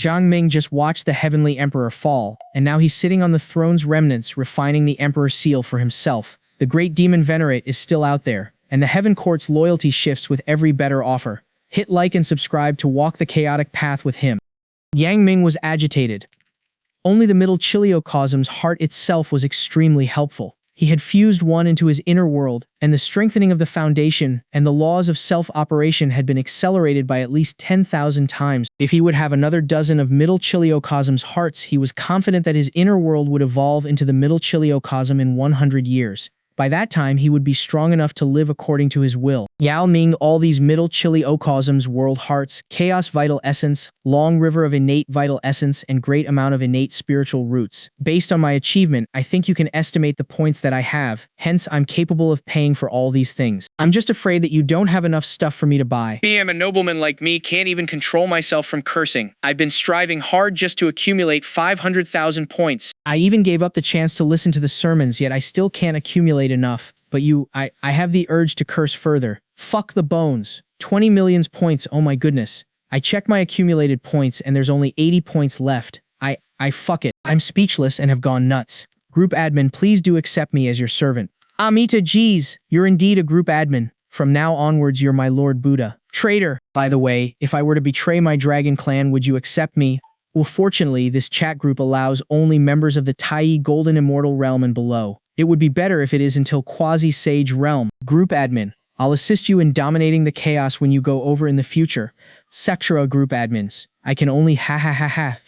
Jiang Ming just watched the heavenly emperor fall, and now he's sitting on the throne's remnants refining the emperor's seal for himself. The great demon Venerate is still out there, and the heaven court's loyalty shifts with every better offer. Hit like and subscribe to walk the chaotic path with him. Yang Ming was agitated. Only the middle chiliocosm's heart itself was extremely helpful. He had fused one into his inner world, and the strengthening of the foundation and the laws of self-operation had been accelerated by at least 10,000 times. If he would have another dozen of middle chiliocosm's hearts, he was confident that his inner world would evolve into the middle chiliocosm in 100 years. By that time, he would be strong enough to live according to his will. Yao Ming, all these middle chiliocosms, world hearts, chaos vital essence, long river of innate vital essence, and great amount of innate spiritual roots. Based on my achievement, I think you can estimate the points that I have, hence I'm capable of paying for all these things. I'm just afraid that you don't have enough stuff for me to buy. A nobleman like me can't even control myself from cursing. I've been striving hard just to accumulate 500,000 points. I even gave up the chance to listen to the sermons, yet I still can't accumulate enough. But I have the urge to curse further. Fuck the bones. 20 million points, oh my goodness. I checked my accumulated points and there's only 80 points left. I fuck it. I'm speechless and have gone nuts. Group admin, please do accept me as your servant. Amita, geez, you're indeed a group admin. From now onwards, you're my Lord Buddha. Traitor. By the way, if I were to betray my dragon clan, would you accept me? Well, fortunately, this chat group allows only members of the Tai Golden Immortal Realm and below. It would be better if it is until Quasi-Sage Realm. Group admin. I'll assist you in dominating the chaos when you go over in the future. Sectra group admins. I can only ha.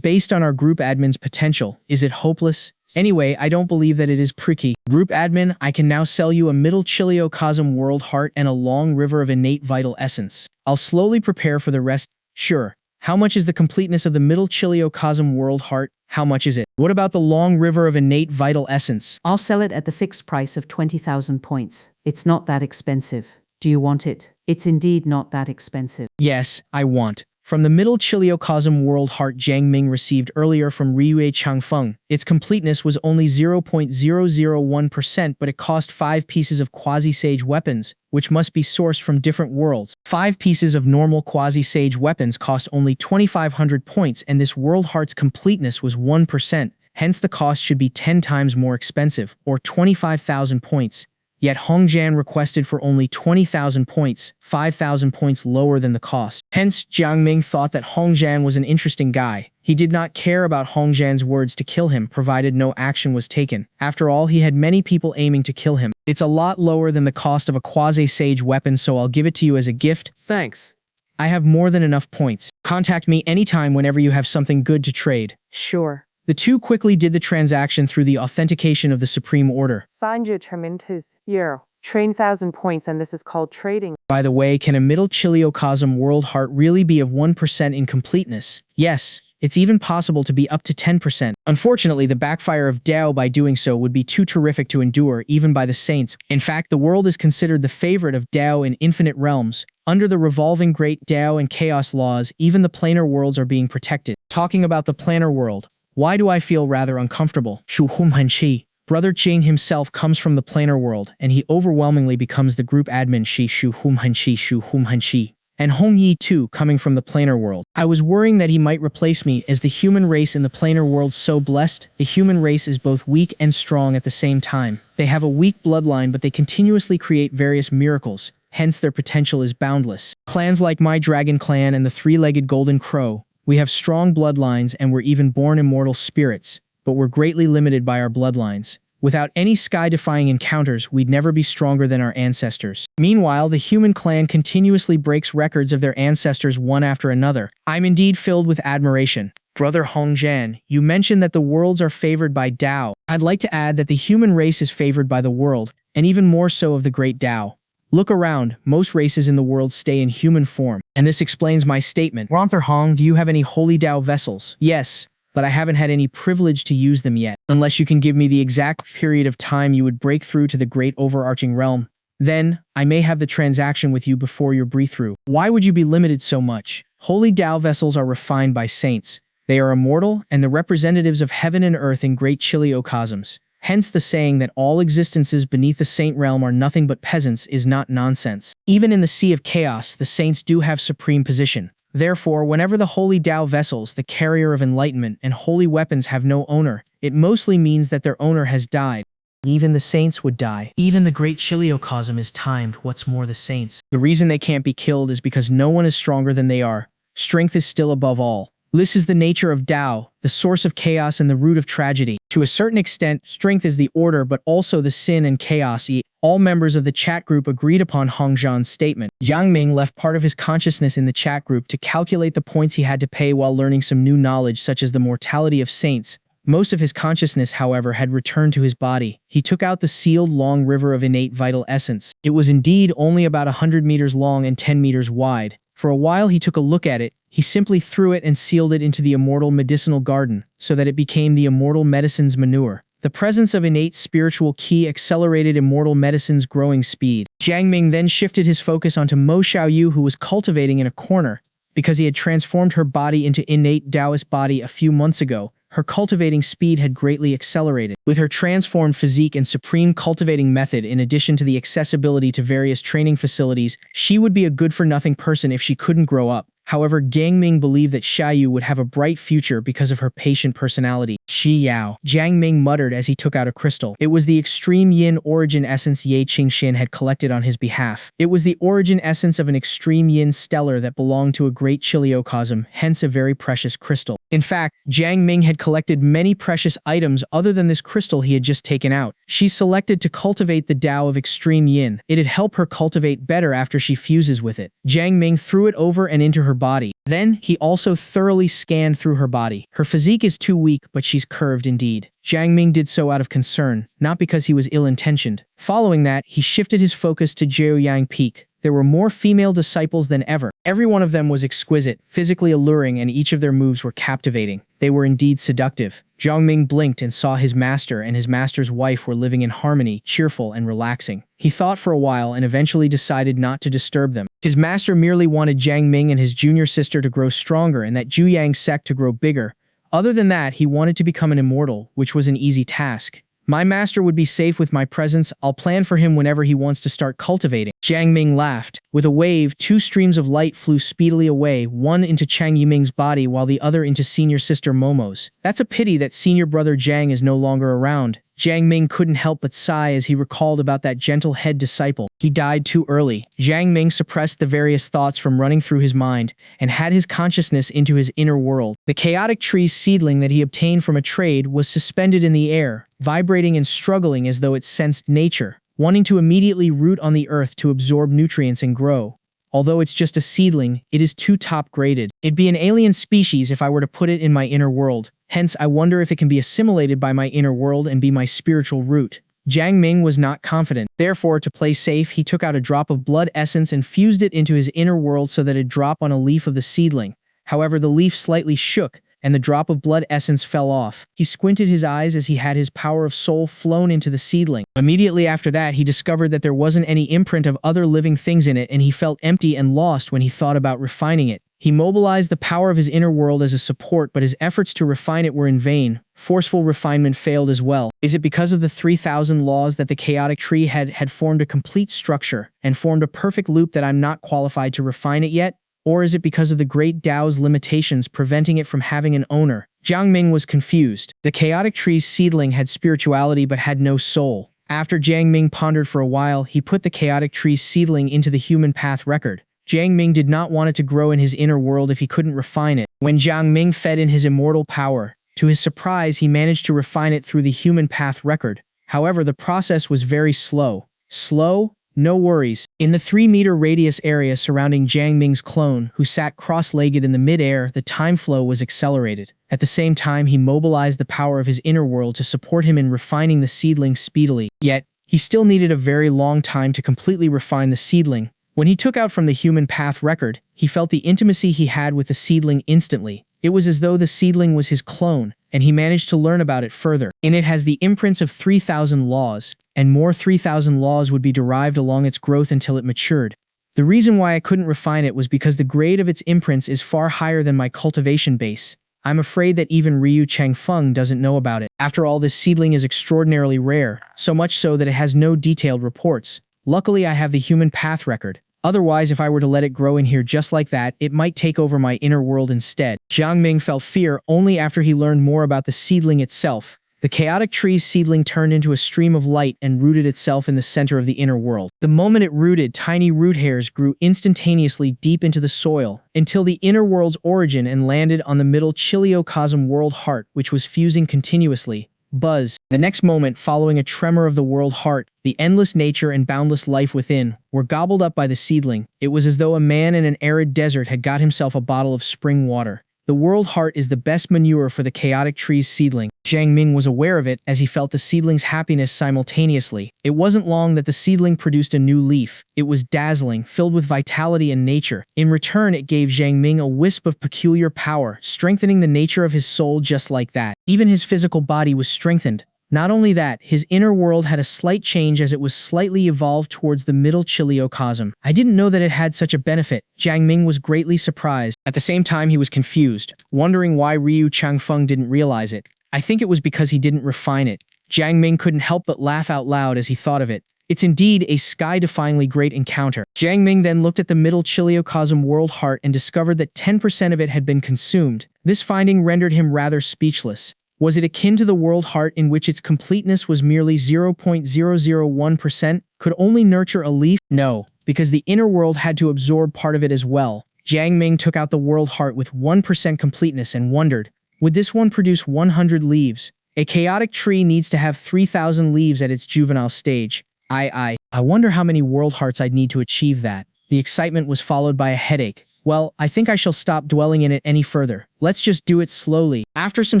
Based on our group admin's potential, is it hopeless? Anyway, I don't believe that it is pricky. Group admin, I can now sell you a middle chiliocosm world heart and a long river of innate vital essence. I'll slowly prepare for the rest. Sure. How much is the completeness of the middle chiliocosm world heart? How much is it? What about the long river of innate vital essence? I'll sell it at the fixed price of 20,000 points. It's not that expensive. Do you want it? It's indeed not that expensive. Yes, I want. From the middle chiliocosm world heart Jiang Ming received earlier from Ryue Changfeng, its completeness was only 0.001%, but it cost 5 pieces of quasi-sage weapons, which must be sourced from different worlds. 5 pieces of normal quasi-sage weapons cost only 2,500 points, and this world heart's completeness was 1%, hence the cost should be 10 times more expensive, or 25,000 points. Yet Hongjian requested for only 20,000 points, 5,000 points lower than the cost. Hence, Jiang Ming thought that Hongjian was an interesting guy. He did not care about Hongjian's words to kill him, provided no action was taken. After all, he had many people aiming to kill him. It's a lot lower than the cost of a quasi-sage weapon, so I'll give it to you as a gift. Thanks. I have more than enough points. Contact me anytime whenever you have something good to trade. Sure. The two quickly did the transaction through the authentication of the Supreme Order. Signed you tremendous year. Train 1,000 points, and this is called trading. By the way, can a middle chiliocosm world heart really be of 1% in completeness? Yes, it's even possible to be up to 10%. Unfortunately, the backfire of Tao by doing so would be too terrific to endure, even by the saints. In fact, the world is considered the favorite of Tao in infinite realms. Under the revolving great Tao and chaos laws, even the planar worlds are being protected. Talking about the planar world, why do I feel rather uncomfortable? Shu Hum Han Chi. Brother Jing himself comes from the planar world, and he overwhelmingly becomes the group admin Shu Hum Han Chi. And Hong Yi too, coming from the planar world. I was worrying that he might replace me, as the human race in the planar world so blessed. The human race is both weak and strong at the same time. They have a weak bloodline, but they continuously create various miracles, hence their potential is boundless. Clans like my dragon clan and the three-legged golden crow, we have strong bloodlines and we're even born immortal spirits, but we're greatly limited by our bloodlines. Without any sky-defying encounters, we'd never be stronger than our ancestors. Meanwhile, the human clan continuously breaks records of their ancestors one after another. I'm indeed filled with admiration. Brother Hongjian, you mentioned that the worlds are favored by Tao. I'd like to add that the human race is favored by the world, and even more so of the great Tao. Look around, most races in the world stay in human form, and this explains my statement. Ronter Hong, do you have any holy Tao vessels? Yes, but I haven't had any privilege to use them yet. Unless you can give me the exact period of time you would break through to the great overarching realm. Then, I may have the transaction with you before your breakthrough. Why would you be limited so much? Holy Tao vessels are refined by saints. They are immortal and the representatives of heaven and earth in great chiliocosms. Hence the saying that all existences beneath the saint realm are nothing but peasants is not nonsense. Even in the sea of chaos, the saints do have supreme position. Therefore, whenever the holy Tao vessels, the carrier of enlightenment, and holy weapons have no owner, it mostly means that their owner has died. Even the saints would die. Even the great chiliocosm is timed, what's more the saints. The reason they can't be killed is because no one is stronger than they are. Strength is still above all. This is the nature of Tao, the source of chaos and the root of tragedy. To a certain extent, strength is the order but also the sin and chaos. All members of the chat group agreed upon Hong Zhan's statement. Jiang Ming left part of his consciousness in the chat group to calculate the points he had to pay while learning some new knowledge such as the mortality of saints. Most of his consciousness, however, had returned to his body. He took out the sealed long river of innate vital essence. It was indeed only about 100 meters long and 10 meters wide. For a while he took a look at it, he simply threw it and sealed it into the immortal medicinal garden, so that it became the immortal medicine's manure. The presence of innate spiritual qi accelerated immortal medicine's growing speed. Jiang Ming then shifted his focus onto Mo Xiaoyu, who was cultivating in a corner. Because he had transformed her body into innate Taoist body a few months ago, her cultivating speed had greatly accelerated. With her transformed physique and supreme cultivating method in addition to the accessibility to various training facilities, she would be a good-for-nothing person if she couldn't grow up. However, Jiang Ming believed that Xiaoyu would have a bright future because of her patient personality. Xi Yao, Jiang Ming muttered as he took out a crystal. It was the extreme yin origin essence Ye Qingxian had collected on his behalf. It was the origin essence of an extreme yin stellar that belonged to a great chiliocosm, hence a very precious crystal. In fact, Jiang Ming had collected many precious items other than this crystal he had just taken out. She selected to cultivate the Tao of extreme yin. It'd help her cultivate better after she fuses with it. Jiang Ming threw it over and into her body. Then, he also thoroughly scanned through her body. Her physique is too weak, but she's curved indeed. Jiang Ming did so out of concern, not because he was ill-intentioned. Following that, he shifted his focus to Jiuyang Peak. There were more female disciples than ever. Every one of them was exquisite, physically alluring, and each of their moves were captivating. They were indeed seductive. Jiang Ming blinked and saw his master and his master's wife were living in harmony, cheerful and relaxing. He thought for a while and eventually decided not to disturb them. His master merely wanted Jiang Ming and his junior sister to grow stronger and that Juyang sect to grow bigger. Other than that, he wanted to become an immortal, which was an easy task. My master would be safe with my presence. I'll plan for him whenever he wants to start cultivating. Jiang Ming laughed. With a wave, two streams of light flew speedily away, one into Chang Yiming's body while the other into senior sister Momo's. That's a pity that senior brother Jiang is no longer around. Jiang Ming couldn't help but sigh as he recalled about that gentle head disciple. He died too early. Jiang Ming suppressed the various thoughts from running through his mind and had his consciousness into his inner world. The chaotic tree's seedling that he obtained from a trade was suspended in the air, vibrating and struggling as though it sensed nature, wanting to immediately root on the earth to absorb nutrients and grow. Although it's just a seedling, it is too top-graded. It'd be an alien species if I were to put it in my inner world. Hence, I wonder if it can be assimilated by my inner world and be my spiritual root. Jiang Ming was not confident. Therefore, to play safe, he took out a drop of blood essence and fused it into his inner world so that it'd drop on a leaf of the seedling. However, the leaf slightly shook, and the drop of blood essence fell off. He squinted his eyes as he had his power of soul flown into the seedling. Immediately after that, he discovered that there wasn't any imprint of other living things in it, and he felt empty and lost when he thought about refining it. He mobilized the power of his inner world as a support, but his efforts to refine it were in vain. Forceful refinement failed as well. Is it because of the 3,000 laws that the chaotic tree had formed a complete structure and formed a perfect loop that I'm not qualified to refine it yet? Or is it because of the great Tao's limitations preventing it from having an owner? Jiang Ming was confused. The chaotic tree's seedling had spirituality but had no soul. After Jiang Ming pondered for a while, he put the chaotic tree's seedling into the human path record. Jiang Ming did not want it to grow in his inner world if he couldn't refine it. When Jiang Ming fed in his immortal power, to his surprise he managed to refine it through the human path record. However, the process was very slow. Slow? No worries. In the 3-meter radius area surrounding Jiang Ming's clone, who sat cross-legged in the mid-air, the time flow was accelerated. At the same time, he mobilized the power of his inner world to support him in refining the seedling speedily. Yet, he still needed a very long time to completely refine the seedling. When he took out from the human path record, he felt the intimacy he had with the seedling instantly. It was as though the seedling was his clone, and he managed to learn about it further. In it has the imprints of 3,000 laws, and more 3,000 laws would be derived along its growth until it matured. The reason why I couldn't refine it was because the grade of its imprints is far higher than my cultivation base. I'm afraid that even Ryu Changfeng doesn't know about it. After all, this seedling is extraordinarily rare, so much so that it has no detailed reports. Luckily, I have the human path record. Otherwise, if I were to let it grow in here just like that, it might take over my inner world instead. Jiang Ming felt fear only after he learned more about the seedling itself. The chaotic tree's seedling turned into a stream of light and rooted itself in the center of the inner world. The moment it rooted, tiny root hairs grew instantaneously deep into the soil, until the inner world's origin and landed on the middle chiliocosm world heart, which was fusing continuously. Buzz. The next moment, following a tremor of the world heart, the endless nature and boundless life within were gobbled up by the seedling. It was as though a man in an arid desert had got himself a bottle of spring water. The world heart is the best manure for the chaotic tree's seedling. Jiang Ming was aware of it as he felt the seedling's happiness simultaneously. It wasn't long that the seedling produced a new leaf. It was dazzling, filled with vitality and nature. In return, it gave Jiang Ming a wisp of peculiar power, strengthening the nature of his soul just like that. Even his physical body was strengthened. Not only that, his inner world had a slight change as it was slightly evolved towards the middle chiliocosm. I didn't know that it had such a benefit. Jiang Ming was greatly surprised. At the same time, he was confused, wondering why Ryu Changfeng didn't realize it. I think it was because he didn't refine it. Jiang Ming couldn't help but laugh out loud as he thought of it. It's indeed a sky-defyingly great encounter. Jiang Ming then looked at the middle chiliocosm world heart and discovered that 10% of it had been consumed. This finding rendered him rather speechless. Was it akin to the world heart in which its completeness was merely 0.001%, could only nurture a leaf? No, because the inner world had to absorb part of it as well. Jiang Ming took out the world heart with 1% completeness and wondered, would this one produce 100 leaves? A chaotic tree needs to have 3,000 leaves at its juvenile stage. I wonder how many world hearts I'd need to achieve that. The excitement was followed by a headache. Well, I think I shall stop dwelling in it any further. Let's just do it slowly. After some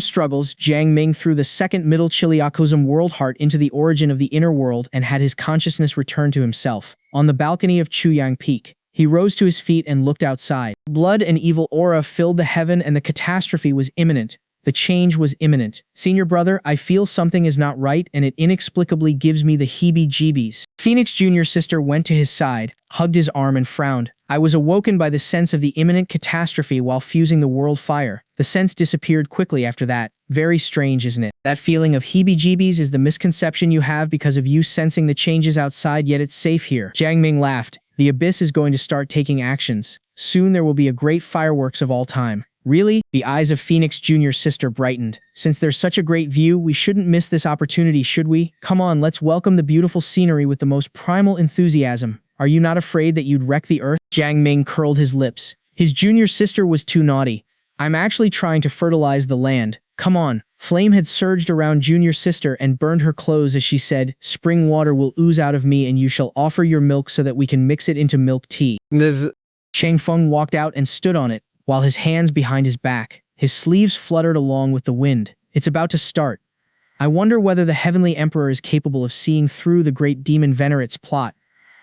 struggles, Jiang Ming threw the second middle chiliocosm world heart into the origin of the inner world and had his consciousness return to himself. On the balcony of Chuyang Peak, he rose to his feet and looked outside. Blood and evil aura filled the heaven and the catastrophe was imminent. The change was imminent. Senior brother, I feel something is not right and it inexplicably gives me the heebie-jeebies. Phoenix Jr.'s sister went to his side, hugged his arm and frowned. I was awoken by the sense of the imminent catastrophe while fusing the world fire. The sense disappeared quickly after that. Very strange, isn't it? That feeling of heebie-jeebies is the misconception you have because of you sensing the changes outside, yet it's safe here. Jiang Ming laughed. The abyss is going to start taking actions. Soon there will be a great fireworks of all time. Really? The eyes of Phoenix Jr.'s sister brightened. Since there's such a great view, we shouldn't miss this opportunity, should we? Come on, let's welcome the beautiful scenery with the most primal enthusiasm. Are you not afraid that you'd wreck the earth? Jiang Ming curled his lips. His junior sister was too naughty. I'm actually trying to fertilize the land. Come on. Flame had surged around junior sister and burned her clothes as she said, spring water will ooze out of me and you shall offer your milk so that we can mix it into milk tea. Changfeng walked out and stood on it, while his hands behind his back. His sleeves fluttered along with the wind. It's about to start. I wonder whether the Heavenly Emperor is capable of seeing through the great demon Venerates' plot.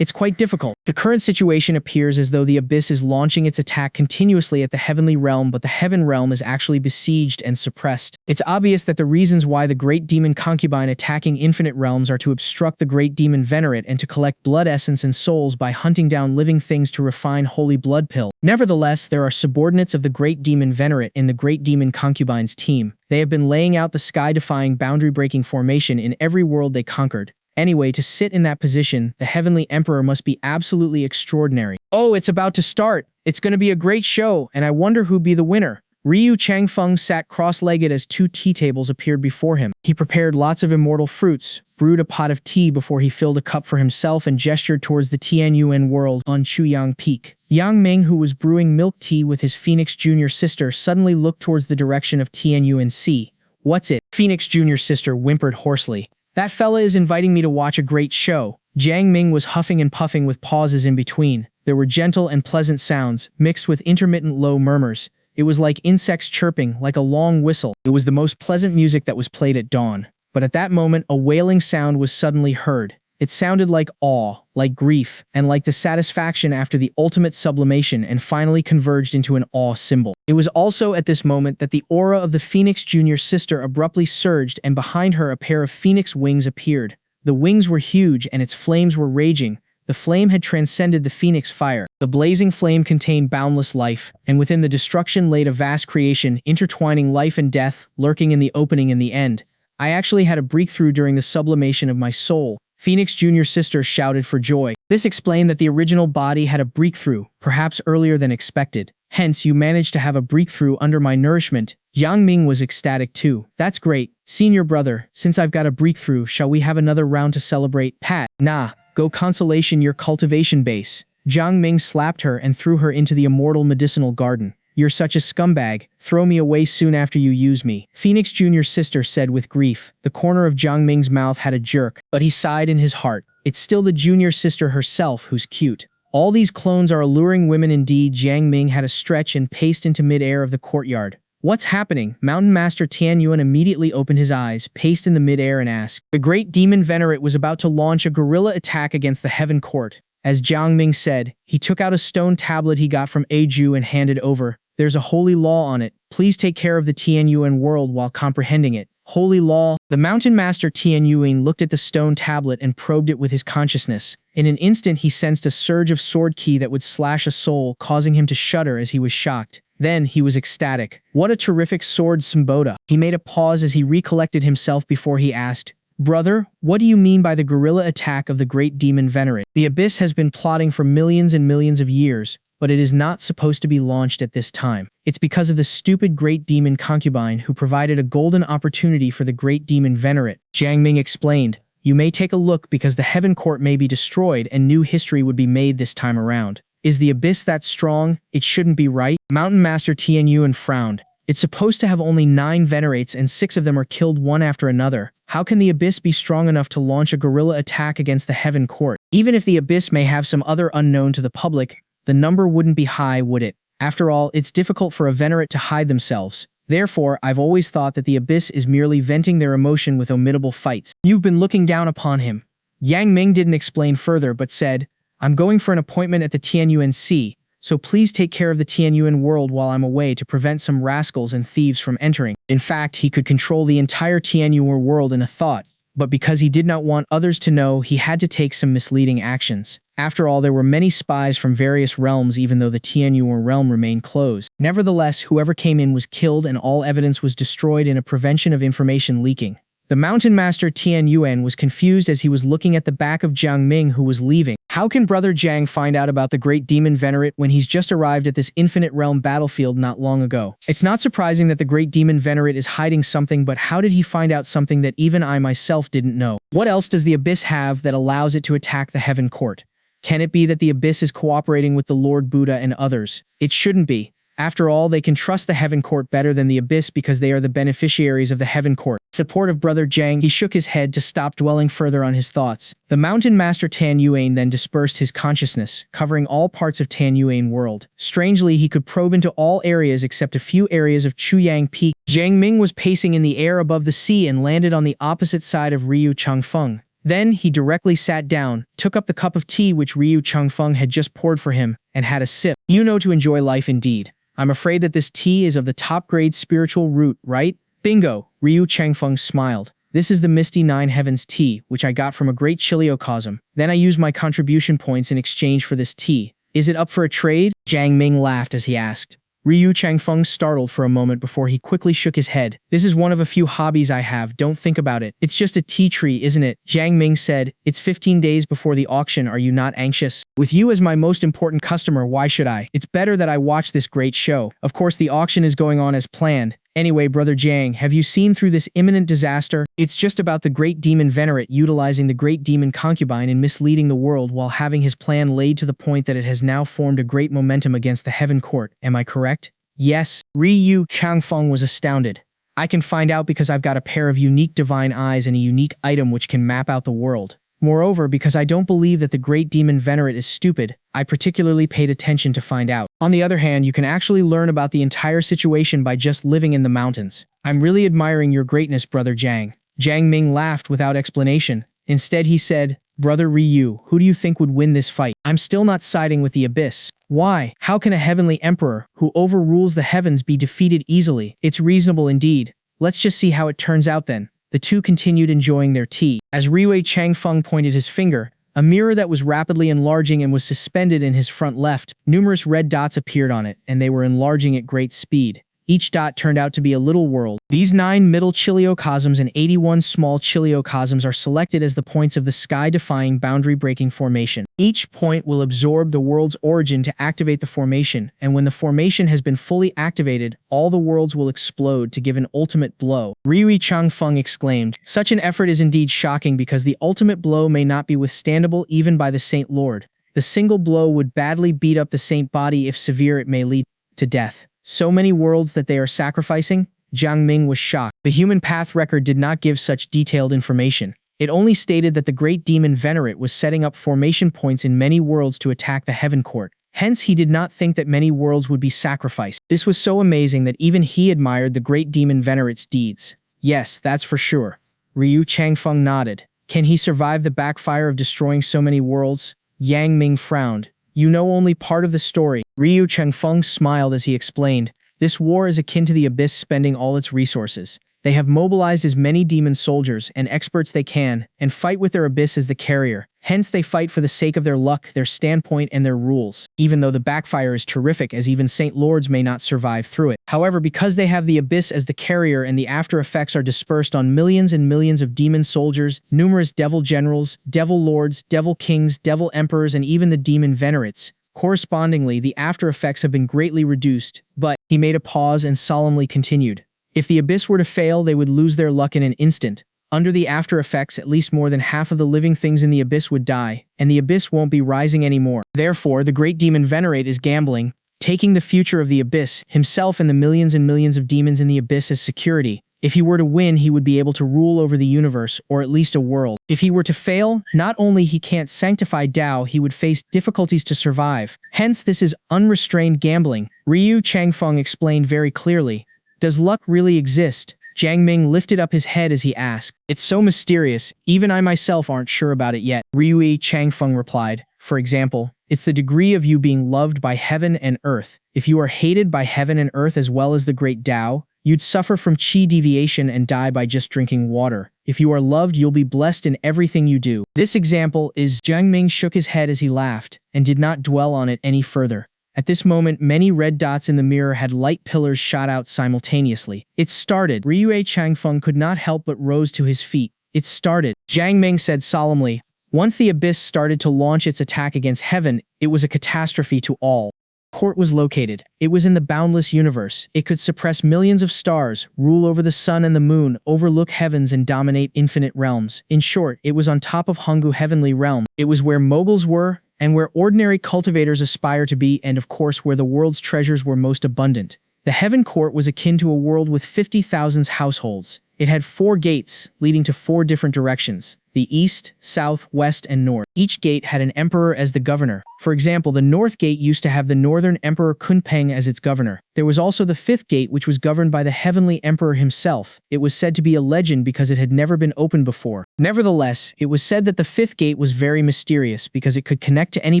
It's quite difficult. The current situation appears as though the Abyss is launching its attack continuously at the Heavenly Realm, but the Heaven Realm is actually besieged and suppressed. It's obvious that the reasons why the Great Demon Concubine attacking Infinite Realms are to obstruct the Great Demon Venerate and to collect blood essence and souls by hunting down living things to refine Holy Blood Pill. Nevertheless, there are subordinates of the Great Demon Venerate in the Great Demon Concubine's team. They have been laying out the sky-defying boundary-breaking formation in every world they conquered. Anyway, to sit in that position, the Heavenly Emperor must be absolutely extraordinary. Oh, it's about to start. It's going to be a great show, and I wonder who'd be the winner. Ryu Changfeng sat cross-legged as two tea tables appeared before him. He prepared lots of immortal fruits, brewed a pot of tea before he filled a cup for himself and gestured towards the Tianyuan world on Chuyang Peak. Yang Ming, who was brewing milk tea with his Phoenix Jr. sister, suddenly looked towards the direction of Tianyuan Sea. What's it? Phoenix Jr.'s sister whimpered hoarsely. That fella is inviting me to watch a great show. Jiang Ming was huffing and puffing with pauses in between. There were gentle and pleasant sounds, mixed with intermittent low murmurs. It was like insects chirping, like a long whistle. It was the most pleasant music that was played at dawn. But at that moment, a wailing sound was suddenly heard. It sounded like awe, like grief, and like the satisfaction after the ultimate sublimation and finally converged into an awe symbol. It was also at this moment that the aura of the Phoenix Jr. sister abruptly surged and behind her a pair of phoenix wings appeared. The wings were huge and its flames were raging. The flame had transcended the phoenix fire. The blazing flame contained boundless life, and within the destruction laid a vast creation, intertwining life and death, lurking in the opening and the end. I actually had a breakthrough during the sublimation of my soul. Phoenix Jr.'s sister shouted for joy. This explained that the original body had a breakthrough, perhaps earlier than expected. Hence, you managed to have a breakthrough under my nourishment. Jiang Ming was ecstatic too. That's great. Senior brother, since I've got a breakthrough, shall we have another round to celebrate? Pat, nah, go consolation your cultivation base. Jiang Ming slapped her and threw her into the immortal medicinal garden. You're such a scumbag. Throw me away soon after you use me. Phoenix Jr.'s sister said with grief. The corner of Jiang Ming's mouth had a jerk, but he sighed in his heart. It's still the junior sister herself who's cute. All these clones are alluring women indeed. Jiang Ming had a stretch and paced into mid-air of the courtyard. What's happening? Mountain Master Tian Yuan immediately opened his eyes, paced in the mid-air and asked. The great demon Venerate was about to launch a guerrilla attack against the Heaven Court. As Jiang Ming said, he took out a stone tablet he got from Eju and handed over. There's a holy law on it. Please take care of the Tian Yuan world while comprehending it. Holy law. The Mountain Master Tian Yuan looked at the stone tablet and probed it with his consciousness. In an instant he sensed a surge of sword ki that would slash a soul, causing him to shudder as he was shocked. Then he was ecstatic. What a terrific sword, Samboda. He made a pause as he recollected himself before he asked, Brother, what do you mean by the guerrilla attack of the great demon Venerate? The Abyss has been plotting for millions and millions of years, but it is not supposed to be launched at this time. It's because of the stupid great demon concubine who provided a golden opportunity for the great demon Venerate. Jiang Ming explained, you may take a look because the Heaven Court may be destroyed and new history would be made this time around. Is the Abyss that strong? It shouldn't be, right? Mountain Master Tian Yuan frowned. It's supposed to have only 9 Venerates and 6 of them are killed one after another. How can the Abyss be strong enough to launch a guerrilla attack against the Heaven Court? Even if the Abyss may have some other unknown to the public, the number wouldn't be high, would it? After all, it's difficult for a Venerate to hide themselves. Therefore, I've always thought that the Abyss is merely venting their emotion with omittable fights. You've been looking down upon him. Yang Ming didn't explain further but said, I'm going for an appointment at the Tianyuan Sea, so please take care of the Tianyuan world while I'm away to prevent some rascals and thieves from entering. In fact, he could control the entire Tianyuan world in a thought, but because he did not want others to know, he had to take some misleading actions. After all, there were many spies from various realms even though the Tianyuan realm remained closed. Nevertheless, whoever came in was killed and all evidence was destroyed in a prevention of information leaking. The Mountain Master Tian Yuan was confused as he was looking at the back of Jiang Ming who was leaving. How can Brother Jiang find out about the great demon Venerate when he's just arrived at this infinite realm battlefield not long ago? It's not surprising that the great demon Venerate is hiding something, but how did he find out something that even I myself didn't know? What else does the Abyss have that allows it to attack the Heaven Court? Can it be that the Abyss is cooperating with the Lord Buddha and others? It shouldn't be. After all, they can trust the Heaven Court better than the Abyss because they are the beneficiaries of the Heaven Court. Support of Brother Jiang, he shook his head to stop dwelling further on his thoughts. The Mountain Master Tan Yuan then dispersed his consciousness, covering all parts of Tan Yuan world. Strangely, he could probe into all areas except a few areas of Chuyang Peak. Jiang Ming was pacing in the air above the sea and landed on the opposite side of Ryu Changfeng. Then, he directly sat down, took up the cup of tea which Ryu Changfeng had just poured for him, and had a sip. You know to enjoy life indeed. I'm afraid that this tea is of the top-grade spiritual root, right? Bingo! Ryu Changfeng smiled. This is the Misty Nine Heavens tea, which I got from a great chiliocosm. Then I used my contribution points in exchange for this tea. Is it up for a trade? Jiang Ming laughed as he asked. Ryu Changfeng startled for a moment before he quickly shook his head. This is one of a few hobbies I have, don't think about it. It's just a tea tree, isn't it? Jiang Ming said, it's 15 days before the auction, are you not anxious? With you as my most important customer, why should I? It's better that I watch this great show. Of course the auction is going on as planned. Anyway, Brother Jiang, have you seen through this imminent disaster? It's just about the great demon Venerate utilizing the great demon concubine and misleading the world while having his plan laid to the point that it has now formed a great momentum against the Heaven Court. Am I correct? Yes. Ryu Changfeng was astounded. I can find out because I've got a pair of unique divine eyes and a unique item which can map out the world. Moreover, because I don't believe that the great demon Venerate is stupid, I particularly paid attention to find out. On the other hand, you can actually learn about the entire situation by just living in the mountains. I'm really admiring your greatness, Brother Jiang. Jiang Ming laughed without explanation. Instead, he said, Brother Ryu, who do you think would win this fight? I'm still not siding with the Abyss. Why? How can a heavenly emperor, who overrules the heavens, be defeated easily? It's reasonable indeed. Let's just see how it turns out then. The two continued enjoying their tea. As Ryu Changfeng pointed his finger, a mirror that was rapidly enlarging and was suspended in his front left. Numerous red dots appeared on it, and they were enlarging at great speed. Each dot turned out to be a little world. These 9 middle chiliocosms and 81 small chiliocosms are selected as the points of the sky-defying boundary-breaking formation. Each point will absorb the world's origin to activate the formation, and when the formation has been fully activated, all the worlds will explode to give an ultimate blow. Riui Changfeng exclaimed, "Such an effort is indeed shocking because the ultimate blow may not be withstandable even by the Saint Lord. The single blow would badly beat up the saint body if severe it may lead to death. So many worlds that they are sacrificing?" Jiang Ming was shocked. The human path record did not give such detailed information. It only stated that the great demon Venerate was setting up formation points in many worlds to attack the Heaven Court. Hence, he did not think that many worlds would be sacrificed. This was so amazing that even he admired the great demon Venerate's deeds. "Yes, that's for sure." Ryu Changfeng nodded. "Can he survive the backfire of destroying so many worlds?" Yang Ming frowned. "You know only part of the story." Ryu Changfeng smiled as he explained, "This war is akin to the Abyss spending all its resources. They have mobilized as many demon soldiers and experts they can, and fight with their Abyss as the carrier. Hence they fight for the sake of their luck, their standpoint, and their rules. Even though the backfire is terrific as even Saint Lords may not survive through it. However, because they have the Abyss as the carrier and the after effects are dispersed on millions and millions of demon soldiers, numerous devil generals, devil lords, devil kings, devil emperors, and even the demon venerates, correspondingly, the after effects have been greatly reduced." But, he made a pause and solemnly continued, "If the Abyss were to fail, they would lose their luck in an instant. Under the after effects, at least more than half of the living things in the Abyss would die, and the Abyss won't be rising anymore. Therefore, the great demon Venerate is gambling, taking the future of the Abyss, himself and the millions and millions of demons in the Abyss as security. If he were to win, he would be able to rule over the universe, or at least a world. If he were to fail, not only he can't sanctify Tao, he would face difficulties to survive. Hence, this is unrestrained gambling." Ryu Changfeng explained very clearly. "Does luck really exist?" Jiang Ming lifted up his head as he asked. "It's so mysterious, even I myself aren't sure about it yet." Ryu Changfeng replied, "For example, it's the degree of you being loved by heaven and earth. If you are hated by heaven and earth as well as the great Tao, you'd suffer from qi deviation and die by just drinking water. If you are loved, you'll be blessed in everything you do." This example is Jiang Ming shook his head as he laughed, and did not dwell on it any further. At this moment, many red dots in the mirror had light pillars shot out simultaneously. "It started." Ryu Changfeng could not help but rose to his feet. "It started." Jiang Ming said solemnly. "Once the Abyss started to launch its attack against heaven, it was a catastrophe to all. Court was located. It was in the boundless universe. It could suppress millions of stars, rule over the sun and the moon, overlook heavens and dominate infinite realms. In short, it was on top of Honggu heavenly realm. It was where moguls were, and where ordinary cultivators aspire to be, and of course where the world's treasures were most abundant. The Heaven Court was akin to a world with 50,000 households. It had 4 gates, leading to 4 different directions: the east, south, west, and north. Each gate had an emperor as the governor. For example, the north gate used to have the northern emperor Kunpeng as its governor. There was also the 5th gate, which was governed by the heavenly emperor himself. It was said to be a legend because it had never been opened before. Nevertheless, it was said that the 5th gate was very mysterious because it could connect to any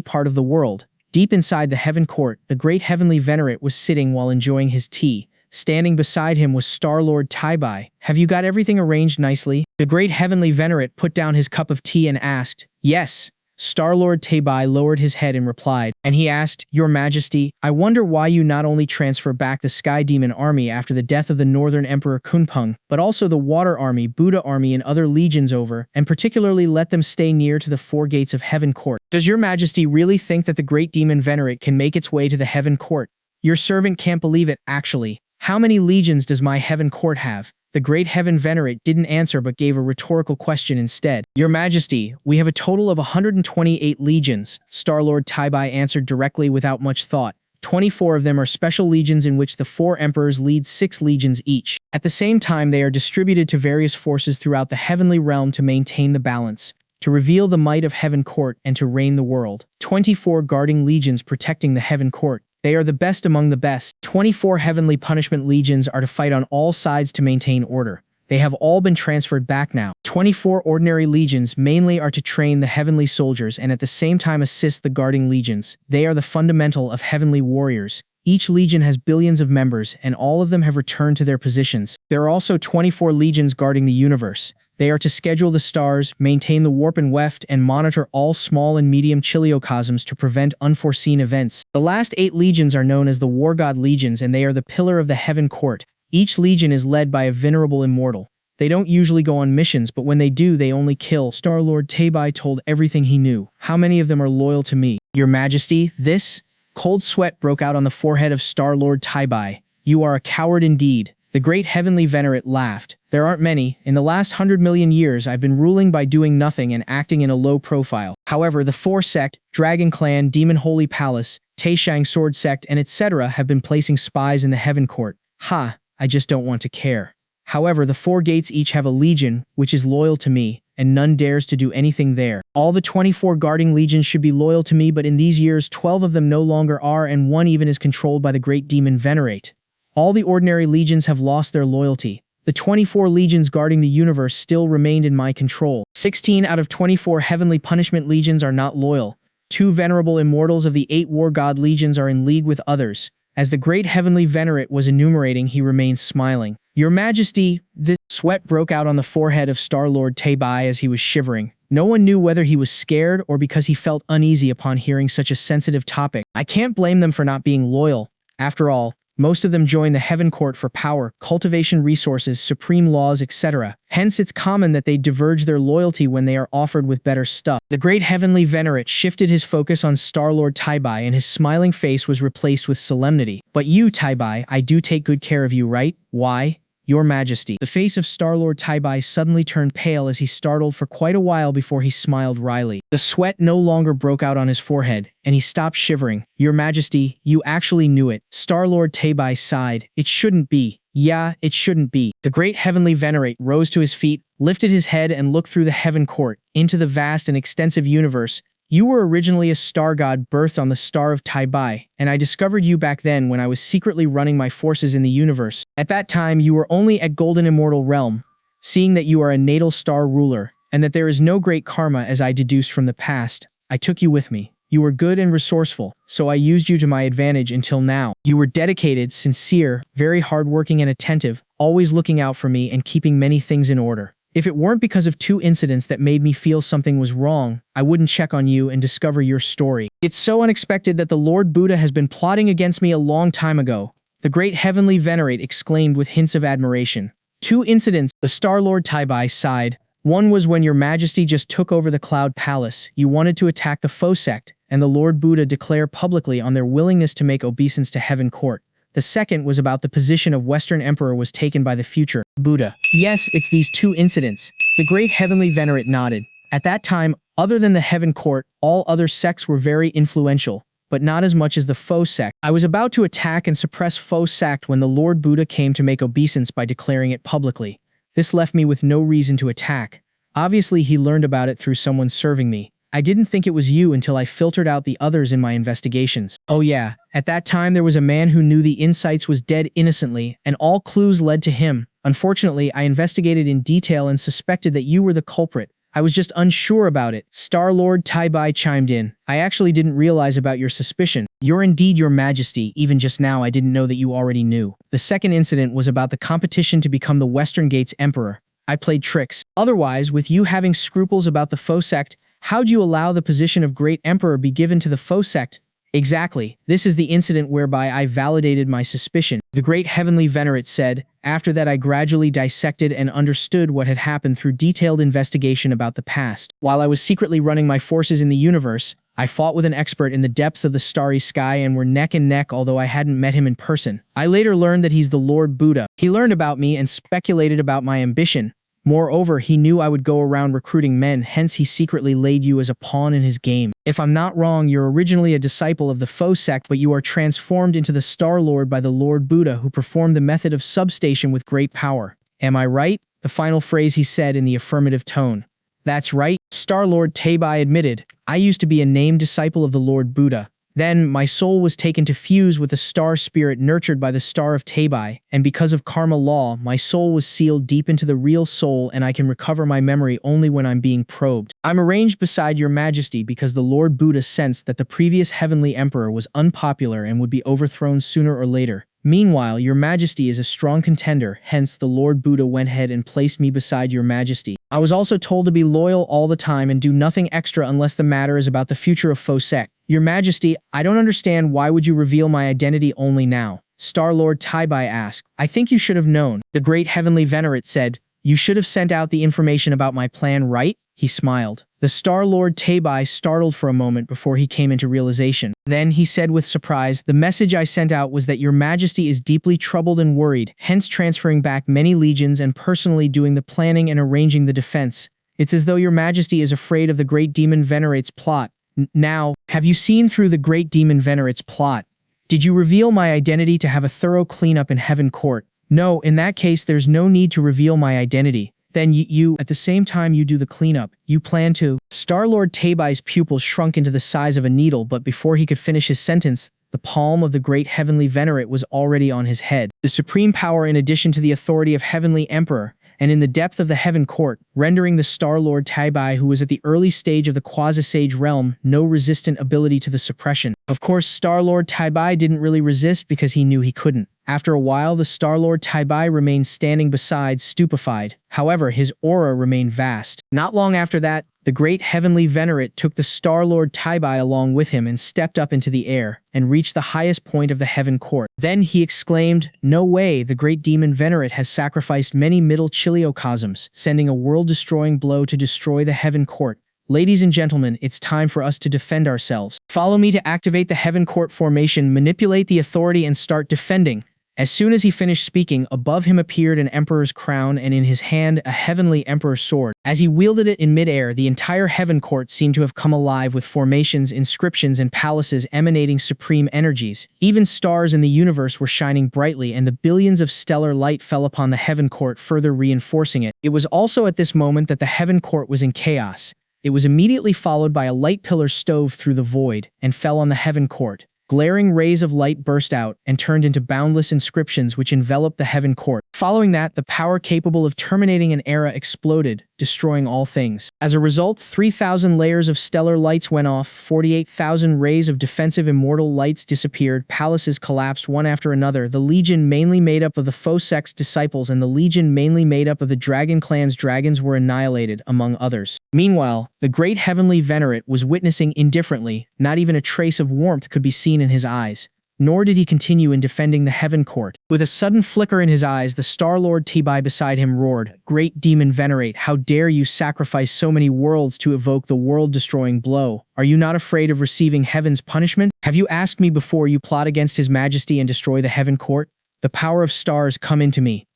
part of the world. Deep inside the Heaven Court, the great heavenly Venerate was sitting while enjoying his tea. Standing beside him was Star-Lord Taibai. "Have you got everything arranged nicely?" The great heavenly Venerate put down his cup of tea and asked. "Yes." Star-Lord Taibai lowered his head and replied, and he asked, "Your Majesty, I wonder why you not only transfer back the Sky Demon Army after the death of the Northern Emperor Kunpeng, but also the Water Army, Buddha Army, and other legions over, and particularly let them stay near to the 4 gates of Heaven Court. Does your Majesty really think that the great demon Venerate can make its way to the Heaven Court? Your servant can't believe it, actually. How many legions does my Heaven Court have?" The great Heaven Venerate didn't answer but gave a rhetorical question instead. "Your Majesty, we have a total of 128 legions." Star-Lord Taibai answered directly without much thought. 24 of them are special legions in which the 4 emperors lead 6 legions each. At the same time, they are distributed to various forces throughout the heavenly realm to maintain the balance, to reveal the might of Heaven Court, and to reign the world. 24 guarding legions protecting the Heaven Court. They are the best among the best. 24 heavenly punishment legions are to fight on all sides to maintain order. They have all been transferred back now. 24 ordinary legions mainly are to train the heavenly soldiers and at the same time assist the guarding legions. They are the fundamental of heavenly warriors. Each legion has billions of members, and all of them have returned to their positions. There are also 24 legions guarding the universe. They are to schedule the stars, maintain the warp and weft, and monitor all small and medium chiliocosms to prevent unforeseen events. The last 8 legions are known as the War God Legions, and they are the pillar of the Heaven Court. Each legion is led by a venerable immortal. They don't usually go on missions, but when they do, they only kill. Star-Lord Taibai told everything he knew. How many of them are loyal to me? Your Majesty, this? Cold sweat broke out on the forehead of Star-Lord Taibai. You are a coward indeed. The great heavenly venerate laughed. There aren't many. In the last 100 million years, I've been ruling by doing nothing and acting in a low profile. However, the Four Sect, Dragon Clan, Demon Holy Palace, Taishang Sword Sect, and etc. have been placing spies in the Heaven Court. Ha, I just don't want to care. However, the 4 gates each have a legion, which is loyal to me, and none dares to do anything there. All the 24 guarding legions should be loyal to me, but in these years 12 of them no longer are, and one even is controlled by the great demon Venerate. All the ordinary legions have lost their loyalty. The 24 legions guarding the universe still remained in my control. 16 out of 24 heavenly punishment legions are not loyal. 2 venerable immortals of the 8 war god legions are in league with others. As the great heavenly venerate was enumerating, he remained smiling. Your Majesty, the sweat broke out on the forehead of Star-Lord Taibai as he was shivering. No one knew whether he was scared or because he felt uneasy upon hearing such a sensitive topic. I can't blame them for not being loyal. After all, most of them join the Heaven Court for power, cultivation resources, supreme laws, etc. Hence, it's common that they diverge their loyalty when they are offered with better stuff. The great heavenly venerate shifted his focus on Star-Lord Taibai, and his smiling face was replaced with solemnity. But you, Taibai, I do take good care of you, right? Why? Your Majesty. The face of Star-Lord Taibai suddenly turned pale as he startled for quite a while before he smiled wryly. The sweat no longer broke out on his forehead, and he stopped shivering. Your Majesty, you actually knew it. Star-Lord Taibai sighed. It shouldn't be. Yeah, it shouldn't be. The great heavenly venerate rose to his feet, lifted his head and looked through the Heaven Court, into the vast and extensive universe. You were originally a star god birthed on the star of Taibai, and I discovered you back then when I was secretly running my forces in the universe. At that time, you were only at Golden Immortal Realm. Seeing that you are a natal star ruler, and that there is no great karma as I deduced from the past, I took you with me. You were good and resourceful, so I used you to my advantage until now. You were dedicated, sincere, very hardworking and attentive, always looking out for me and keeping many things in order. If it weren't because of 2 incidents that made me feel something was wrong, I wouldn't check on you and discover your story. It's so unexpected that the Lord Buddha has been plotting against me a long time ago. The great heavenly venerate exclaimed with hints of admiration. 2 incidents, the Star-Lord Taibai sighed. One was when your Majesty just took over the Cloud Palace. You wanted to attack the Foe Sect, and the Lord Buddha declared publicly on their willingness to make obeisance to Heaven Court. The second was about the position of Western Emperor was taken by the future Buddha. Yes, it's these 2 incidents. The great heavenly venerate nodded. At that time, other than the Heaven Court, all other sects were very influential, but not as much as the Foe Sect. I was about to attack and suppress Foe Sect when the Lord Buddha came to make obeisance by declaring it publicly. This left me with no reason to attack. Obviously, he learned about it through someone serving me. I didn't think it was you until I filtered out the others in my investigations. Oh yeah, at that time there was a man who knew the insights was dead innocently, and all clues led to him. Unfortunately, I investigated in detail and suspected that you were the culprit. I was just unsure about it. Star-Lord Taibai chimed in. I actually didn't realize about your suspicion. You're indeed your Majesty. Even just now I didn't know that you already knew. The second incident was about the competition to become the Western Gates Emperor. I played tricks. Otherwise, with you having scruples about the Foe Sect, how'd you allow the position of Great Emperor be given to the Foe Sect? Exactly. This is the incident whereby I validated my suspicion. The great heavenly venerate said. After that I gradually dissected and understood what had happened through detailed investigation about the past. While I was secretly running my forces in the universe, I fought with an expert in the depths of the starry sky and were neck and neck although I hadn't met him in person. I later learned that he's the Lord Buddha. He learned about me and speculated about my ambition. Moreover, he knew I would go around recruiting men, hence he secretly laid you as a pawn in his game. If I'm not wrong, you're originally a disciple of the Foe Sect, but you are transformed into the Star Lord by the Lord Buddha, who performed the method of substation with great power. Am I right? The final phrase he said in the affirmative tone. That's right, Star-Lord Taibai admitted. I used to be a named disciple of the Lord Buddha. Then, my soul was taken to fuse with the star spirit nurtured by the star of Taibai, and because of karma law, my soul was sealed deep into the real soul and I can recover my memory only when I'm being probed. I'm arranged beside your Majesty because the Lord Buddha sensed that the previous heavenly emperor was unpopular and would be overthrown sooner or later. Meanwhile, your majesty is a strong contender, hence the Lord Buddha went ahead and placed me beside your majesty. I was also told to be loyal all the time and do nothing extra unless the matter is about the future of Fosec. Your majesty, I don't understand why would you reveal my identity only now? Star-Lord Taibai asked. I think you should have known. The great heavenly venerate said, you should have sent out the information about my plan, right? He smiled. The Star-Lord Taibai startled for a moment before he came into realization. Then he said with surprise, the message I sent out was that your majesty is deeply troubled and worried, hence transferring back many legions and personally doing the planning and arranging the defense. It's as though your majesty is afraid of the great demon Venerates plot. Now, have you seen through the great demon Venerates plot? Did you reveal my identity to have a thorough cleanup in Heaven Court? No, in that case there's no need to reveal my identity. Then you, at the same time you do the cleanup, you plan to... Star-Lord Taibai's pupils shrunk into the size of a needle, but before he could finish his sentence, the palm of the great heavenly venerate was already on his head. The supreme power in addition to the authority of heavenly emperor, and in the depth of the heaven court, rendering the Star-Lord Taibai, who was at the early stage of the quasi-sage realm, no resistant ability to the suppression. Of course, Star-Lord Taibai didn't really resist because he knew he couldn't. After a while, the Star-Lord Taibai remained standing beside, stupefied. However, his aura remained vast. Not long after that, the great heavenly venerate took the Star-Lord Taibai along with him and stepped up into the air, and reached the highest point of the heaven court. Then he exclaimed, no way, the great demon venerate has sacrificed many middle chiliocosms, sending a world-destroying blow to destroy the heaven court. Ladies and gentlemen, it's time for us to defend ourselves. Follow me to activate the heaven court formation, manipulate the authority and start defending. As soon as he finished speaking, above him appeared an emperor's crown and in his hand a heavenly emperor's sword. As he wielded it in midair, the entire heaven court seemed to have come alive with formations, inscriptions, and palaces emanating supreme energies. Even stars in the universe were shining brightly, and the billions of stellar light fell upon the heaven court, further reinforcing it. It was also at this moment that the heaven court was in chaos. It was immediately followed by a light pillar stove through the void and fell on the heaven court. Glaring rays of light burst out and turned into boundless inscriptions which enveloped the heaven court. Following that, the power capable of terminating an era exploded, destroying all things. As a result, 3,000 layers of stellar lights went off, 48,000 rays of defensive immortal lights disappeared, palaces collapsed one after another, the legion mainly made up of the Fosex disciples and the legion mainly made up of the dragon clan's dragons were annihilated, among others. Meanwhile, the great heavenly venerate was witnessing indifferently, not even a trace of warmth could be seen in his eyes. Nor did he continue in defending the heaven court. With a sudden flicker in his eyes, the Star-Lord Tibai beside him roared, Great Demon Venerate, how dare you sacrifice so many worlds to evoke the world-destroying blow? Are you not afraid of receiving heaven's punishment? Have you asked me before you plot against his majesty and destroy the heaven court? The power of stars come into me.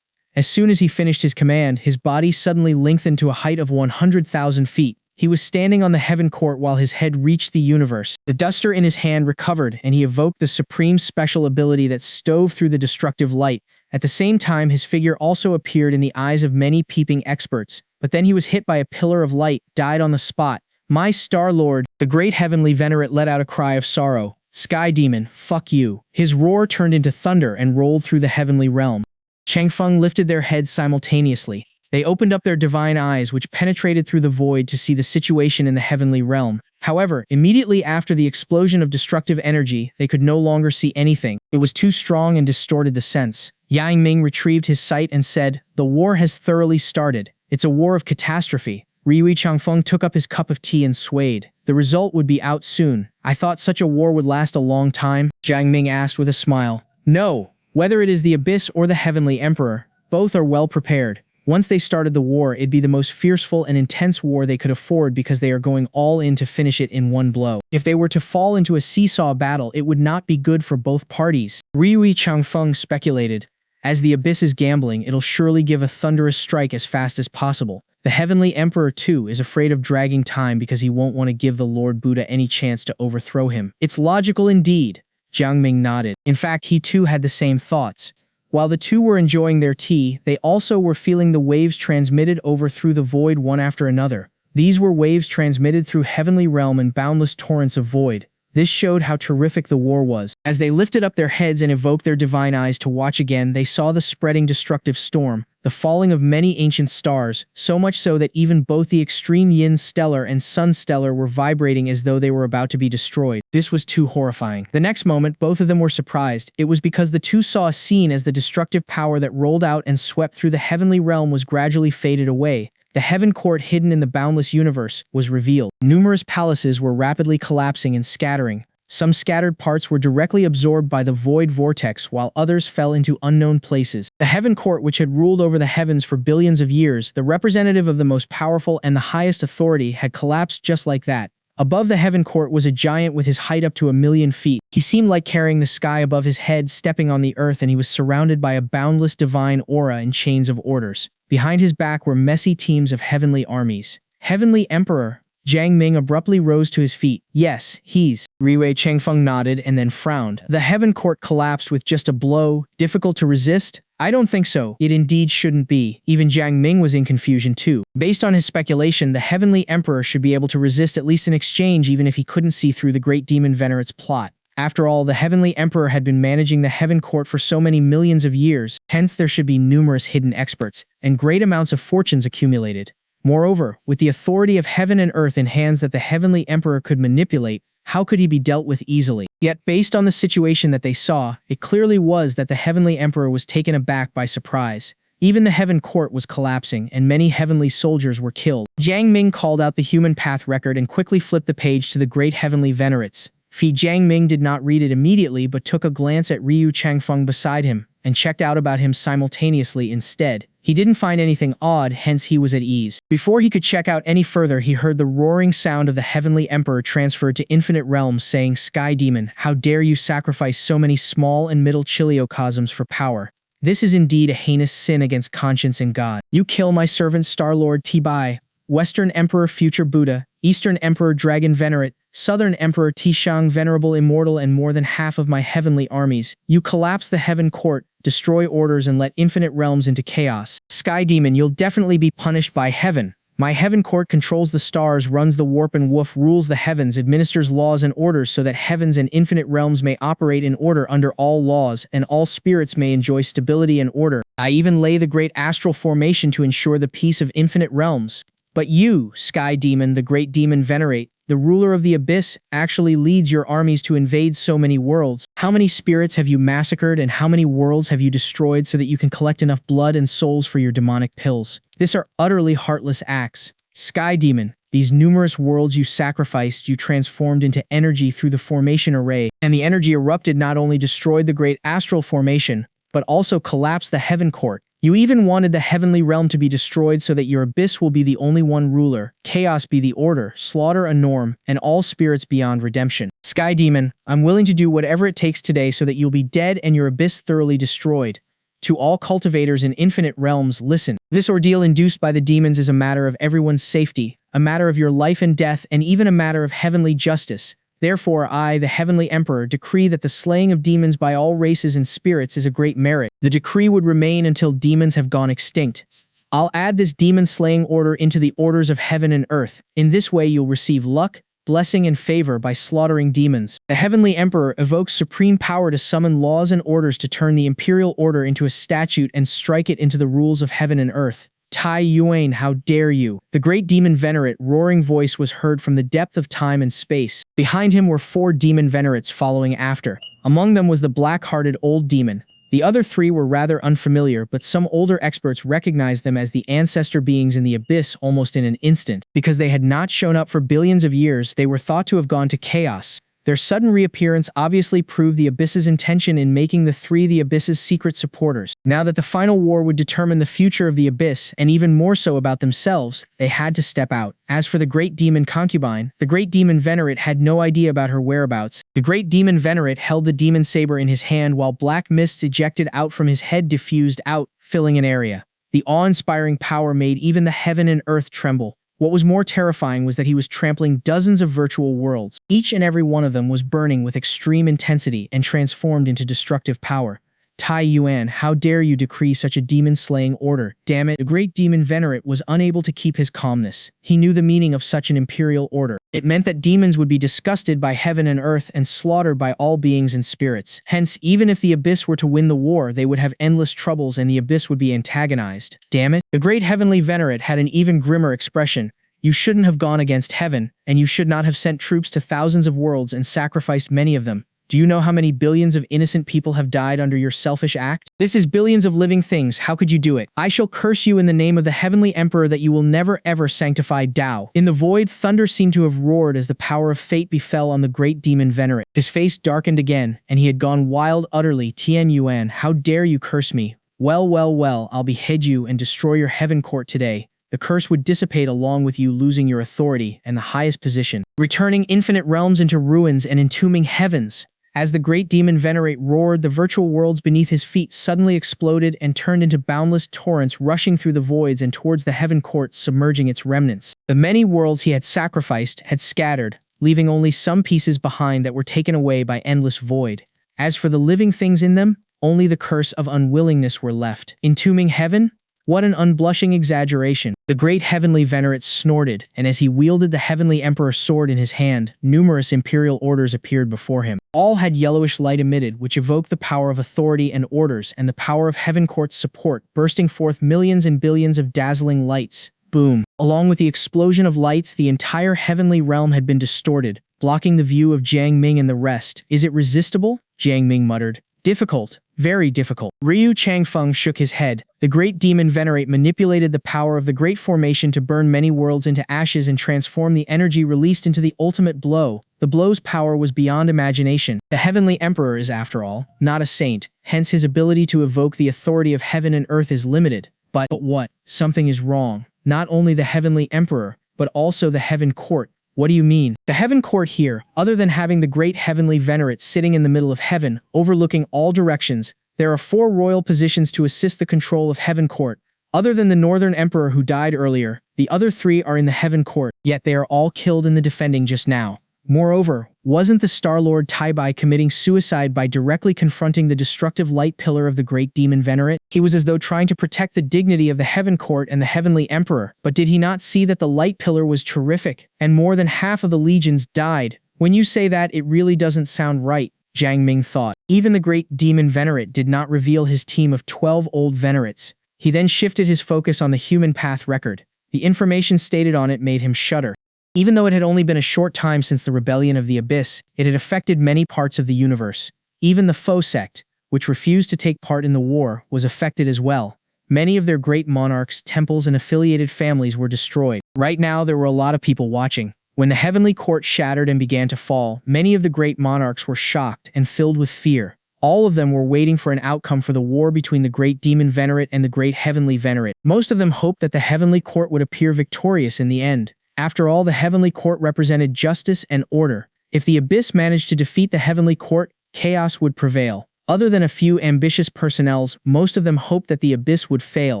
As soon as he finished his command, his body suddenly lengthened to a height of 100,000 feet. He was standing on the heaven court while his head reached the universe. The duster in his hand recovered, and he evoked the supreme special ability that stove through the destructive light. At the same time, his figure also appeared in the eyes of many peeping experts. But then he was hit by a pillar of light, died on the spot. My Star-Lord, the great heavenly venerate let out a cry of sorrow. Sky demon, fuck you. His roar turned into thunder and rolled through the heavenly realm. Changfeng lifted their heads simultaneously. They opened up their divine eyes, which penetrated through the void to see the situation in the heavenly realm. However, immediately after the explosion of destructive energy, they could no longer see anything. It was too strong and distorted the sense. Jiang Ming retrieved his sight and said, the war has thoroughly started. It's a war of catastrophe. Riui Changfeng took up his cup of tea and swayed. The result would be out soon. I thought such a war would last a long time, Jiang Ming asked with a smile. No. Whether it is the Abyss or the Heavenly Emperor, both are well prepared. Once they started the war, it'd be the most fearful and intense war they could afford because they are going all in to finish it in one blow. If they were to fall into a seesaw battle, it would not be good for both parties. Riui Changfeng speculated. As the Abyss is gambling, it'll surely give a thunderous strike as fast as possible. The Heavenly Emperor, too, is afraid of dragging time because he won't want to give the Lord Buddha any chance to overthrow him. It's logical indeed. Jiang Ming nodded. In fact, he too had the same thoughts. While the two were enjoying their tea, they also were feeling the waves transmitted over through the void one after another. These were waves transmitted through heavenly realm and boundless torrents of void. This showed how terrific the war was. As they lifted up their heads and evoked their divine eyes to watch again, they saw the spreading destructive storm, the falling of many ancient stars, so much so that even both the extreme Yin stellar and Sun stellar were vibrating as though they were about to be destroyed. This was too horrifying. The next moment, both of them were surprised. It was because the two saw a scene as the destructive power that rolled out and swept through the heavenly realm was gradually faded away. The heaven court hidden in the boundless universe was revealed. Numerous palaces were rapidly collapsing and scattering. Some scattered parts were directly absorbed by the void vortex, while others fell into unknown places. The heaven court, which had ruled over the heavens for billions of years, the representative of the most powerful and the highest authority, had collapsed just like that. Above the heaven court was a giant with his height up to 1,000,000 feet. He seemed like carrying the sky above his head, stepping on the earth, and he was surrounded by a boundless divine aura and chains of orders. Behind his back were messy teams of heavenly armies. Heavenly Emperor Jiang Ming abruptly rose to his feet. Yes, he's. Riwei Chengfeng nodded and then frowned. The heaven court collapsed with just a blow, difficult to resist? I don't think so. It indeed shouldn't be. Even Jiang Ming was in confusion too. Based on his speculation, the Heavenly Emperor should be able to resist at least an exchange even if he couldn't see through the great demon Venerates' plot. After all, the Heavenly Emperor had been managing the Heaven Court for so many millions of years, hence there should be numerous hidden experts, and great amounts of fortunes accumulated. Moreover, with the authority of heaven and earth in hands that the Heavenly Emperor could manipulate, how could he be dealt with easily? Yet based on the situation that they saw, it clearly was that the Heavenly Emperor was taken aback by surprise. Even the Heaven Court was collapsing, and many heavenly soldiers were killed. Jiang Ming called out the human path record and quickly flipped the page to the great heavenly Venerates. Jiang Ming did not read it immediately but took a glance at Ryu Changfeng beside him, and checked out about him simultaneously instead. He didn't find anything odd, hence he was at ease. Before he could check out any further, he heard the roaring sound of the Heavenly Emperor transferred to infinite realms saying, "Sky Demon, how dare you sacrifice so many small and middle chiliocosms for power? This is indeed a heinous sin against conscience and God. You kill my servant Star-Lord T-Bai, Western Emperor Future Buddha, Eastern Emperor Dragon Venerate, Southern Emperor Tishang Venerable Immortal, and more than half of my heavenly armies. You collapse the Heaven Court, destroy orders, and let infinite realms into chaos. Sky Demon, you'll definitely be punished by heaven. My Heaven Court controls the stars, runs the warp and woof, rules the heavens, administers laws and orders so that heavens and infinite realms may operate in order under all laws, and all spirits may enjoy stability and order. I even lay the great astral formation to ensure the peace of infinite realms. But you, Sky Demon, the great demon Venerate, the ruler of the abyss, actually leads your armies to invade so many worlds. How many spirits have you massacred and how many worlds have you destroyed so that you can collect enough blood and souls for your demonic pills? These are utterly heartless acts. Sky Demon, these numerous worlds you sacrificed, you transformed into energy through the formation array, and the energy erupted not only destroyed the great astral formation, but also collapsed the Heaven Court. You even wanted the heavenly realm to be destroyed so that your abyss will be the only one ruler, chaos be the order, slaughter a norm, and all spirits beyond redemption. Sky Demon, I'm willing to do whatever it takes today so that you'll be dead and your abyss thoroughly destroyed. To all cultivators in infinite realms, listen. This ordeal induced by the demons is a matter of everyone's safety, a matter of your life and death, and even a matter of heavenly justice. Therefore I, the Heavenly Emperor, decree that the slaying of demons by all races and spirits is a great merit. The decree would remain until demons have gone extinct. I'll add this demon-slaying order into the orders of heaven and earth. In this way you'll receive luck, blessing, and favor by slaughtering demons. The Heavenly Emperor evokes supreme power to summon laws and orders to turn the imperial order into a statute and strike it into the rules of heaven and earth. Tai Yuan, how dare you? The great demon Venerate roaring voice was heard from the depth of time and space. Behind him were 4 demon Venerates following after. Among them was the black-hearted old demon. The other 3 were rather unfamiliar, but some older experts recognized them as the ancestor beings in the abyss almost in an instant. Because they had not shown up for billions of years, they were thought to have gone to chaos. Their sudden reappearance obviously proved the Abyss's intention in making the 3 the Abyss's secret supporters. Now that the final war would determine the future of the Abyss, and even more so about themselves, they had to step out. As for the great demon concubine, the great demon Venerate had no idea about her whereabouts. The great demon Venerate held the demon saber in his hand while black mists ejected out from his head diffused out, filling an area. The awe-inspiring power made even the heaven and earth tremble. What was more terrifying was that he was trampling dozens of virtual worlds. Each and every one of them was burning with extreme intensity and transformed into destructive power. Tai Yuan, how dare you decree such a demon-slaying order? Damn it, the great demon Venerate was unable to keep his calmness. He knew the meaning of such an imperial order. It meant that demons would be disgusted by heaven and earth and slaughtered by all beings and spirits. Hence, even if the Abyss were to win the war, they would have endless troubles and the Abyss would be antagonized. Damn it. The great heavenly Venerate had an even grimmer expression. You shouldn't have gone against heaven, and you should not have sent troops to thousands of worlds and sacrificed many of them. Do you know how many billions of innocent people have died under your selfish act? This is billions of living things. How could you do it? I shall curse you in the name of the Heavenly Emperor that you will never ever sanctify Tao. In the void, thunder seemed to have roared as the power of fate befell on the great demon Venerate. His face darkened again, and he had gone wild utterly. Tian Yuan, how dare you curse me? Well, well, well, I'll behead you and destroy your heaven court today. The curse would dissipate along with you losing your authority and the highest position, returning infinite realms into ruins and entombing heavens. As the great demon Venerate roared, the virtual worlds beneath his feet suddenly exploded and turned into boundless torrents rushing through the voids and towards the heaven court, submerging its remnants. The many worlds he had sacrificed had scattered, leaving only some pieces behind that were taken away by endless void. As for the living things in them, only the curse of unwillingness were left. Entombing heaven? What an unblushing exaggeration. The great heavenly Venerate snorted, and as he wielded the heavenly emperor's sword in his hand, numerous imperial orders appeared before him. All had yellowish light emitted, which evoked the power of authority and orders and the power of heaven court's support, bursting forth millions and billions of dazzling lights. Boom. Along with the explosion of lights, the entire heavenly realm had been distorted, blocking the view of Jiang Ming and the rest. Is it resistible? Jiang Ming muttered. Difficult. Very difficult. Ryu Changfeng shook his head. The great demon Venerate manipulated the power of the great formation to burn many worlds into ashes and transform the energy released into the ultimate blow. The blow's power was beyond imagination. The heavenly emperor is, after all, not a saint, hence his ability to evoke the authority of heaven and earth is limited. But what? Something is wrong. Not only the heavenly emperor, but also the heaven court. What do you mean? The heaven court here, other than having the great heavenly Venerate sitting in the middle of heaven, overlooking all directions, there are 4 royal positions to assist the control of heaven court. Other than the northern emperor who died earlier, the other 3 are in the heaven court, yet they are all killed in the defending just now. Moreover, wasn't the Star Lord Taibai committing suicide by directly confronting the destructive light pillar of the great demon Venerate? He was as though trying to protect the dignity of the heaven court and the heavenly emperor, but did he not see that the light pillar was terrific, and more than half of the legions died? When you say that, it really doesn't sound right, Jiang Ming thought. Even the great demon Venerate did not reveal his team of 12 old Venerates. He then shifted his focus on the human path record. The information stated on it made him shudder. Even though it had only been a short time since the rebellion of the Abyss, it had affected many parts of the universe. Even the Faux sect, which refused to take part in the war, was affected as well. Many of their great monarchs, temples, and affiliated families were destroyed. Right now, there were a lot of people watching. When the heavenly court shattered and began to fall, many of the great monarchs were shocked and filled with fear. All of them were waiting for an outcome for the war between the great demon Venerate and the great heavenly Venerate. Most of them hoped that the heavenly court would appear victorious in the end. After all, the heavenly court represented justice and order. If the Abyss managed to defeat the heavenly court, chaos would prevail. Other than a few ambitious personnels, most of them hoped that the Abyss would fail.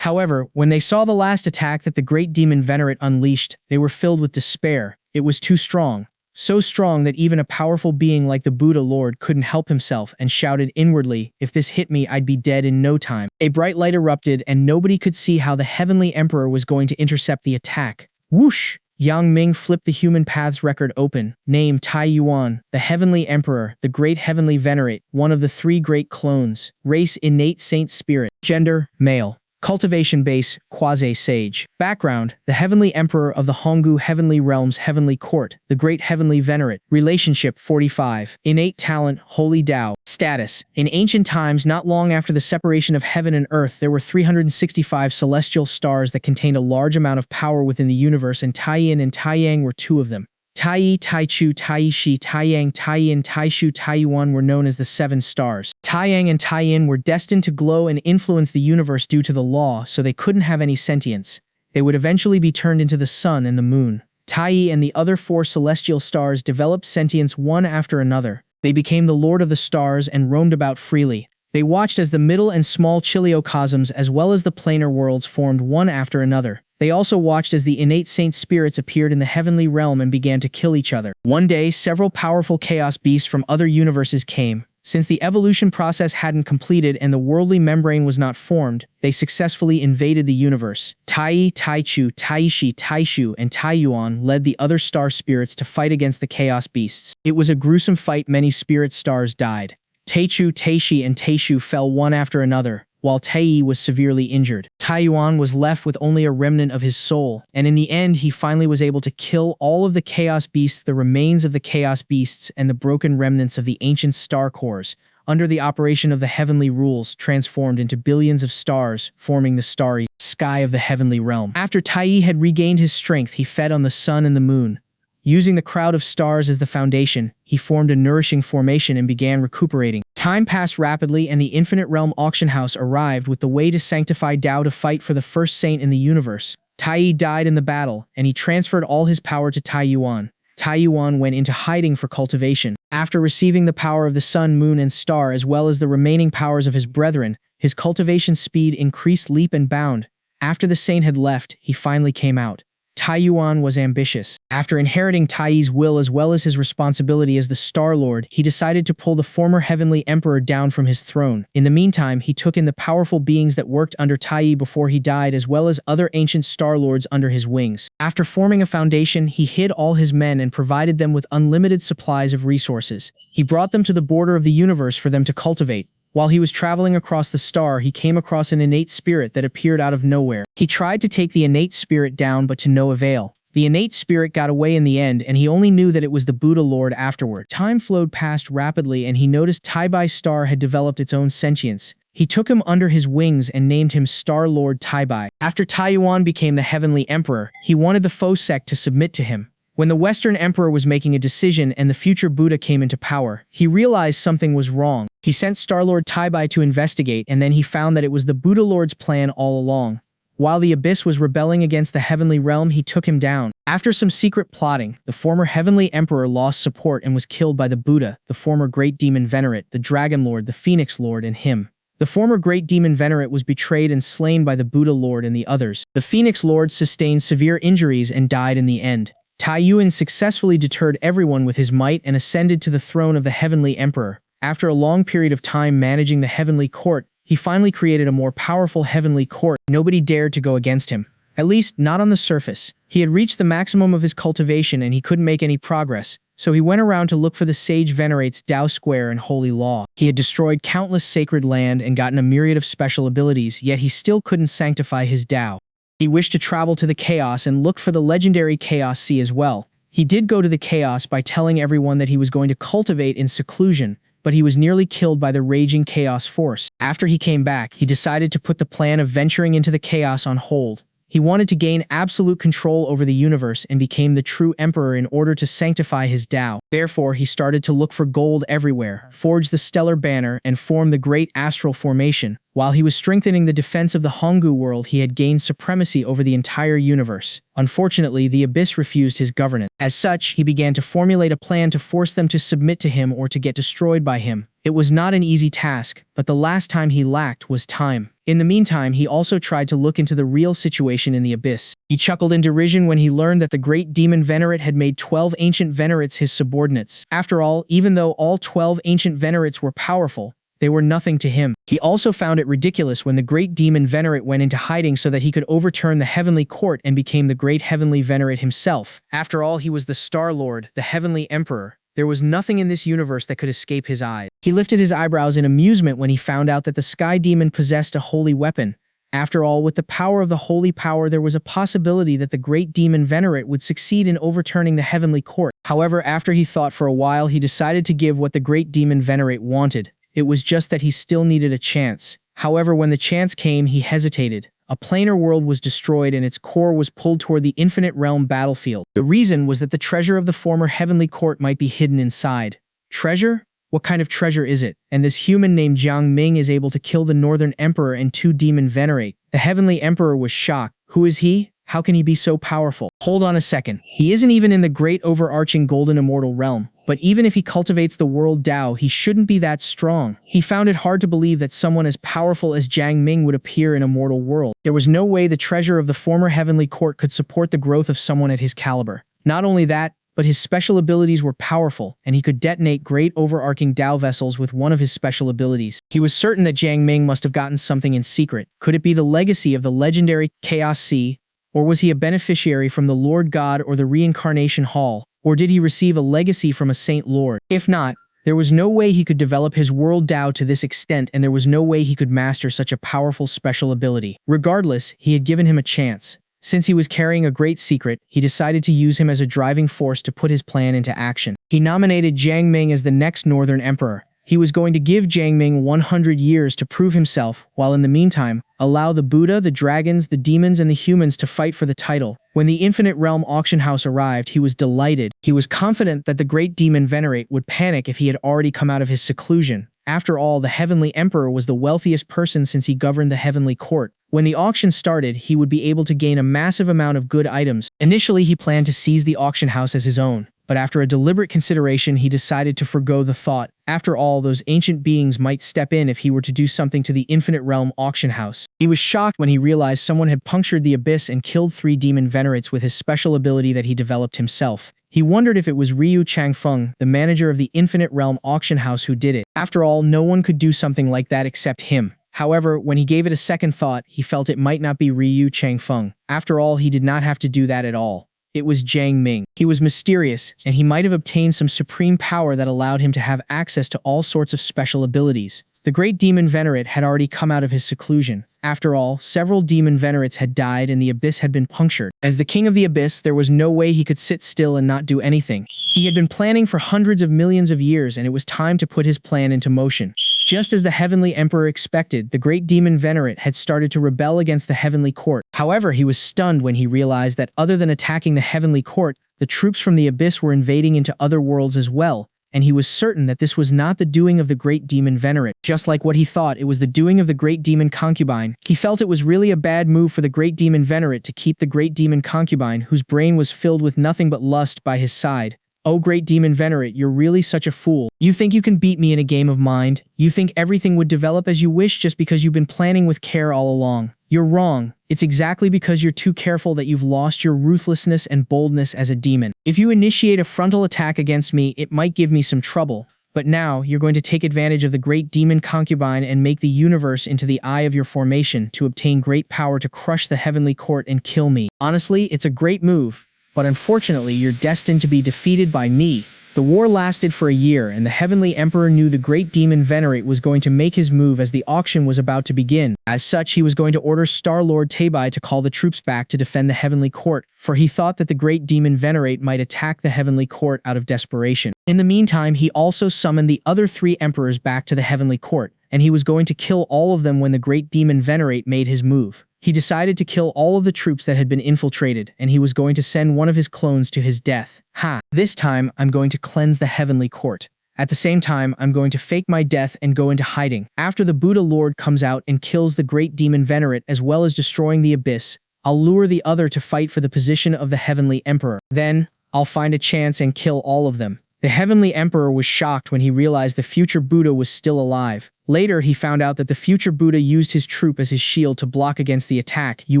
However, when they saw the last attack that the great demon Venerate unleashed, they were filled with despair. It was too strong. So strong that even a powerful being like the Buddha Lord couldn't help himself and shouted inwardly, "If this hit me, I'd be dead in no time." A bright light erupted and nobody could see how the heavenly emperor was going to intercept the attack. Whoosh! Jiang Ming flipped the human paths record open. Name Tai Yuan, the heavenly emperor, the great heavenly Venerate, one of the 3 great clones. Race innate saint spirit. Gender, male. Cultivation base, quasi-sage. Background, the heavenly emperor of the Honggu heavenly realms heavenly court, the great heavenly Venerate. Relationship 45. Innate talent, holy Tao. Status, in ancient times not long after the separation of heaven and earth, there were 365 celestial stars that contained a large amount of power within the universe, and Taiyin and Taiyang were 2 of them. Taiyi, Taichu, Taishi, Taiyang, Taiyin, Taishu, Taiyuan were known as the 7 stars. Taiyang and Taiyin were destined to glow and influence the universe due to the law, so they couldn't have any sentience. They would eventually be turned into the sun and the moon. Taiyi and the other 4 celestial stars developed sentience one after another. They became the lord of the stars and roamed about freely. They watched as the middle and small chiliocosms as well as the planar worlds formed one after another. They also watched as the innate saint spirits appeared in the heavenly realm and began to kill each other. One day, several powerful chaos beasts from other universes came. Since the evolution process hadn't completed and the worldly membrane was not formed, they successfully invaded the universe. Tai, Taichu, Taishi, Taishu, and Taiyuan led the other star spirits to fight against the chaos beasts. It was a gruesome fight. Many spirit stars died. Taichu, Taishi, and Taishu fell one after another, while Tai was severely injured. Taiyuan was left with only a remnant of his soul, and in the end he finally was able to kill all of the chaos beasts, the remains of the chaos beasts, and the broken remnants of the ancient star cores, under the operation of the heavenly rules, transformed into billions of stars, forming the starry sky of the heavenly realm. After Tai had regained his strength, he fed on the sun and the moon. Using the crowd of stars as the foundation, he formed a nourishing formation and began recuperating. Time passed rapidly and the Infinite Realm Auction House arrived with the way to sanctify Tao to fight for the first saint in the universe. Tai died in the battle, and he transferred all his power to Taiyuan. Taiyuan went into hiding for cultivation. After receiving the power of the sun, moon, and star as well as the remaining powers of his brethren, his cultivation speed increased leap and bound. After the saint had left, he finally came out. Taiyuan was ambitious. After inheriting Tai's will as well as his responsibility as the Star Lord, he decided to pull the former heavenly emperor down from his throne. In the meantime, he took in the powerful beings that worked under Tai before he died as well as other ancient Star Lords under his wings. After forming a foundation, he hid all his men and provided them with unlimited supplies of resources. He brought them to the border of the universe for them to cultivate. While he was traveling across the star, he came across an innate spirit that appeared out of nowhere. He tried to take the innate spirit down, but to no avail. The innate spirit got away in the end, and he only knew that it was the Buddha Lord afterward. Time flowed past rapidly, and he noticed Taibai Star had developed its own sentience. He took him under his wings and named him Star Lord Taibai. After Taiyuan became the Heavenly Emperor, he wanted the Fo sect to submit to him. When the Western Emperor was making a decision and the future Buddha came into power, he realized something was wrong. He sent Star-Lord Taibai to investigate, and then he found that it was the Buddha Lord's plan all along. While the Abyss was rebelling against the Heavenly Realm, he took him down. After some secret plotting, the former Heavenly Emperor lost support and was killed by the Buddha, the former Great Demon Venerate, the Dragon Lord, the Phoenix Lord, and him. The former Great Demon Venerate was betrayed and slain by the Buddha Lord and the others. The Phoenix Lord sustained severe injuries and died in the end. Taiyuan successfully deterred everyone with his might and ascended to the throne of the Heavenly Emperor. After a long period of time managing the Heavenly Court, he finally created a more powerful Heavenly Court. Nobody dared to go against him. At least, not on the surface. He had reached the maximum of his cultivation and he couldn't make any progress, so he went around to look for the sage Venerates, Tao Square, and Holy Law. He had destroyed countless sacred land and gotten a myriad of special abilities, yet he still couldn't sanctify his Tao. He wished to travel to the Chaos and looked for the legendary Chaos Sea as well. He did go to the Chaos by telling everyone that he was going to cultivate in seclusion, but he was nearly killed by the raging Chaos Force. After he came back, he decided to put the plan of venturing into the Chaos on hold. He wanted to gain absolute control over the universe and became the true emperor in order to sanctify his Tao. Therefore, he started to look for gold everywhere, forge the stellar banner, and form the great astral formation. While he was strengthening the defense of the Honggu world, he had gained supremacy over the entire universe. Unfortunately, the Abyss refused his governance. As such, he began to formulate a plan to force them to submit to him or to get destroyed by him. It was not an easy task, but the last time he lacked was time. In the meantime, he also tried to look into the real situation in the Abyss. He chuckled in derision when he learned that the great demon Venerate had made 12 ancient Venerates his subordinates. After all, even though all 12 ancient Venerates were powerful, they were nothing to him. He also found it ridiculous when the great demon Venerate went into hiding so that he could overturn the Heavenly Court and became the great Heavenly Venerate himself. After all, he was the Star Lord, the Heavenly Emperor. There was nothing in this universe that could escape his eyes. He lifted his eyebrows in amusement when he found out that the Sky Demon possessed a holy weapon. After all, with the power of the holy power, there was a possibility that the great demon Venerate would succeed in overturning the Heavenly Court. However, after he thought for a while, he decided to give what the great demon Venerate wanted. It was just that he still needed a chance. However, when the chance came, he hesitated. A planar world was destroyed and its core was pulled toward the Infinite Realm battlefield. The reason was that the treasure of the former Heavenly Court might be hidden inside. Treasure? What kind of treasure is it? And this human named Jiang Ming is able to kill the Northern Emperor and 2 demon Venerate. The Heavenly Emperor was shocked. Who is he? How can he be so powerful? Hold on a second. He isn't even in the great overarching golden immortal realm. But even if he cultivates the world Tao, he shouldn't be that strong. He found it hard to believe that someone as powerful as Jiang Ming would appear in a mortal world. There was no way the treasure of the former Heavenly Court could support the growth of someone at his caliber. Not only that, but his special abilities were powerful, and he could detonate great overarching Dao vessels with one of his special abilities. He was certain that Jiang Ming must have gotten something in secret. Could it be the legacy of the legendary Chaos Sea, or was he a beneficiary from the Lord God or the Reincarnation Hall, or did he receive a legacy from a Saint Lord? If not, there was no way he could develop his world Dao to this extent, and there was no way he could master such a powerful special ability. Regardless, he had given him a chance. Since he was carrying a great secret, he decided to use him as a driving force to put his plan into action. He nominated Jiang Ming as the next Northern Emperor. He was going to give Jiang Ming 100 years to prove himself, while in the meantime, allow the Buddha, the dragons, the demons, and the humans to fight for the title. When the Infinite Realm auction house arrived, he was delighted. He was confident that the great demon Venerate would panic if he had already come out of his seclusion. After all, the Heavenly Emperor was the wealthiest person since he governed the Heavenly Court. When the auction started, he would be able to gain a massive amount of good items. Initially, he planned to seize the auction house as his own, but after a deliberate consideration, he decided to forgo the thought. After all, those ancient beings might step in if he were to do something to the Infinite Realm auction house. He was shocked when he realized someone had punctured the abyss and killed 3 demon Venerates with his special ability that he developed himself. He wondered if it was Ryu Changfeng, the manager of the Infinite Realm auction house, who did it. After all, no one could do something like that except him. However, when he gave it a second thought, he felt it might not be Ryu Changfeng. After all, he did not have to do that at all. It was Jiang Ming. He was mysterious, and he might have obtained some supreme power that allowed him to have access to all sorts of special abilities. The great demon Venerate had already come out of his seclusion. After all, several demon Venerates had died and the abyss had been punctured. As the king of the abyss, there was no way he could sit still and not do anything. He had been planning for hundreds of millions of years, and it was time to put his plan into motion. Just as the Heavenly Emperor expected, the great demon Venerate had started to rebel against the Heavenly Court. However, he was stunned when he realized that other than attacking the Heavenly Court, the troops from the Abyss were invading into other worlds as well, and he was certain that this was not the doing of the great demon Venerate. Just like what he thought, it was the doing of the great demon concubine. He felt it was really a bad move for the great demon Venerate to keep the great demon concubine, whose brain was filled with nothing but lust, by his side. Oh great demon Venerate, you're really such a fool. You think you can beat me in a game of mind? You think everything would develop as you wish just because you've been planning with care all along? You're wrong. It's exactly because you're too careful that you've lost your ruthlessness and boldness as a demon. If you initiate a frontal attack against me, it might give me some trouble. But now, you're going to take advantage of the great demon concubine and make the universe into the eye of your formation to obtain great power to crush the Heavenly Court and kill me. Honestly, it's a great move. But unfortunately, you're destined to be defeated by me. The war lasted for a year, and the Heavenly Emperor knew the great demon Venerate was going to make his move as the auction was about to begin. As such, he was going to order Star-Lord Tabai to call the troops back to defend the Heavenly Court, for he thought that the great demon Venerate might attack the Heavenly Court out of desperation. In the meantime, he also summoned the other 3 emperors back to the Heavenly Court, and he was going to kill all of them when the great demon Venerate made his move. He decided to kill all of the troops that had been infiltrated, and he was going to send one of his clones to his death. Ha! This time, I'm going to cleanse the Heavenly Court. At the same time, I'm going to fake my death and go into hiding. After the Buddha Lord comes out and kills the great demon Venerate as well as destroying the Abyss, I'll lure the other to fight for the position of the Heavenly Emperor. Then, I'll find a chance and kill all of them. The Heavenly Emperor was shocked when he realized the future Buddha was still alive. Later, he found out that the future Buddha used his troop as his shield to block against the attack. You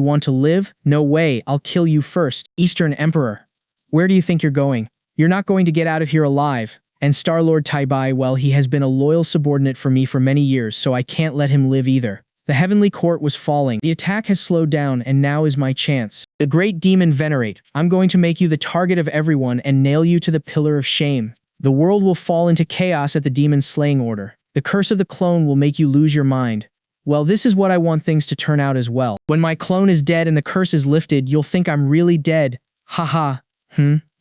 want to live? No way, I'll kill you first. Eastern Emperor. Where do you think you're going? You're not going to get out of here alive. And Star-Lord Taibai, well, he has been a loyal subordinate for me for many years, so I can't let him live either. The Heavenly Court was falling. The attack has slowed down, and now is my chance. The great demon Venerate, I'm going to make you the target of everyone and nail you to the pillar of shame. The world will fall into chaos at the demon's slaying order. The curse of the clone will make you lose your mind. Well, this is what I want things to turn out as well. When my clone is dead and the curse is lifted, you'll think I'm really dead. Haha.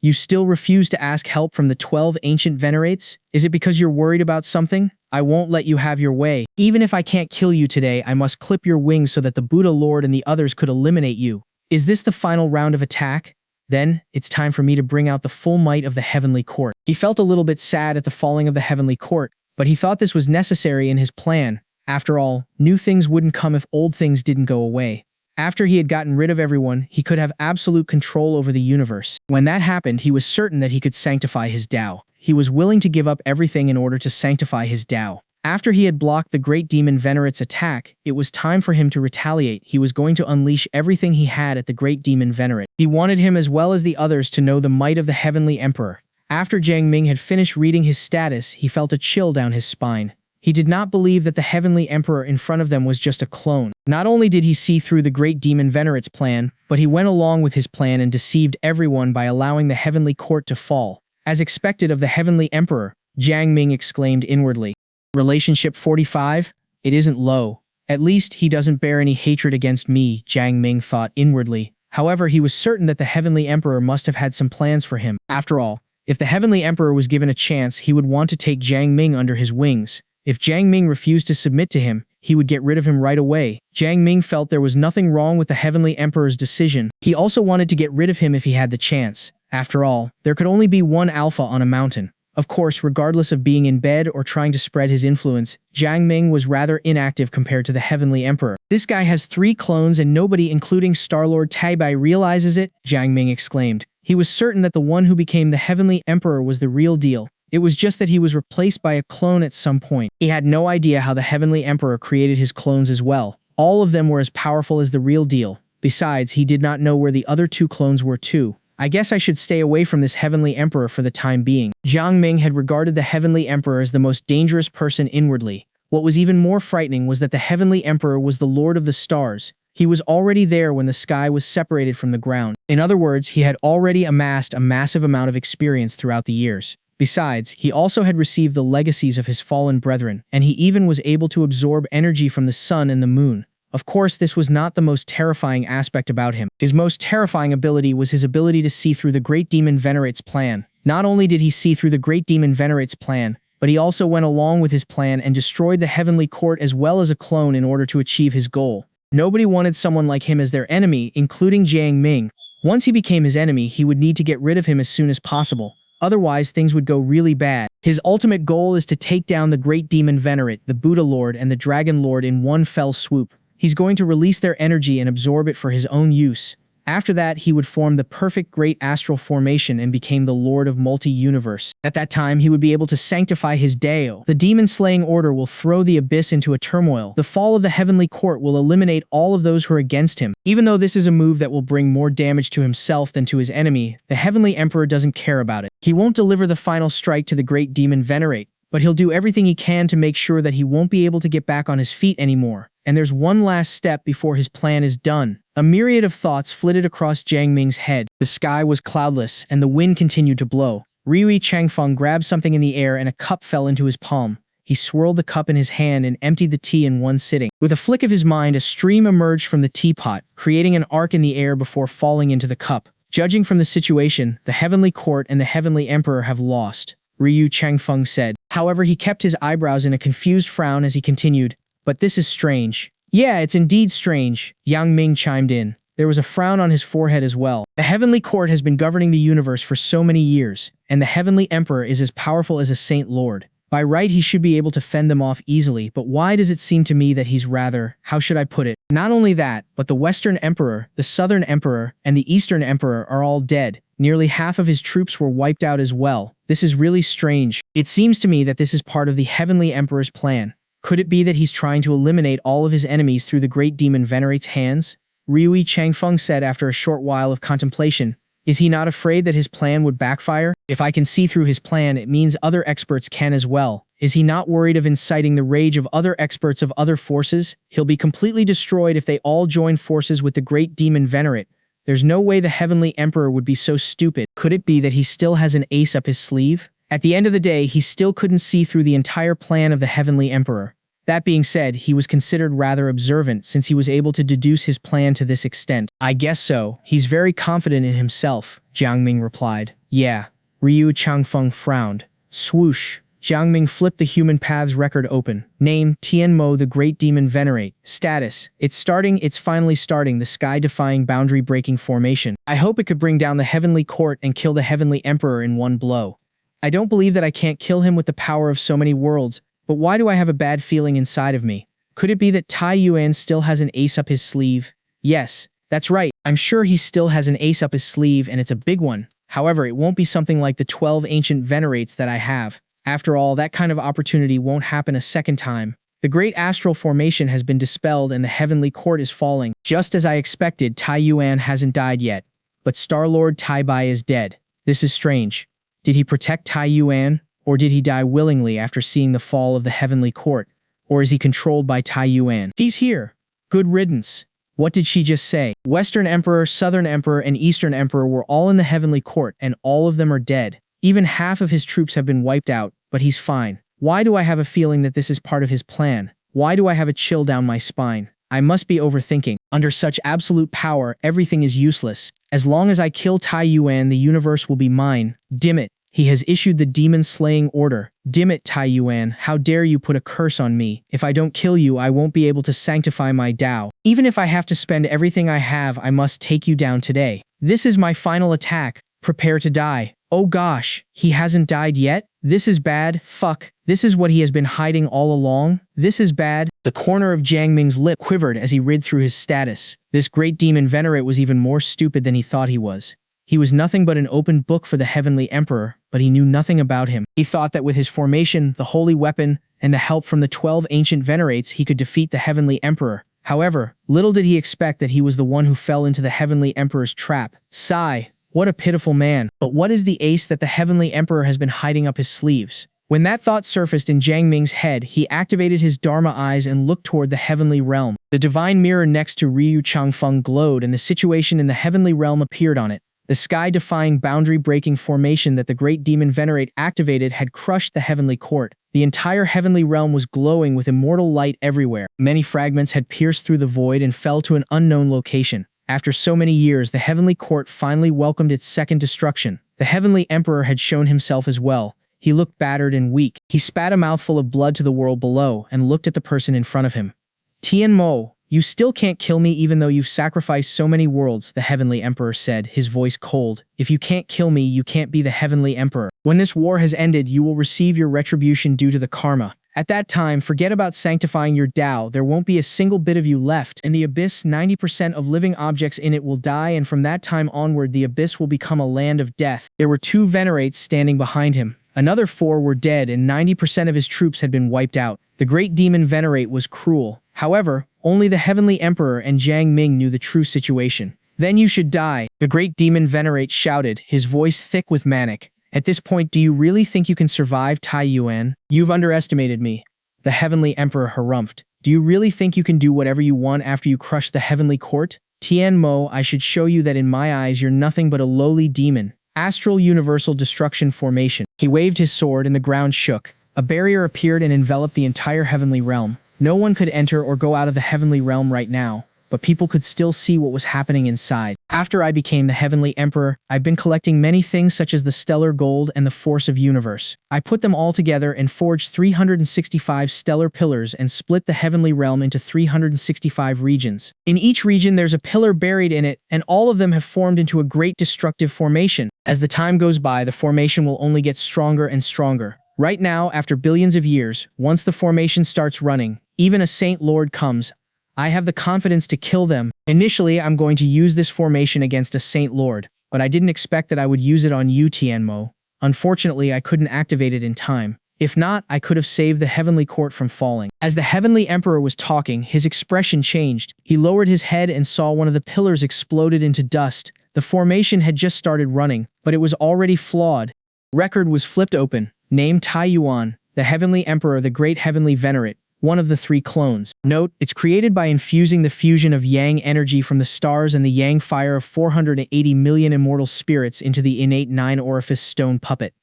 You still refuse to ask help from the 12 ancient Venerates? Is it because you're worried about something? I won't let you have your way. Even if I can't kill you today, I must clip your wings so that the Buddha Lord and the others could eliminate you. Is this the final round of attack? Then, it's time for me to bring out the full might of the Heavenly Court. He felt a little bit sad at the falling of the Heavenly Court, but he thought this was necessary in his plan. After all, new things wouldn't come if old things didn't go away. After he had gotten rid of everyone, he could have absolute control over the universe. When that happened, he was certain that he could sanctify his Tao. He was willing to give up everything in order to sanctify his Tao. After he had blocked the great demon Venerates' attack, it was time for him to retaliate. He was going to unleash everything he had at the great demon Venerate. He wanted him as well as the others to know the might of the Heavenly Emperor. After Jiang Ming had finished reading his status, he felt a chill down his spine. He did not believe that the Heavenly Emperor in front of them was just a clone. Not only did he see through the great demon Venerate's plan, but he went along with his plan and deceived everyone by allowing the Heavenly Court to fall. As expected of the Heavenly Emperor, Jiang Ming exclaimed inwardly. Relationship 45? It isn't low. At least he doesn't bear any hatred against me, Jiang Ming thought inwardly. However, he was certain that the Heavenly Emperor must have had some plans for him. After all, if the Heavenly Emperor was given a chance, he would want to take Jiang Ming under his wings. If Jiang Ming refused to submit to him, he would get rid of him right away. Jiang Ming felt there was nothing wrong with the Heavenly Emperor's decision. He also wanted to get rid of him if he had the chance. After all, there could only be one alpha on a mountain. Of course, regardless of being in bed or trying to spread his influence, Jiang Ming was rather inactive compared to the Heavenly Emperor. This guy has 3 clones and nobody, including Star-Lord Taibai, realizes it, Jiang Ming exclaimed. He was certain that the one who became the Heavenly Emperor was the real deal. It was just that he was replaced by a clone at some point. He had no idea how the Heavenly Emperor created his clones as well. All of them were as powerful as the real deal. Besides, he did not know where the other 2 clones were too. I guess I should stay away from this Heavenly Emperor for the time being. Jiang Ming had regarded the Heavenly Emperor as the most dangerous person inwardly. What was even more frightening was that the Heavenly Emperor was the Lord of the Stars. He was already there when the sky was separated from the ground. In other words, he had already amassed a massive amount of experience throughout the years. Besides, he also had received the legacies of his fallen brethren, and he even was able to absorb energy from the sun and the moon. Of course, this was not the most terrifying aspect about him. His most terrifying ability was his ability to see through the Great Demon Venerate's plan. Not only did he see through the Great Demon Venerate's plan, but he also went along with his plan and destroyed the Heavenly Court as well as a clone in order to achieve his goal. Nobody wanted someone like him as their enemy, including Jiang Ming. Once he became his enemy, he would need to get rid of him as soon as possible. Otherwise, things would go really bad. His ultimate goal is to take down the Great Demon Venerate, the Buddha Lord, and the Dragon Lord in one fell swoop. He's going to release their energy and absorb it for his own use. After that, he would form the perfect great astral formation and became the Lord of multi-universe. At that time, he would be able to sanctify his Dao. The demon-slaying order will throw the abyss into a turmoil. The fall of the Heavenly Court will eliminate all of those who are against him. Even though this is a move that will bring more damage to himself than to his enemy, the Heavenly Emperor doesn't care about it. He won't deliver the final strike to the Great Demon Venerate, but he'll do everything he can to make sure that he won't be able to get back on his feet anymore. And there's one last step before his plan is done. A myriad of thoughts flitted across Jiang Ming's head. The sky was cloudless, and the wind continued to blow. Riui Changfeng grabbed something in the air and a cup fell into his palm. He swirled the cup in his hand and emptied the tea in one sitting. With a flick of his mind, a stream emerged from the teapot, creating an arc in the air before falling into the cup. Judging from the situation, the Heavenly Court and the Heavenly Emperor have lost, Riui Changfeng said. However, he kept his eyebrows in a confused frown as he continued. But this is strange. Yeah, it's indeed strange, Yang Ming chimed in. There was a frown on his forehead as well. The Heavenly Court has been governing the universe for so many years, and the Heavenly Emperor is as powerful as a Saint Lord. By right, he should be able to fend them off easily, but why does it seem to me that he's rather, how should I put it? Not only that, but the Western Emperor, the Southern Emperor, and the Eastern Emperor are all dead. Nearly half of his troops were wiped out as well. This is really strange. It seems to me that this is part of the Heavenly Emperor's plan. Could it be that he's trying to eliminate all of his enemies through the Great Demon Venerate's hands? Riui Changfeng said after a short while of contemplation. Is he not afraid that his plan would backfire? If I can see through his plan, it means other experts can as well. Is he not worried of inciting the rage of other experts of other forces? He'll be completely destroyed if they all join forces with the Great Demon Venerate. There's no way the Heavenly Emperor would be so stupid. Could it be that he still has an ace up his sleeve? At the end of the day, he still couldn't see through the entire plan of the Heavenly Emperor. That being said, he was considered rather observant since he was able to deduce his plan to this extent. I guess so. He's very confident in himself, Jiang Ming replied. Yeah. Riui Changfeng frowned. Swoosh. Jiang Ming flipped the human paths record open. Name, Tian Mo, the Great Demon Venerate. Status, it's finally starting, the sky-defying boundary-breaking formation. I hope it could bring down the Heavenly Court and kill the Heavenly Emperor in one blow. I don't believe that I can't kill him with the power of so many worlds, but why do I have a bad feeling inside of me? Could it be that Tai Yuan still has an ace up his sleeve? Yes, that's right. I'm sure he still has an ace up his sleeve and it's a big one. However, it won't be something like the 12 ancient venerates that I have. After all, that kind of opportunity won't happen a second time. The great astral formation has been dispelled and the heavenly court is falling. Just as I expected, Tai Yuan hasn't died yet. But Star-Lord Tai Bai is dead. This is strange. Did he protect Tai Yuan? Or did he die willingly after seeing the fall of the heavenly court? Or is he controlled by Tai Yuan? He's here. Good riddance. What did she just say? Western Emperor, Southern Emperor, and Eastern Emperor were all in the heavenly court, and all of them are dead. Even half of his troops have been wiped out, but he's fine. Why do I have a feeling that this is part of his plan? Why do I have a chill down my spine? I must be overthinking. Under such absolute power, everything is useless. As long as I kill Tai Yuan, the universe will be mine. Dim it. He has issued the demon-slaying order. Dim it, Tai Yuan. How dare you put a curse on me? If I don't kill you, I won't be able to sanctify my Tao. Even if I have to spend everything I have, I must take you down today. This is my final attack. Prepare to die. Oh gosh, he hasn't died yet? This is bad. Fuck. This is what he has been hiding all along? This is bad. The corner of Jiang Ming's lip quivered as he read through his status. This great demon Venerate was even more stupid than he thought he was. He was nothing but an open book for the Heavenly Emperor, but he knew nothing about him. He thought that with his formation, the holy weapon, and the help from the 12 ancient Venerates, he could defeat the Heavenly Emperor. However, little did he expect that he was the one who fell into the Heavenly Emperor's trap. Sigh. What a pitiful man. But what is the ace that the Heavenly Emperor has been hiding up his sleeves? When that thought surfaced in Jiang Ming's head, he activated his Dharma eyes and looked toward the heavenly realm. The divine mirror next to Ryu Changfeng glowed and the situation in the heavenly realm appeared on it. The sky-defying boundary-breaking formation that the great demon Venerate activated had crushed the heavenly court. The entire heavenly realm was glowing with immortal light everywhere. Many fragments had pierced through the void and fell to an unknown location. After so many years, the heavenly court finally welcomed its second destruction. The heavenly emperor had shown himself as well. He looked battered and weak. He spat a mouthful of blood to the world below and looked at the person in front of him. Tian Mo, you still can't kill me even though you've sacrificed so many worlds, the heavenly emperor said, his voice cold. If you can't kill me, you can't be the heavenly emperor. When this war has ended, you will receive your retribution due to the karma. At that time, forget about sanctifying your Tao. There won't be a single bit of you left. In the abyss, 90% of living objects in it will die, and from that time onward, the abyss will become a land of death. There were 2 Venerates standing behind him. Another 4 were dead, and 90% of his troops had been wiped out. The great demon Venerate was cruel. However, only the heavenly emperor and Jiang Ming knew the true situation. Then you should die, the great demon Venerate shouted, his voice thick with manic. At this point, do you really think you can survive, Tai Yuan? You've underestimated me. The heavenly emperor harumphed. Do you really think you can do whatever you want after you crush the heavenly court? Tian Mo, I should show you that in my eyes you're nothing but a lowly demon. Astral Universal Destruction Formation. He waved his sword and the ground shook. A barrier appeared and enveloped the entire heavenly realm. No one could enter or go out of the heavenly realm right now, but people could still see what was happening inside. After I became the Heavenly Emperor, I've been collecting many things such as the stellar gold and the force of universe. I put them all together and forged 365 stellar pillars and split the heavenly realm into 365 regions. In each region there's a pillar buried in it, and all of them have formed into a great destructive formation. As the time goes by, the formation will only get stronger and stronger. Right now, after billions of years, once the formation starts running, even a Saint Lord comes. I have the confidence to kill them. Initially, I'm going to use this formation against a Saint Lord, but I didn't expect that I would use it on you, Tian Mo. Unfortunately, I couldn't activate it in time. If not, I could have saved the heavenly court from falling. As the heavenly emperor was talking, his expression changed. He lowered his head and saw one of the pillars exploded into dust. The formation had just started running, but it was already flawed. Record was flipped open. Name Tai Yuan, the heavenly emperor, the great heavenly venerate. One of the 3 clones. Note, it's created by infusing the fusion of yang energy from the stars and the yang fire of 480 million immortal spirits into the innate 9-orifice stone puppet.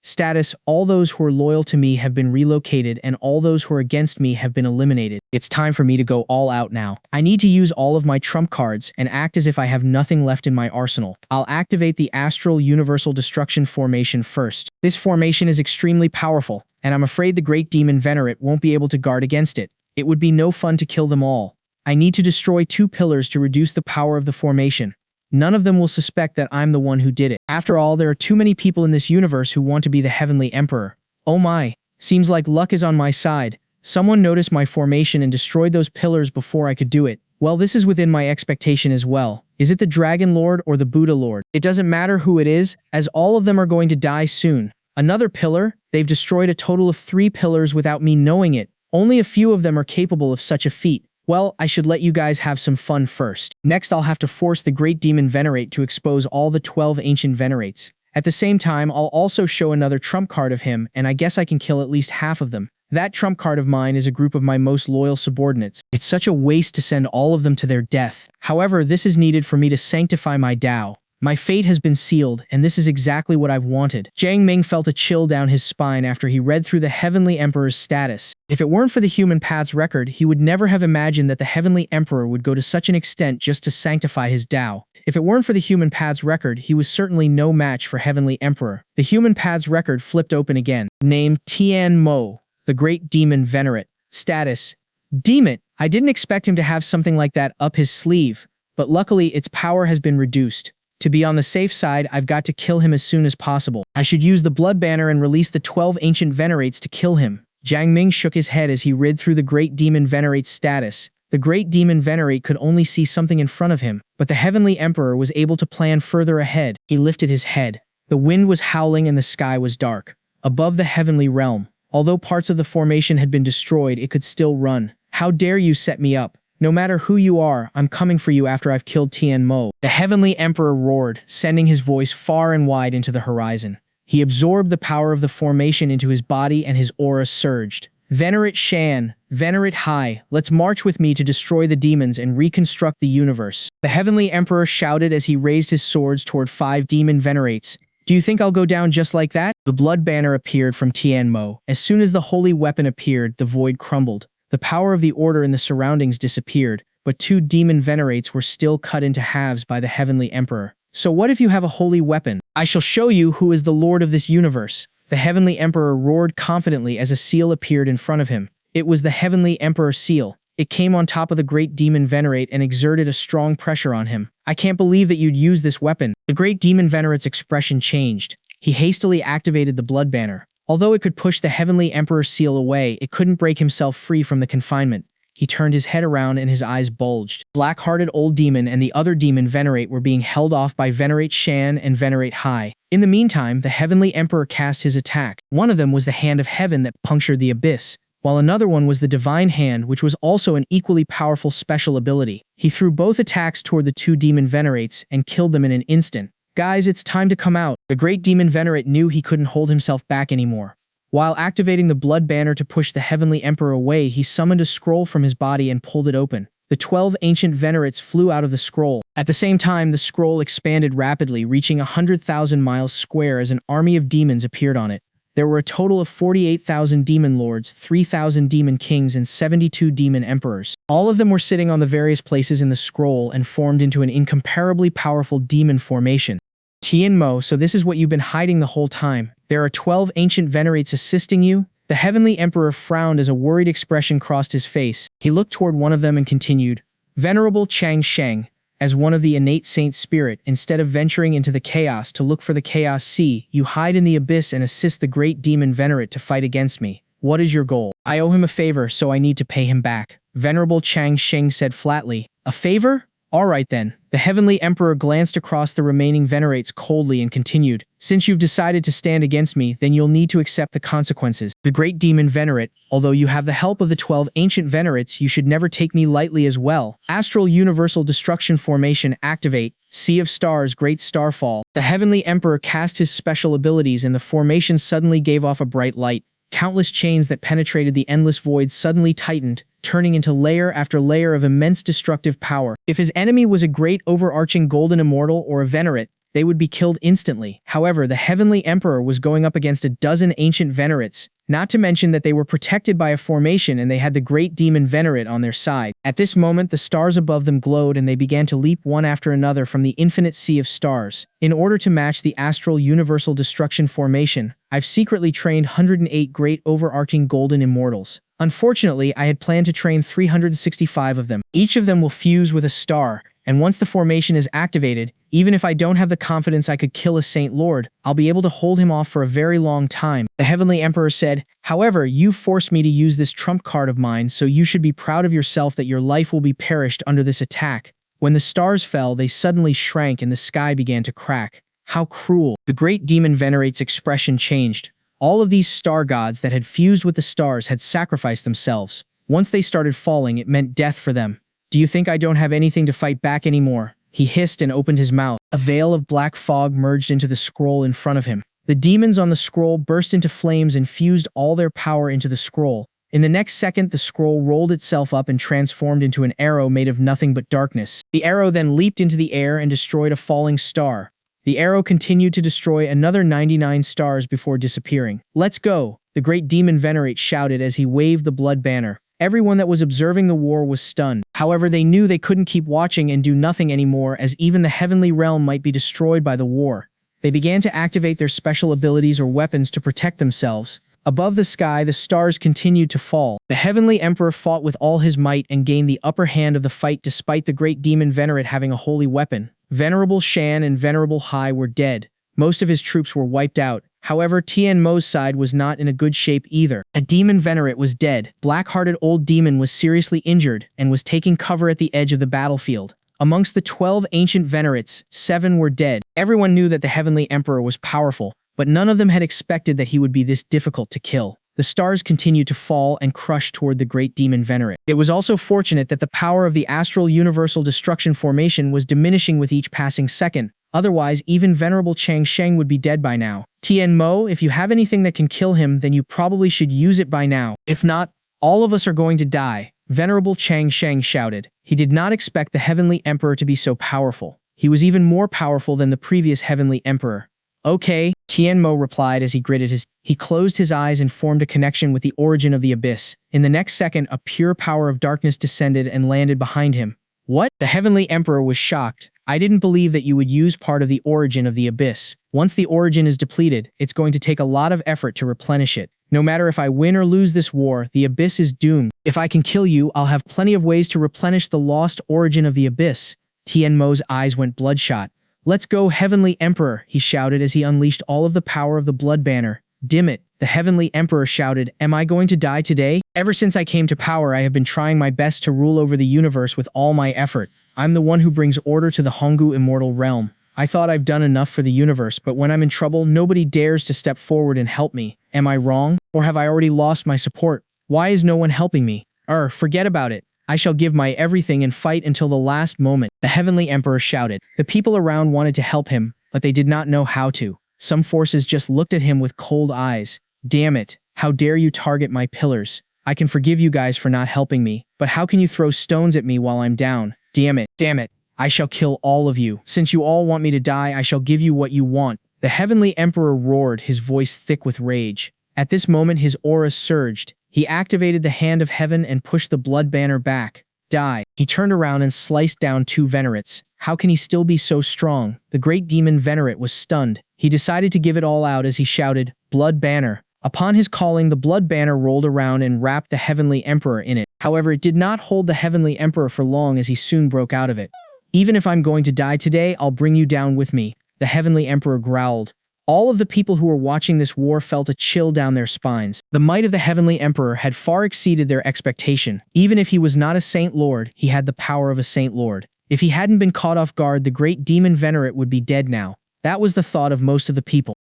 Status, all those who are loyal to me have been relocated and all those who are against me have been eliminated. It's time for me to go all out now. I need to use all of my trump cards and act as if I have nothing left in my arsenal. I'll activate the Astral Universal Destruction Formation first. This formation is extremely powerful, and I'm afraid the Great Demon Venerate won't be able to guard against it. It would be no fun to kill them all. I need to destroy 2 pillars to reduce the power of the formation. None of them will suspect that I'm the one who did it. After all, there are too many people in this universe who want to be the Heavenly Emperor. Oh my, seems like luck is on my side. Someone noticed my formation and destroyed those pillars before I could do it. Well, this is within my expectation as well. Is it the Dragon Lord or the Buddha Lord? It doesn't matter who it is, as all of them are going to die soon. Another pillar? They've destroyed a total of 3 pillars without me knowing it. Only a few of them are capable of such a feat. Well, I should let you guys have some fun first. Next, I'll have to force the Great Demon Venerate to expose all the 12 ancient Venerates. At the same time, I'll also show another trump card of him, and I guess I can kill at least half of them. That trump card of mine is a group of my most loyal subordinates. It's such a waste to send all of them to their death. However, this is needed for me to sanctify my Tao. My fate has been sealed, and this is exactly what I've wanted. Jiang Ming felt a chill down his spine after he read through the Heavenly Emperor's status. If it weren't for the human path's record, he would never have imagined that the Heavenly Emperor would go to such an extent just to sanctify his Tao. If it weren't for the human path's record, he was certainly no match for Heavenly Emperor. The human path's record flipped open again. Name: Tian Mo, the Great Demon Venerate. Status: Demon. I didn't expect him to have something like that up his sleeve, but luckily its power has been reduced. To be on the safe side, I've got to kill him as soon as possible. I should use the blood banner and release the 12 ancient Venerates to kill him. Jiang Ming shook his head as he read through the Great Demon Venerate's status. The Great Demon Venerate could only see something in front of him, but the Heavenly Emperor was able to plan further ahead. He lifted his head. The wind was howling and the sky was dark. Above the heavenly realm, although parts of the formation had been destroyed, it could still run. How dare you set me up? No matter who you are, I'm coming for you after I've killed Tian Mo. The Heavenly Emperor roared, sending his voice far and wide into the horizon. He absorbed the power of the formation into his body and his aura surged. Venerate Shan, Venerate Hai, let's march with me to destroy the demons and reconstruct the universe. The Heavenly Emperor shouted as he raised his swords toward 5 demon Venerates. Do you think I'll go down just like that? The blood banner appeared from Tian Mo. As soon as the holy weapon appeared, the void crumbled. The power of the order in the surroundings disappeared, but 2 demon Venerates were still cut into halves by the Heavenly Emperor. So what if you have a holy weapon? I shall show you who is the Lord of this universe. The Heavenly Emperor roared confidently as a seal appeared in front of him. It was the Heavenly Emperor seal. It came on top of the Great Demon Venerate and exerted a strong pressure on him. I can't believe that you'd use this weapon. The Great Demon Venerate's expression changed. He hastily activated the blood banner. Although it could push the Heavenly Emperor's seal away, it couldn't break himself free from the confinement. He turned his head around and his eyes bulged. Black-hearted old demon and the other demon Venerate were being held off by Venerate Shan and Venerate Hai. In the meantime, the Heavenly Emperor cast his attack. One of them was the Hand of Heaven that punctured the abyss, while another one was the Divine Hand, which was also an equally powerful special ability. He threw both attacks toward the 2 demon Venerates and killed them in an instant. Guys, it's time to come out. The Great Demon Venerate knew he couldn't hold himself back anymore. While activating the blood banner to push the Heavenly Emperor away, he summoned a scroll from his body and pulled it open. The 12 ancient Venerates flew out of the scroll. At the same time, the scroll expanded rapidly, reaching 100,000 miles square as an army of demons appeared on it. There were a total of 48,000 demon lords, 3,000 demon kings, and 72 demon emperors. All of them were sitting on the various places in the scroll and formed into an incomparably powerful demon formation. Tian Mo, so this is what you've been hiding the whole time. There are 12 ancient Venerates assisting you? The Heavenly Emperor frowned as a worried expression crossed his face. He looked toward one of them and continued, Venerable Chang Sheng, as one of the innate saint spirit, instead of venturing into the chaos to look for the chaos sea, you hide in the abyss and assist the Great Demon Venerate to fight against me. What is your goal? I owe him a favor, so I need to pay him back. Venerable Chang Sheng said flatly, A favor? Alright then. The Heavenly Emperor glanced across the remaining Venerates coldly and continued, Since you've decided to stand against me, then you'll need to accept the consequences. The Great Demon Venerate, although you have the help of the 12 ancient Venerates, you should never take me lightly as well. Astral Universal Destruction Formation activate. Sea of Stars, Great Starfall. The Heavenly Emperor cast his special abilities and the formation suddenly gave off a bright light. Countless chains that penetrated the endless void suddenly tightened, turning into layer after layer of immense destructive power. If his enemy was a great overarching golden immortal or a Venerate, they would be killed instantly. However, the Heavenly Emperor was going up against a dozen ancient Venerates, not to mention that they were protected by a formation and they had the Great Demon Venerate on their side. At this moment, the stars above them glowed and they began to leap one after another from the infinite sea of stars. In order to match the Astral Universal Destruction Formation, I've secretly trained 108 great overarching golden immortals. Unfortunately, I had planned to train 365 of them. Each of them will fuse with a star, and once the formation is activated, even if I don't have the confidence I could kill a Saint Lord, I'll be able to hold him off for a very long time. The Heavenly Emperor said, However, you forced me to use this trump card of mine, so you should be proud of yourself that your life will be perished under this attack. When the stars fell, they suddenly shrank and the sky began to crack. How cruel. The great demon Venerates' expression changed. All of these star gods that had fused with the stars had sacrificed themselves. Once they started falling, it meant death for them. Do you think I don't have anything to fight back anymore? He hissed and opened his mouth. A veil of black fog merged into the scroll in front of him. The demons on the scroll burst into flames and fused all their power into the scroll. In the next second, the scroll rolled itself up and transformed into an arrow made of nothing but darkness. The arrow then leaped into the air and destroyed a falling star. The arrow continued to destroy another 99 stars before disappearing. Let's go! The great demon Venerate shouted as he waved the blood banner. Everyone that was observing the war was stunned. However, they knew they couldn't keep watching and do nothing anymore, as even the heavenly realm might be destroyed by the war. They began to activate their special abilities or weapons to protect themselves. Above the sky, the stars continued to fall. The heavenly emperor fought with all his might and gained the upper hand of the fight despite the great demon Venerate having a holy weapon. Venerable Shan and Venerable Hai were dead. Most of his troops were wiped out. However, Tian Mo's side was not in a good shape either. A demon Venerate was dead. Black-hearted old demon was seriously injured and was taking cover at the edge of the battlefield. Amongst the 12 ancient Venerates, 7 were dead. Everyone knew that the heavenly emperor was powerful, but none of them had expected that he would be this difficult to kill. The stars continued to fall and crush toward the great demon Venerate. It was also fortunate that the power of the astral universal destruction formation was diminishing with each passing second. Otherwise, even Venerable Chang Sheng would be dead by now. Tian Mo, if you have anything that can kill him, then you probably should use it by now. If not, all of us are going to die. Venerable Chang Sheng shouted. He did not expect the heavenly emperor to be so powerful. He was even more powerful than the previous heavenly emperor. Okay, Tian Mo replied as he gritted his. He closed his eyes and formed a connection with the origin of the abyss. In the next second, a pure power of darkness descended and landed behind him. What? The heavenly emperor was shocked. I didn't believe that you would use part of the origin of the abyss. Once the origin is depleted, it's going to take a lot of effort to replenish it. No matter if I win or lose this war, the abyss is doomed. If I can kill you, I'll have plenty of ways to replenish the lost origin of the abyss. Tian Mo's eyes went bloodshot. Let's go, heavenly emperor, he shouted as he unleashed all of the power of the blood banner. Dim it. The heavenly emperor shouted, am I going to die today? Ever since I came to power, I have been trying my best to rule over the universe with all my effort. I'm the one who brings order to the Honggu immortal realm. I thought I've done enough for the universe, but when I'm in trouble, nobody dares to step forward and help me. Am I wrong? Or have I already lost my support? Why is no one helping me? Forget about it. I shall give my everything and fight until the last moment, the heavenly emperor shouted. The people around wanted to help him, but they did not know how to. Some forces just looked at him with cold eyes. Damn it, how dare you target my pillars? I can forgive you guys for not helping me, but how can you throw stones at me while I'm down? Damn it, I shall kill all of you. Since you all want me to die, I shall give you what you want. The heavenly emperor roared, his voice thick with rage. At this moment, his aura surged. He activated the hand of heaven and pushed the blood banner back. Die. He turned around and sliced down 2 Venerates. How can he still be so strong? The great demon Venerate was stunned. He decided to give it all out as he shouted, blood banner. Upon his calling, the blood banner rolled around and wrapped the heavenly emperor in it. However, it did not hold the heavenly emperor for long as he soon broke out of it. Even if I'm going to die today, I'll bring you down with me, the heavenly emperor growled. All of the people who were watching this war felt a chill down their spines. The might of the heavenly emperor had far exceeded their expectation. Even if he was not a saint lord, he had the power of a saint lord. If he hadn't been caught off guard, the great demon Venerate would be dead now. That was the thought of most of the people.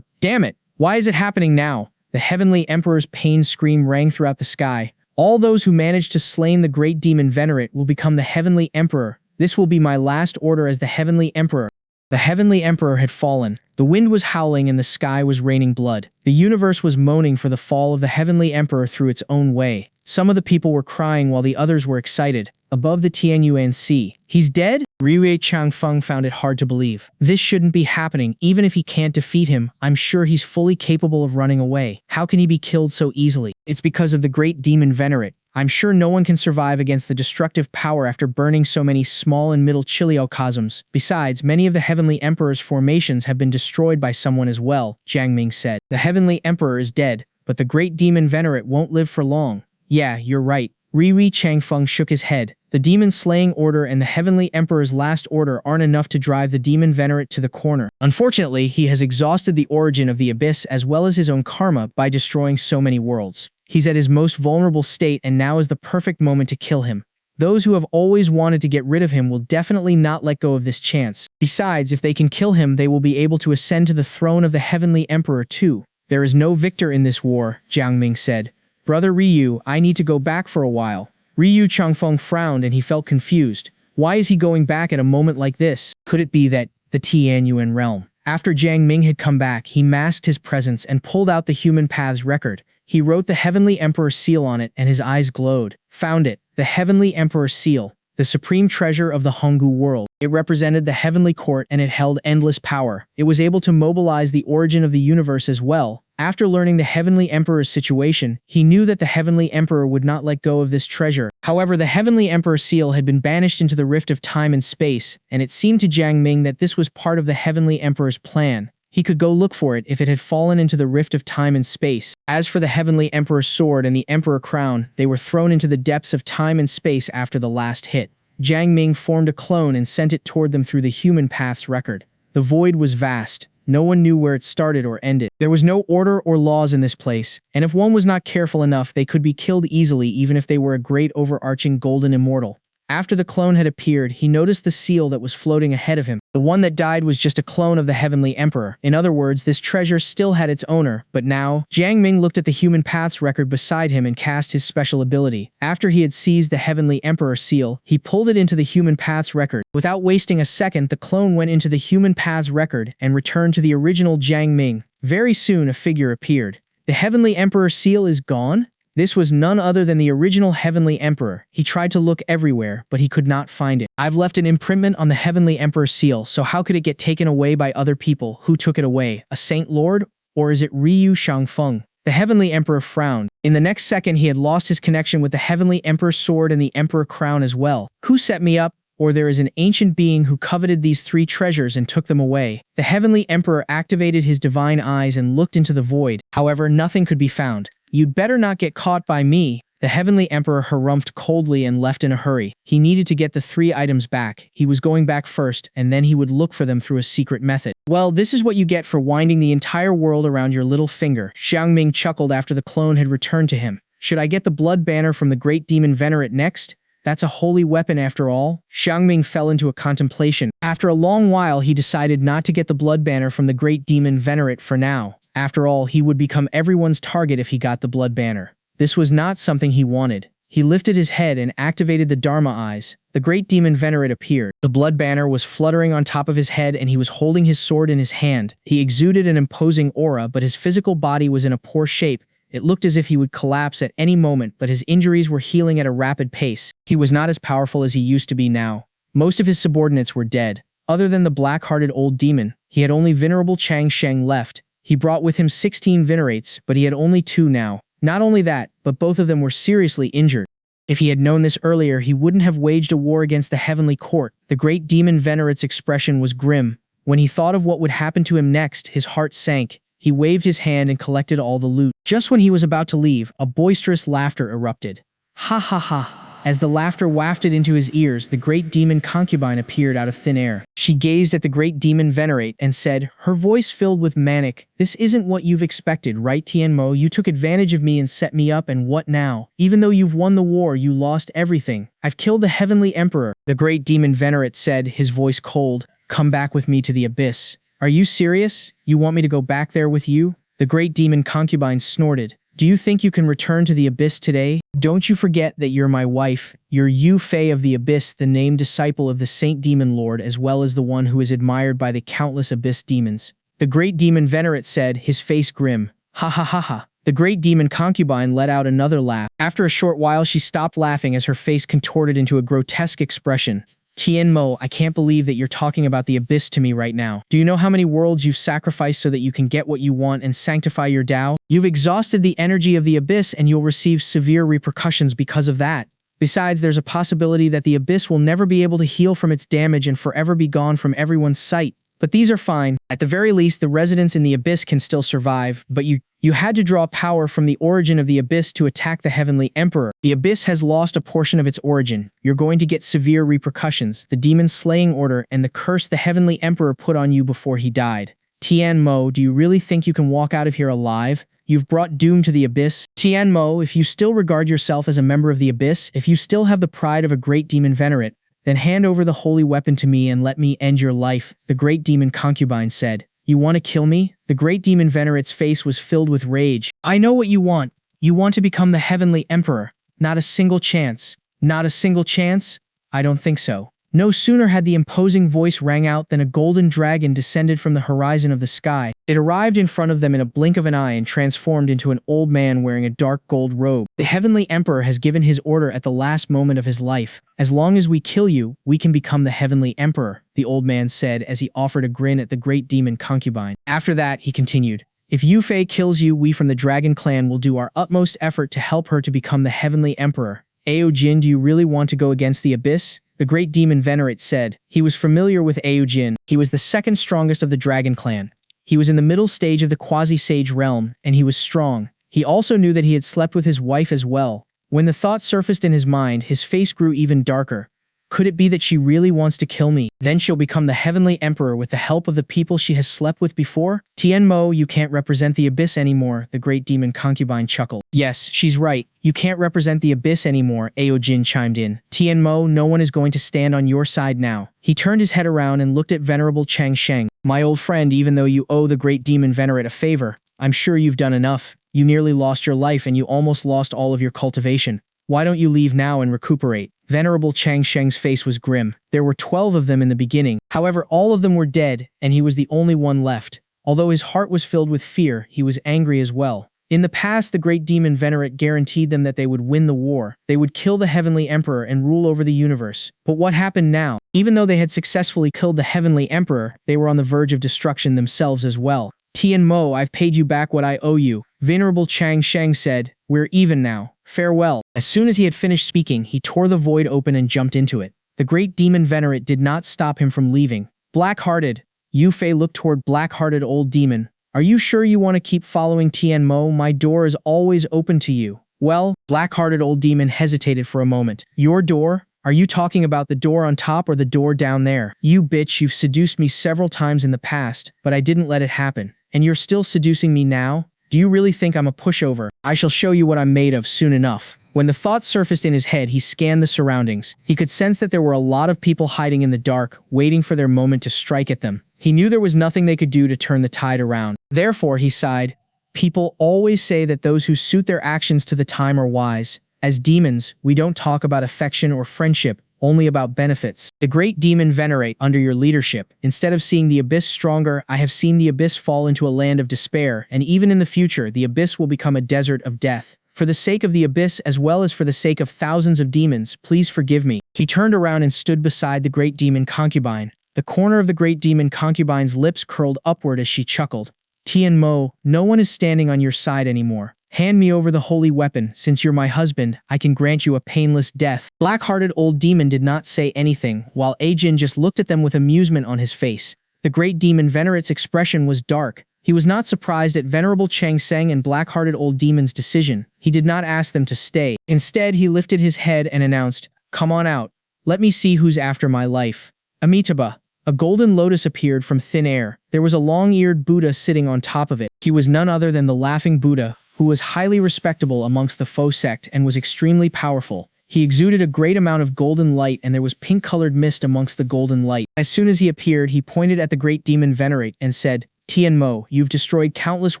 Damn it! Why is it happening now? The heavenly emperor's pain scream rang throughout the sky. All those who managed to slay the great demon Venerate will become the heavenly emperor. This will be my last order as the heavenly emperor. The heavenly emperor had fallen. The wind was howling and the sky was raining blood. The universe was moaning for the fall of the heavenly emperor through its own way. Some of the people were crying while the others were excited. Above the Tianyuan Sea. He's dead? Riwei Changfeng found it hard to believe. This shouldn't be happening. Even if he can't defeat him, I'm sure he's fully capable of running away. How can he be killed so easily? It's because of the great demon Venerate. I'm sure no one can survive against the destructive power after burning so many small and middle chiliocosms. Besides, many of the heavenly emperor's formations have been destroyed by someone as well, Jiang Ming said. The heavenly emperor is dead, but the great demon Venerate won't live for long. Yeah, you're right. Riwei Changfeng shook his head. The demon slaying order and the heavenly emperor's last order aren't enough to drive the demon Venerate to the corner. Unfortunately, he has exhausted the origin of the abyss as well as his own karma by destroying so many worlds. He's at his most vulnerable state and now is the perfect moment to kill him. Those who have always wanted to get rid of him will definitely not let go of this chance. Besides, if they can kill him, they will be able to ascend to the throne of the Heavenly Emperor too. There is no victor in this war, Jiang Ming said. Brother Ryu, I need to go back for a while. Ryu Changfeng frowned and he felt confused. Why is he going back at a moment like this? Could it be that the Tianyuan realm? After Jiang Ming had come back, he masked his presence and pulled out the Human Paths record. He wrote the Heavenly Emperor seal on it and his eyes glowed. Found it. The Heavenly Emperor seal. The supreme treasure of the Honggu world. It represented the heavenly court and it held endless power. It was able to mobilize the origin of the universe as well. After learning the Heavenly Emperor's situation, he knew that the Heavenly Emperor would not let go of this treasure. However, the Heavenly Emperor seal had been banished into the rift of time and space, and it seemed to Jiang Ming that this was part of the Heavenly Emperor's plan. He could go look for it if it had fallen into the rift of time and space. As for the Heavenly Emperor's sword and the Emperor crown, they were thrown into the depths of time and space after the last hit. Jiang Ming formed a clone and sent it toward them through the Human Paths record. The void was vast. No one knew where it started or ended. There was no order or laws in this place, and if one was not careful enough, they could be killed easily even if they were a great overarching golden immortal. After the clone had appeared, he noticed the seal that was floating ahead of him. The one that died was just a clone of the Heavenly Emperor. In other words, this treasure still had its owner, but now, Jiang Ming looked at the Human Paths record beside him and cast his special ability. After he had seized the Heavenly Emperor seal, he pulled it into the Human Paths record. Without wasting a second, the clone went into the Human Paths record and returned to the original Jiang Ming. Very soon, a figure appeared. The Heavenly Emperor seal is gone? This was none other than the original Heavenly Emperor. He tried to look everywhere, but he could not find it. I've left an imprintment on the Heavenly Emperor's seal, so how could it get taken away by other people? Who took it away? A Saint Lord? Or is it Ryu Shangfeng? The Heavenly Emperor frowned. In the next second, he had lost his connection with the Heavenly Emperor's sword and the Emperor crown as well. Who set me up? Or there is an ancient being who coveted these three treasures and took them away. The Heavenly Emperor activated his divine eyes and looked into the void. However, nothing could be found. You'd better not get caught by me. The Heavenly Emperor harumphed coldly and left in a hurry. He needed to get the three items back. He was going back first, and then he would look for them through a secret method. Well, this is what you get for winding the entire world around your little finger. Jiang Ming chuckled after the clone had returned to him. Should I get the blood banner from the great demon Venerate next? That's a holy weapon after all. Jiang Ming fell into a contemplation. After a long while, he decided not to get the blood banner from the great demon Venerate for now. After all, he would become everyone's target if he got the blood banner. This was not something he wanted. He lifted his head and activated the Dharma eyes. The great demon Venerate appeared. The blood banner was fluttering on top of his head and he was holding his sword in his hand. He exuded an imposing aura, but his physical body was in a poor shape. It looked as if he would collapse at any moment, but his injuries were healing at a rapid pace. He was not as powerful as he used to be now. Most of his subordinates were dead. Other than the black-hearted old demon, he had only Venerable Chang Sheng left. He brought with him 16 Venerates, but he had only 2 now. Not only that, but both of them were seriously injured. If he had known this earlier, he wouldn't have waged a war against the Heavenly Court. The great demon Venerate's expression was grim. When he thought of what would happen to him next, his heart sank. He waved his hand and collected all the loot. Just when he was about to leave, a boisterous laughter erupted. Ha ha ha. As the laughter wafted into his ears, the great demon concubine appeared out of thin air. She gazed at the great demon Venerate and said, her voice filled with manic, "This isn't what you've expected, right, Tian Mo? You took advantage of me and set me up, and what now? Even though you've won the war, you lost everything. I've killed the Heavenly Emperor." The great demon Venerate said, his voice cold, "Come back with me to the abyss." "Are you serious? You want me to go back there with you?" The great demon concubine snorted. "Do you think you can return to the abyss today? Don't you forget that you're my wife. You're Yu Fei of the Abyss, the named disciple of the Saint Demon Lord, as well as the one who is admired by the countless abyss demons." The great demon Venerate said, his face grim. "Ha ha ha ha." The great demon concubine let out another laugh. After a short while, she stopped laughing as her face contorted into a grotesque expression. "Tian Mo, I can't believe that you're talking about the abyss to me right now. Do you know how many worlds you've sacrificed so that you can get what you want and sanctify your Tao? You've exhausted the energy of the abyss and you'll receive severe repercussions because of that. Besides, there's a possibility that the abyss will never be able to heal from its damage and forever be gone from everyone's sight. But these are fine. At the very least, the residents in the abyss can still survive, but you had to draw power from the origin of the abyss to attack the Heavenly Emperor. The abyss has lost a portion of its origin. You're going to get severe repercussions, the demon slaying order, and the curse the Heavenly Emperor put on you before he died. Tian Mo, do you really think you can walk out of here alive? You've brought doom to the abyss. Tian Mo, if you still regard yourself as a member of the abyss, if you still have the pride of a great demon venerate, then hand over the holy weapon to me and let me end your life, the great demon concubine said. You want to kill me? The great demon venerate's face was filled with rage. I know what you want. You want to become the heavenly emperor. Not a single chance. Not a single chance? I don't think so. No sooner had the imposing voice rang out than a golden dragon descended from the horizon of the sky. It arrived in front of them in a blink of an eye and transformed into an old man wearing a dark gold robe. The heavenly emperor has given his order at the last moment of his life. As long as we kill you, we can become the heavenly emperor, the old man said as he offered a grin at the great demon concubine. After that, he continued, if Yufei kills you, we from the dragon clan will do our utmost effort to help her to become the heavenly emperor. Ao Jin, do you really want to go against the abyss? The great demon venerate said. He was familiar with Ao Jin. He was the second strongest of the dragon clan. He was in the middle stage of the quasi-sage realm, and he was strong. He also knew that he had slept with his wife as well. When the thought surfaced in his mind, his face grew even darker. Could it be that she really wants to kill me? Then she'll become the heavenly emperor with the help of the people she has slept with before? Tian Mo, you can't represent the abyss anymore, the great demon concubine chuckled. Yes, she's right. You can't represent the abyss anymore, Ao Jin chimed in. Tian Mo, no one is going to stand on your side now. He turned his head around and looked at Venerable Chang Sheng. My old friend, even though you owe the great demon venerate a favor, I'm sure you've done enough. You nearly lost your life and you almost lost all of your cultivation. Why don't you leave now and recuperate? Venerable Chang Sheng's face was grim. There were 12 of them in the beginning. However, all of them were dead, and he was the only one left. Although his heart was filled with fear, he was angry as well. In the past, the great demon venerate guaranteed them that they would win the war. They would kill the heavenly emperor and rule over the universe. But what happened now? Even though they had successfully killed the heavenly emperor, they were on the verge of destruction themselves as well. Tian Mo, I've paid you back what I owe you. Venerable Chang Sheng said, we're even now. Farewell. As soon as he had finished speaking, he tore the void open and jumped into it. The great demon venerate did not stop him from leaving. Black-hearted. Yufei looked toward black-hearted old demon. Are you sure you want to keep following Tian Mo? My door is always open to you. Well, black-hearted old demon hesitated for a moment. Your door? Are you talking about the door on top or the door down there? You bitch, you've seduced me several times in the past, but I didn't let it happen. And you're still seducing me now? Do you really think I'm a pushover? I shall show you what I'm made of soon enough. When the thought surfaced in his head, he scanned the surroundings. He could sense that there were a lot of people hiding in the dark, waiting for their moment to strike at them. He knew there was nothing they could do to turn the tide around. Therefore, he sighed. People always say that those who suit their actions to the time are wise. As demons, we don't talk about affection or friendship, only about benefits. The great demon venerate under your leadership. Instead of seeing the abyss stronger, I have seen the abyss fall into a land of despair, and even in the future, the abyss will become a desert of death. For the sake of the abyss as well as for the sake of thousands of demons, please forgive me. He turned around and stood beside the great demon concubine. The corner of the great demon concubine's lips curled upward as she chuckled. Tian Mo, no one is standing on your side anymore. Hand me over the holy weapon. Since you're my husband, I can grant you a painless death. Black-hearted old demon did not say anything, while Ajin just looked at them with amusement on his face. The great demon venerate's expression was dark. He was not surprised at Venerable Chang Sheng and black-hearted old demon's decision. He did not ask them to stay. Instead, he lifted his head and announced, come on out. Let me see who's after my life. Amitabha. A golden lotus appeared from thin air. There was a long-eared Buddha sitting on top of it. He was none other than the laughing Buddha, who was highly respectable amongst the Fo sect and was extremely powerful. He exuded a great amount of golden light and there was pink-colored mist amongst the golden light. As soon as he appeared, he pointed at the great demon venerate and said, Tian Mo, you've destroyed countless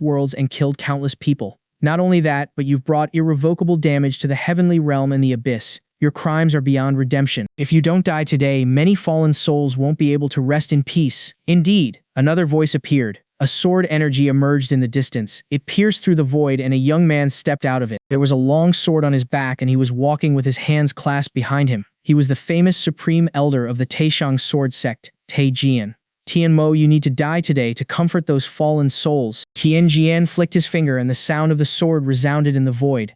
worlds and killed countless people. Not only that, but you've brought irrevocable damage to the heavenly realm and the abyss. Your crimes are beyond redemption. If you don't die today, many fallen souls won't be able to rest in peace. Indeed, another voice appeared. A sword energy emerged in the distance. It pierced through the void and a young man stepped out of it. There was a long sword on his back and he was walking with his hands clasped behind him. He was the famous supreme elder of the Taishang sword sect, Tai Jian. Tian Mo, you need to die today to comfort those fallen souls. Tian Jian flicked his finger and the sound of the sword resounded in the void.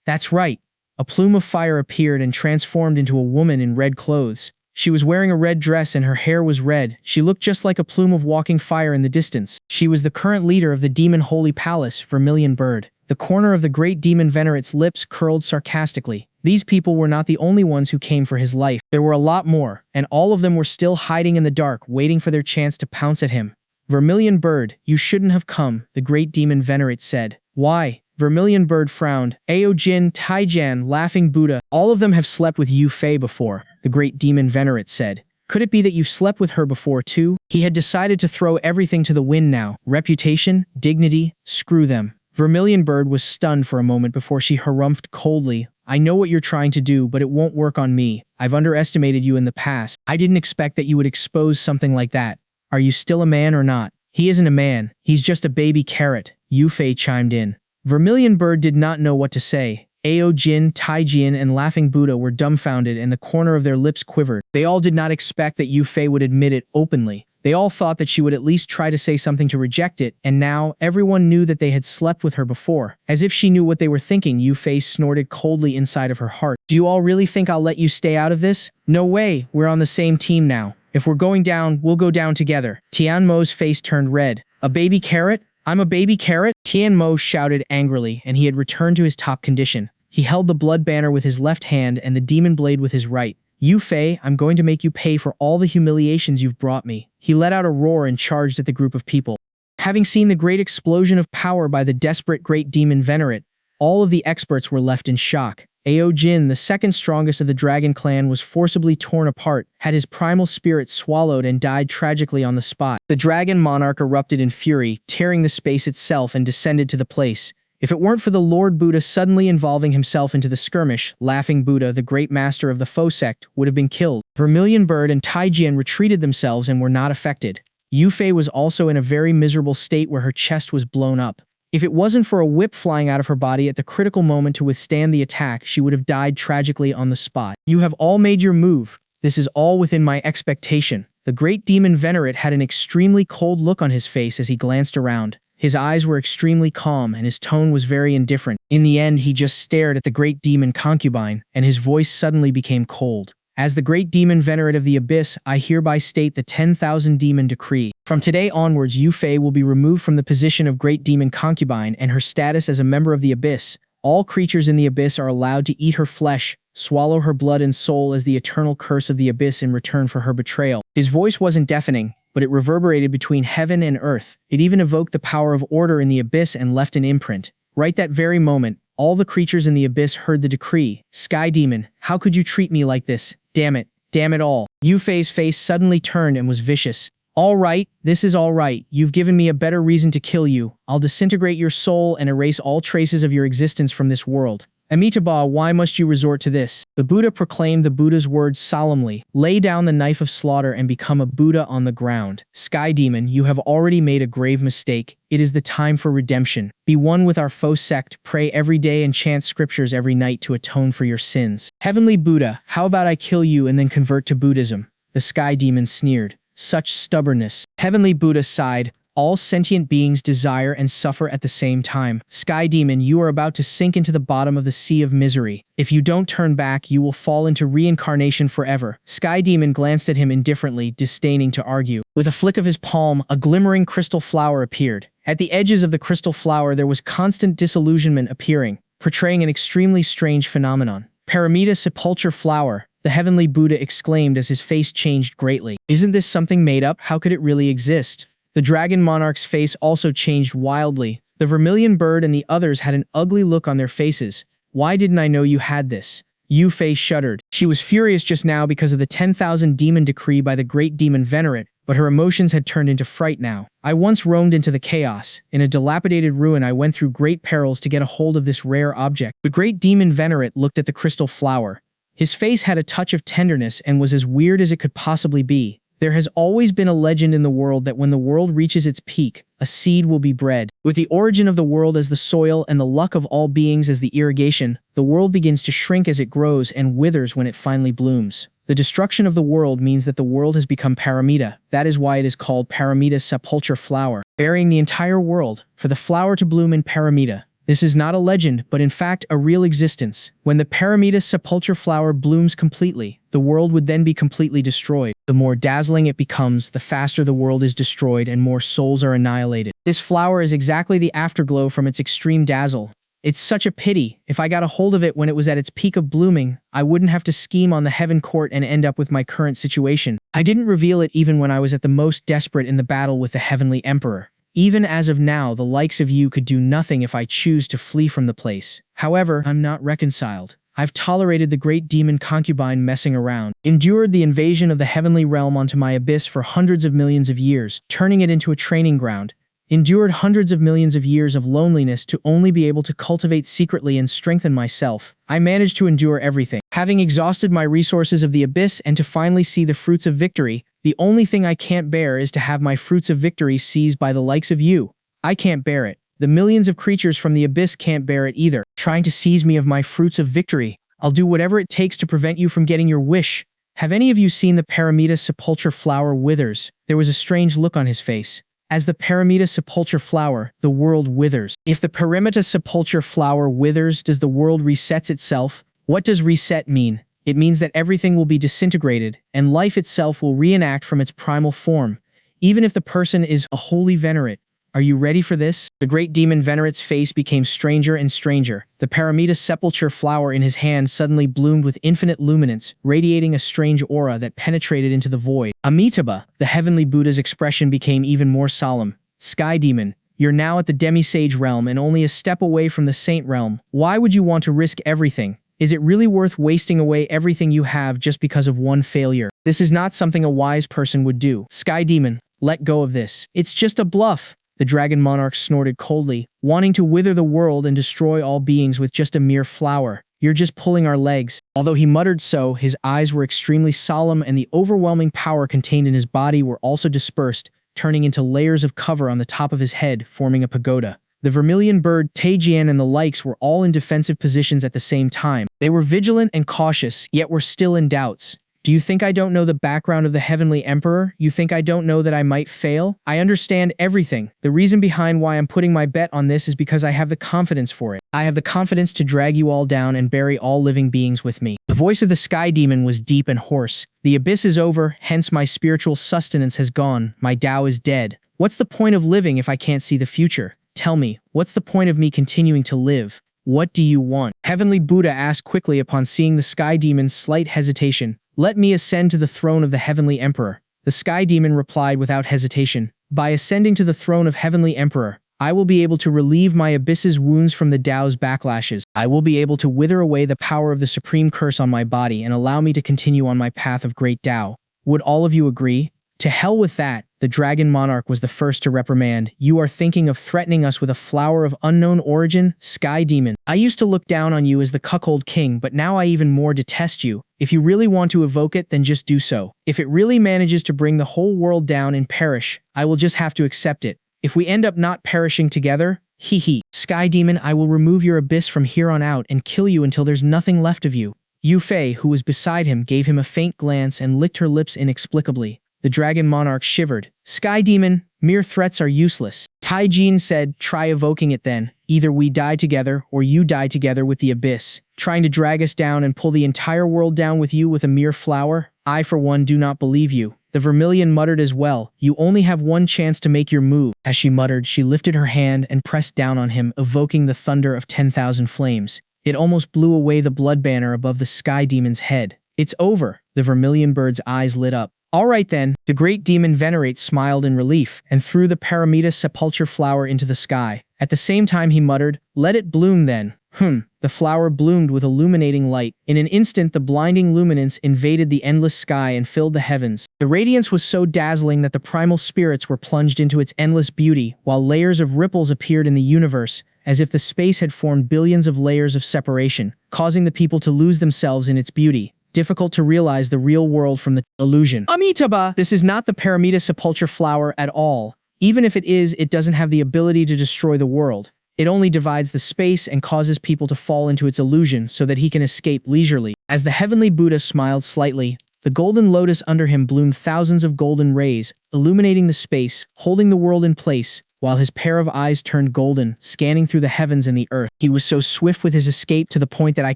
That's right. A plume of fire appeared and transformed into a woman in red clothes. She was wearing a red dress and her hair was red. She looked just like a plume of walking fire in the distance. She was the current leader of the demon holy palace, Vermilion Bird. The corner of the great demon venerate's lips curled sarcastically. These people were not the only ones who came for his life. There were a lot more, and all of them were still hiding in the dark, waiting for their chance to pounce at him. Vermilion Bird, you shouldn't have come, the great demon venerate said. Why? Vermilion Bird frowned. Ao Jin, Taijian, Laughing Buddha, all of them have slept with Yu Fei before, the great demon Venerate said. Could it be that you've slept with her before too? He had decided to throw everything to the wind now. Reputation, dignity, screw them. Vermilion Bird was stunned for a moment before she harumphed coldly. I know what you're trying to do, but it won't work on me. I've underestimated you in the past. I didn't expect that you would expose something like that. Are you still a man or not? He isn't a man. He's just a baby carrot. Yu Fei chimed in. Vermilion Bird did not know what to say. Ao Jin, Taijian, and Laughing Buddha were dumbfounded and the corner of their lips quivered. They all did not expect that Yu Fei would admit it openly. They all thought that she would at least try to say something to reject it, and now everyone knew that they had slept with her before. As if she knew what they were thinking, Yu Fei snorted coldly inside of her heart. Do you all really think I'll let you stay out of this? No way, we're on the same team now. If we're going down, we'll go down together. Tian Mo's face turned red. A baby carrot? I'm a baby carrot? Tian Mo shouted angrily, and he had returned to his top condition. He held the blood banner with his left hand and the demon blade with his right. Yu Fei, I'm going to make you pay for all the humiliations you've brought me. He let out a roar and charged at the group of people. Having seen the great explosion of power by the desperate great demon Venerate, all of the experts were left in shock. Ao Jin, the second strongest of the dragon clan, was forcibly torn apart, had his primal spirit swallowed and died tragically on the spot. The dragon monarch erupted in fury, tearing the space itself and descended to the place. If it weren't for the Lord Buddha suddenly involving himself into the skirmish, Laughing Buddha, the great master of the Faux sect, would have been killed. Vermilion Bird and Taijian retreated themselves and were not affected. Yu Fei was also in a very miserable state where her chest was blown up. If it wasn't for a whip flying out of her body at the critical moment to withstand the attack, she would have died tragically on the spot. You have all made your move. This is all within my expectation. The great demon Venerate had an extremely cold look on his face as he glanced around. His eyes were extremely calm and his tone was very indifferent. In the end, he just stared at the great demon concubine, and his voice suddenly became cold. As the great demon Venerate of the Abyss, I hereby state the 10,000 demon decree. From today onwards, Yu Fei will be removed from the position of great demon concubine and her status as a member of the Abyss. All creatures in the Abyss are allowed to eat her flesh, swallow her blood and soul as the eternal curse of the Abyss in return for her betrayal. His voice wasn't deafening, but it reverberated between heaven and earth. It even evoked the power of order in the Abyss and left an imprint. Right that very moment, all the creatures in the Abyss heard the decree. Sky Demon, how could you treat me like this? Damn it all. Yu Fei's face suddenly turned and was vicious. All right, this is all right. You've given me a better reason to kill you. I'll disintegrate your soul and erase all traces of your existence from this world. Amitabha, why must you resort to this? The Buddha proclaimed the Buddha's words solemnly. Lay down the knife of slaughter and become a Buddha on the ground. Sky Demon, you have already made a grave mistake. It is the time for redemption. Be one with our Faux sect, pray every day and chant scriptures every night to atone for your sins. Heavenly Buddha, how about I kill you and then convert to Buddhism? The Sky Demon sneered. Such stubbornness. Heavenly Buddha sighed. All sentient beings desire and suffer at the same time. Sky Demon, you are about to sink into the bottom of the sea of misery. If you don't turn back, you will fall into reincarnation forever. Sky Demon glanced at him indifferently, disdaining to argue. With a flick of his palm, a glimmering crystal flower appeared. At the edges of the crystal flower, there was constant disillusionment appearing, portraying an extremely strange phenomenon. Paramita Sepulchre Flower, the Heavenly Buddha exclaimed as his face changed greatly. Isn't this something made up? How could it really exist? The dragon monarch's face also changed wildly. The Vermilion Bird and the others had an ugly look on their faces. Why didn't I know you had this? Yu Fei shuddered. She was furious just now because of the 10,000 demon decree by the great demon Venerate, but her emotions had turned into fright now. I once roamed into the chaos. In a dilapidated ruin, I went through great perils to get a hold of this rare object. The great demon Venerate looked at the crystal flower. His face had a touch of tenderness and was as weird as it could possibly be. There has always been a legend in the world that when the world reaches its peak, a seed will be bred. With the origin of the world as the soil and the luck of all beings as the irrigation, the world begins to shrink as it grows and withers when it finally blooms. The destruction of the world means that the world has become Paramita. That is why it is called Paramita Sepulchre Flower, burying the entire world, for the flower to bloom in Paramita. This is not a legend, but in fact a real existence. When the Paramita Sepulchre Flower blooms completely, the world would then be completely destroyed. The more dazzling it becomes, the faster the world is destroyed and more souls are annihilated. This flower is exactly the afterglow from its extreme dazzle. It's such a pity. If I got a hold of it when it was at its peak of blooming, I wouldn't have to scheme on the heaven court and end up with my current situation. I didn't reveal it even when I was at the most desperate in the battle with the Heavenly Emperor. Even as of now, the likes of you could do nothing if I choose to flee from the place. However, I'm not reconciled. I've tolerated the great demon concubine messing around, endured the invasion of the heavenly realm onto my abyss for hundreds of millions of years, turning it into a training ground, endured hundreds of millions of years of loneliness to only be able to cultivate secretly and strengthen myself. I managed to endure everything. Having exhausted my resources of the abyss and to finally see the fruits of victory, the only thing I can't bear is to have my fruits of victory seized by the likes of you. I can't bear it. The millions of creatures from the abyss can't bear it either, trying to seize me of my fruits of victory. I'll do whatever it takes to prevent you from getting your wish. Have any of you seen the Paramita sepulchre flower withers? There was a strange look on his face. As the Paramita sepulchre flower, the world withers. If the Paramita sepulchre flower withers, does the world resets itself? What does reset mean? It means that everything will be disintegrated, and life itself will reenact from its primal form, even if the person is a holy venerate. Are you ready for this? The great demon Venerate's face became stranger and stranger. The Paramita sepulchre flower in his hand suddenly bloomed with infinite luminance, radiating a strange aura that penetrated into the void. Amitabha, the heavenly Buddha's expression became even more solemn. Sky demon, you're now at the demi-sage realm and only a step away from the saint realm. Why would you want to risk everything? Is it really worth wasting away everything you have just because of one failure? This is not something a wise person would do. Sky demon, let go of this. It's just a bluff. The dragon monarch snorted coldly, wanting to wither the world and destroy all beings with just a mere flower. You're just pulling our legs. Although he muttered so, his eyes were extremely solemn and the overwhelming power contained in his body were also dispersed, turning into layers of cover on the top of his head, forming a pagoda. The vermilion bird, Taijian and the likes were all in defensive positions at the same time. They were vigilant and cautious, yet were still in doubts. Do you think I don't know the background of the Heavenly Emperor? You think I don't know that I might fail? I understand everything. The reason behind why I'm putting my bet on this is because I have the confidence for it. I have the confidence to drag you all down and bury all living beings with me. The voice of the Sky Demon was deep and hoarse. The abyss is over, hence my spiritual sustenance has gone. My Tao is dead. What's the point of living if I can't see the future? Tell me, what's the point of me continuing to live? What do you want? Heavenly Buddha asked quickly upon seeing the Sky Demon's slight hesitation. Let me ascend to the throne of the Heavenly Emperor. The Sky Demon replied without hesitation. By ascending to the throne of Heavenly Emperor, I will be able to relieve my abyss's wounds from the Tao's backlashes. I will be able to wither away the power of the supreme curse on my body and allow me to continue on my path of great Tao. Would all of you agree? To hell with that, the Dragon Monarch was the first to reprimand. You are thinking of threatening us with a flower of unknown origin, Sky Demon. I used to look down on you as the cuckold king, but now I even more detest you. If you really want to evoke it, then just do so. If it really manages to bring the whole world down and perish, I will just have to accept it. If we end up not perishing together, hee hee. Sky Demon, I will remove your abyss from here on out and kill you until there's nothing left of you. Yu Fei, who was beside him, gave him a faint glance and licked her lips inexplicably. The Dragon Monarch shivered. Sky Demon, mere threats are useless. Tai Jin said, try evoking it then. Either we die together, or you die together with the abyss. Trying to drag us down and pull the entire world down with you with a mere flower? I for one do not believe you. The Vermilion muttered as well. You only have one chance to make your move. As she muttered, she lifted her hand and pressed down on him, evoking the thunder of 10,000 flames. It almost blew away the blood banner above the Sky Demon's head. It's over. The Vermilion bird's eyes lit up. All right then, the great demon Venerate smiled in relief and threw the Paramita sepulchre flower into the sky. At the same time he muttered, let it bloom then. The flower bloomed with illuminating light. In an instant the blinding luminance invaded the endless sky and filled the heavens. The radiance was so dazzling that the primal spirits were plunged into its endless beauty, while layers of ripples appeared in the universe, as if the space had formed billions of layers of separation, causing the people to lose themselves in its beauty. Difficult to realize the real world from the illusion. Amitabha! This is not the Paramita sepulchre flower at all. Even if it is, it doesn't have the ability to destroy the world. It only divides the space and causes people to fall into its illusion so that he can escape leisurely. As the heavenly Buddha smiled slightly, the golden lotus under him bloomed thousands of golden rays, illuminating the space, holding the world in place, while his pair of eyes turned golden, scanning through the heavens and the earth. He was so swift with his escape to the point that I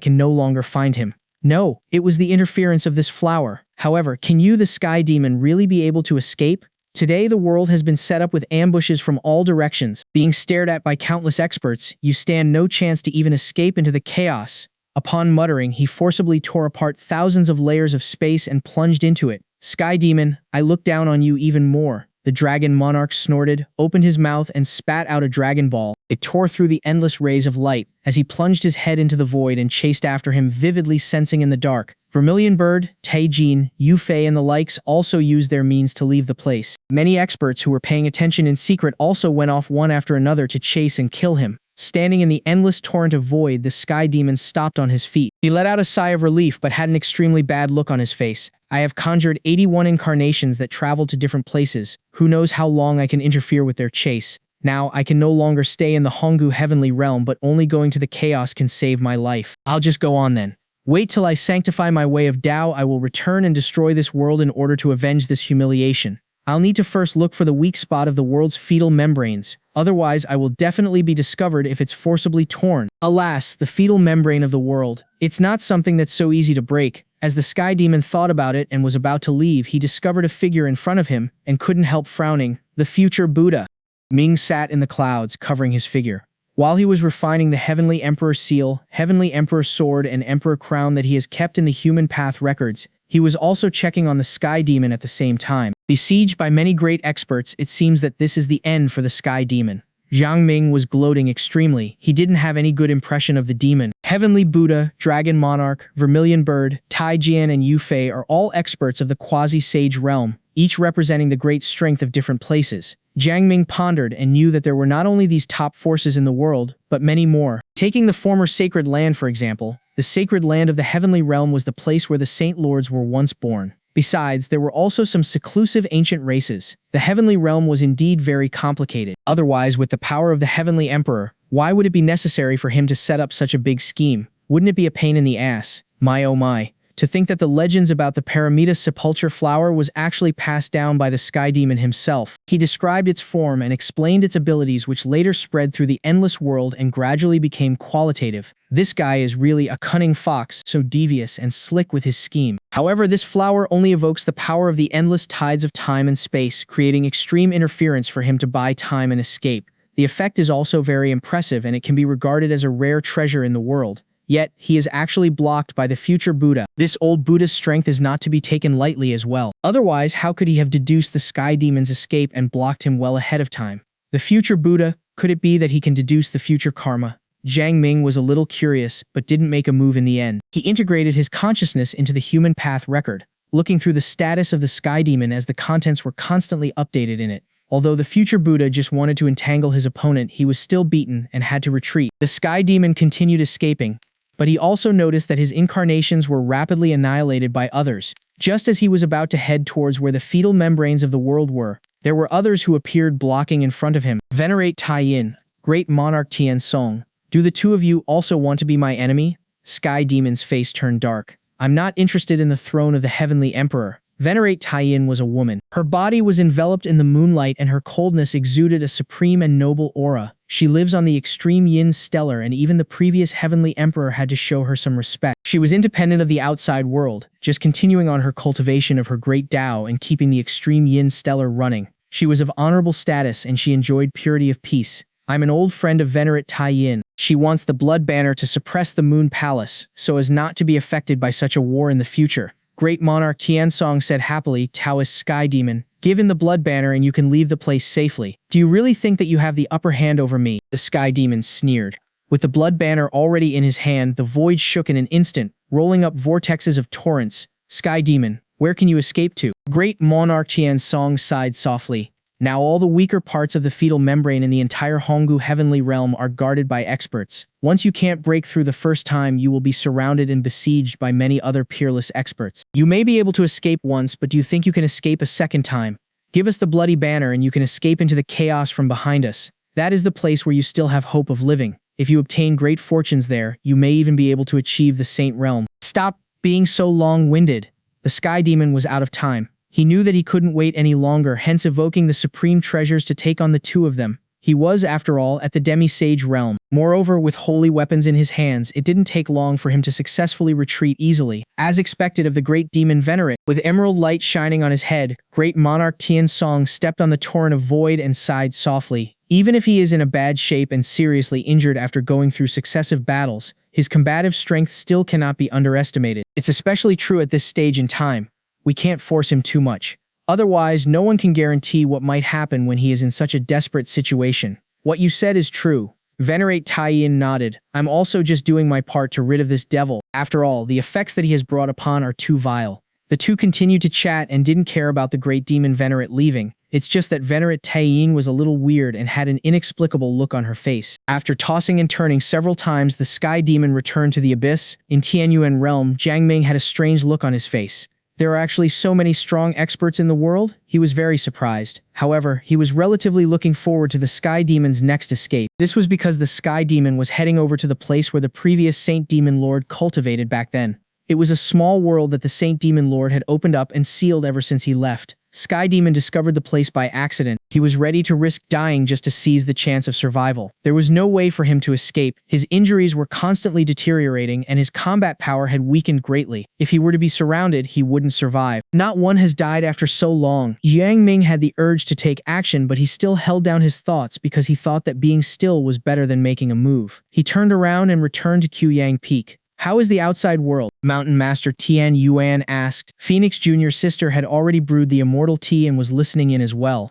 can no longer find him. No, it was the interference of this flower. However, can you, the Sky Demon, really be able to escape? Today, the world has been set up with ambushes from all directions. Being stared at by countless experts, you stand no chance to even escape into the chaos. Upon muttering, he forcibly tore apart thousands of layers of space and plunged into it. Sky Demon, I look down on you even more. The dragon monarch snorted, opened his mouth, and spat out a dragon ball. It tore through the endless rays of light as he plunged his head into the void and chased after him, vividly sensing in the dark. Vermilion Bird, Taijin, Yufei, and the likes also used their means to leave the place. Many experts who were paying attention in secret also went off one after another to chase and kill him. Standing in the endless torrent of void, the Sky Demon stopped on his feet. He let out a sigh of relief but had an extremely bad look on his face. I have conjured 81 incarnations that travel to different places. Who knows how long I can interfere with their chase. Now, I can no longer stay in the Honggu heavenly realm, but only going to the chaos can save my life. I'll just go on then. Wait till I sanctify my way of Tao. I will return and destroy this world in order to avenge this humiliation. I'll need to first look for the weak spot of the world's fetal membranes, otherwise I will definitely be discovered if it's forcibly torn. Alas, the fetal membrane of the world. It's not something that's so easy to break. As the Sky Demon thought about it and was about to leave, he discovered a figure in front of him and couldn't help frowning. The future Buddha. Ming sat in the clouds, covering his figure. While he was refining the Heavenly Emperor seal, Heavenly Emperor sword, and Emperor crown that he has kept in the human path records, he was also checking on the Sky Demon at the same time. Besieged by many great experts, it seems that this is the end for the Sky Demon. Jiang Ming was gloating extremely. He didn't have any good impression of the demon. Heavenly Buddha, Dragon Monarch, Vermilion Bird, Taijian, and Yufei are all experts of the quasi-sage realm, each representing the great strength of different places. Jiang Ming pondered and knew that there were not only these top forces in the world, but many more. Taking the former sacred land, for example, the sacred land of the heavenly realm was the place where the Saint Lords were once born. Besides, there were also some seclusive ancient races. The heavenly realm was indeed very complicated. Otherwise, with the power of the heavenly emperor, why would it be necessary for him to set up such a big scheme? Wouldn't it be a pain in the ass? My oh my. To think that the legends about the Paramita sepulchre flower was actually passed down by the Sky Demon himself. He described its form and explained its abilities, which later spread through the endless world and gradually became qualitative. This guy is really a cunning fox, so devious and slick with his scheme. However, this flower only evokes the power of the endless tides of time and space, creating extreme interference for him to buy time and escape. The effect is also very impressive, and it can be regarded as a rare treasure in the world. Yet, he is actually blocked by the future Buddha. This old Buddha's strength is not to be taken lightly as well. Otherwise, how could he have deduced the Sky Demon's escape and blocked him well ahead of time? The future Buddha, could it be that he can deduce the future karma? Jiang Ming was a little curious, but didn't make a move in the end. He integrated his consciousness into the human path record, looking through the status of the Sky Demon as the contents were constantly updated in it. Although the future Buddha just wanted to entangle his opponent, he was still beaten and had to retreat. The Sky Demon continued escaping, but he also noticed that his incarnations were rapidly annihilated by others. Just as he was about to head towards where the fetal membranes of the world were, there were others who appeared blocking in front of him. Venerate Taiyin, Great Monarch Tian Song, do the two of you also want to be my enemy? Sky Demon's face turned dark. I'm not interested in the throne of the Heavenly Emperor. Venerate Taiyin was a woman. Her body was enveloped in the moonlight and her coldness exuded a supreme and noble aura. She lives on the extreme yin stellar, and even the previous Heavenly Emperor had to show her some respect. She was independent of the outside world, just continuing on her cultivation of her great Tao and keeping the extreme yin stellar running. She was of honorable status and she enjoyed purity of peace. I'm an old friend of Venerate Taiyin. She wants the blood banner to suppress the moon palace, so as not to be affected by such a war in the future. Great Monarch Tiansong said happily, Taoist Sky Demon, give in the blood banner and you can leave the place safely. Do you really think that you have the upper hand over me? The Sky Demon sneered. With the blood banner already in his hand, the void shook in an instant, rolling up vortexes of torrents. Sky Demon, where can you escape to? Great Monarch Tiansong sighed softly. Now all the weaker parts of the fetal membrane in the entire Honggu heavenly realm are guarded by experts. Once you can't break through the first time, you will be surrounded and besieged by many other peerless experts. You may be able to escape once, but do you think you can escape a second time? Give us the bloody banner and you can escape into the chaos from behind us. That is the place where you still have hope of living. If you obtain great fortunes there, you may even be able to achieve the Saint Realm. Stop being so long-winded. The Sky Demon was out of time. He knew that he couldn't wait any longer, hence evoking the supreme treasures to take on the two of them. He was, after all, at the demi-sage realm. Moreover, with holy weapons in his hands, it didn't take long for him to successfully retreat easily, as expected of the great demon Venerate. With emerald light shining on his head, great monarch Tian Song stepped on the torrent of void and sighed softly. Even if he is in a bad shape and seriously injured after going through successive battles, his combative strength still cannot be underestimated. It's especially true at this stage in time. We can't force him too much. Otherwise, no one can guarantee what might happen when he is in such a desperate situation. What you said is true. Venerate Taiyin nodded. I'm also just doing my part to rid of this devil. After all, the effects that he has brought upon are too vile. The two continued to chat and didn't care about the great demon Venerate leaving. It's just that Venerate Taiyin was a little weird and had an inexplicable look on her face. After tossing and turning several times, the sky demon returned to the abyss. In Tianyuan realm, Jiang Ming had a strange look on his face. There are actually so many strong experts in the world? He was very surprised. However, he was relatively looking forward to the Sky Demon's next escape. This was because the Sky Demon was heading over to the place where the previous Saint Demon Lord cultivated back then. It was a small world that the Saint Demon Lord had opened up and sealed ever since he left. Sky Demon discovered the place by accident. He was ready to risk dying just to seize the chance of survival. There was no way for him to escape. His injuries were constantly deteriorating and his combat power had weakened greatly. If he were to be surrounded, he wouldn't survive. Not one has died after so long. Jiang Ming had the urge to take action, but he still held down his thoughts because he thought that being still was better than making a move. He turned around and returned to Quyang Peak. How is the outside world? Mountain Master Tian Yuan asked. Phoenix Jr.'s sister had already brewed the immortal tea and was listening in as well.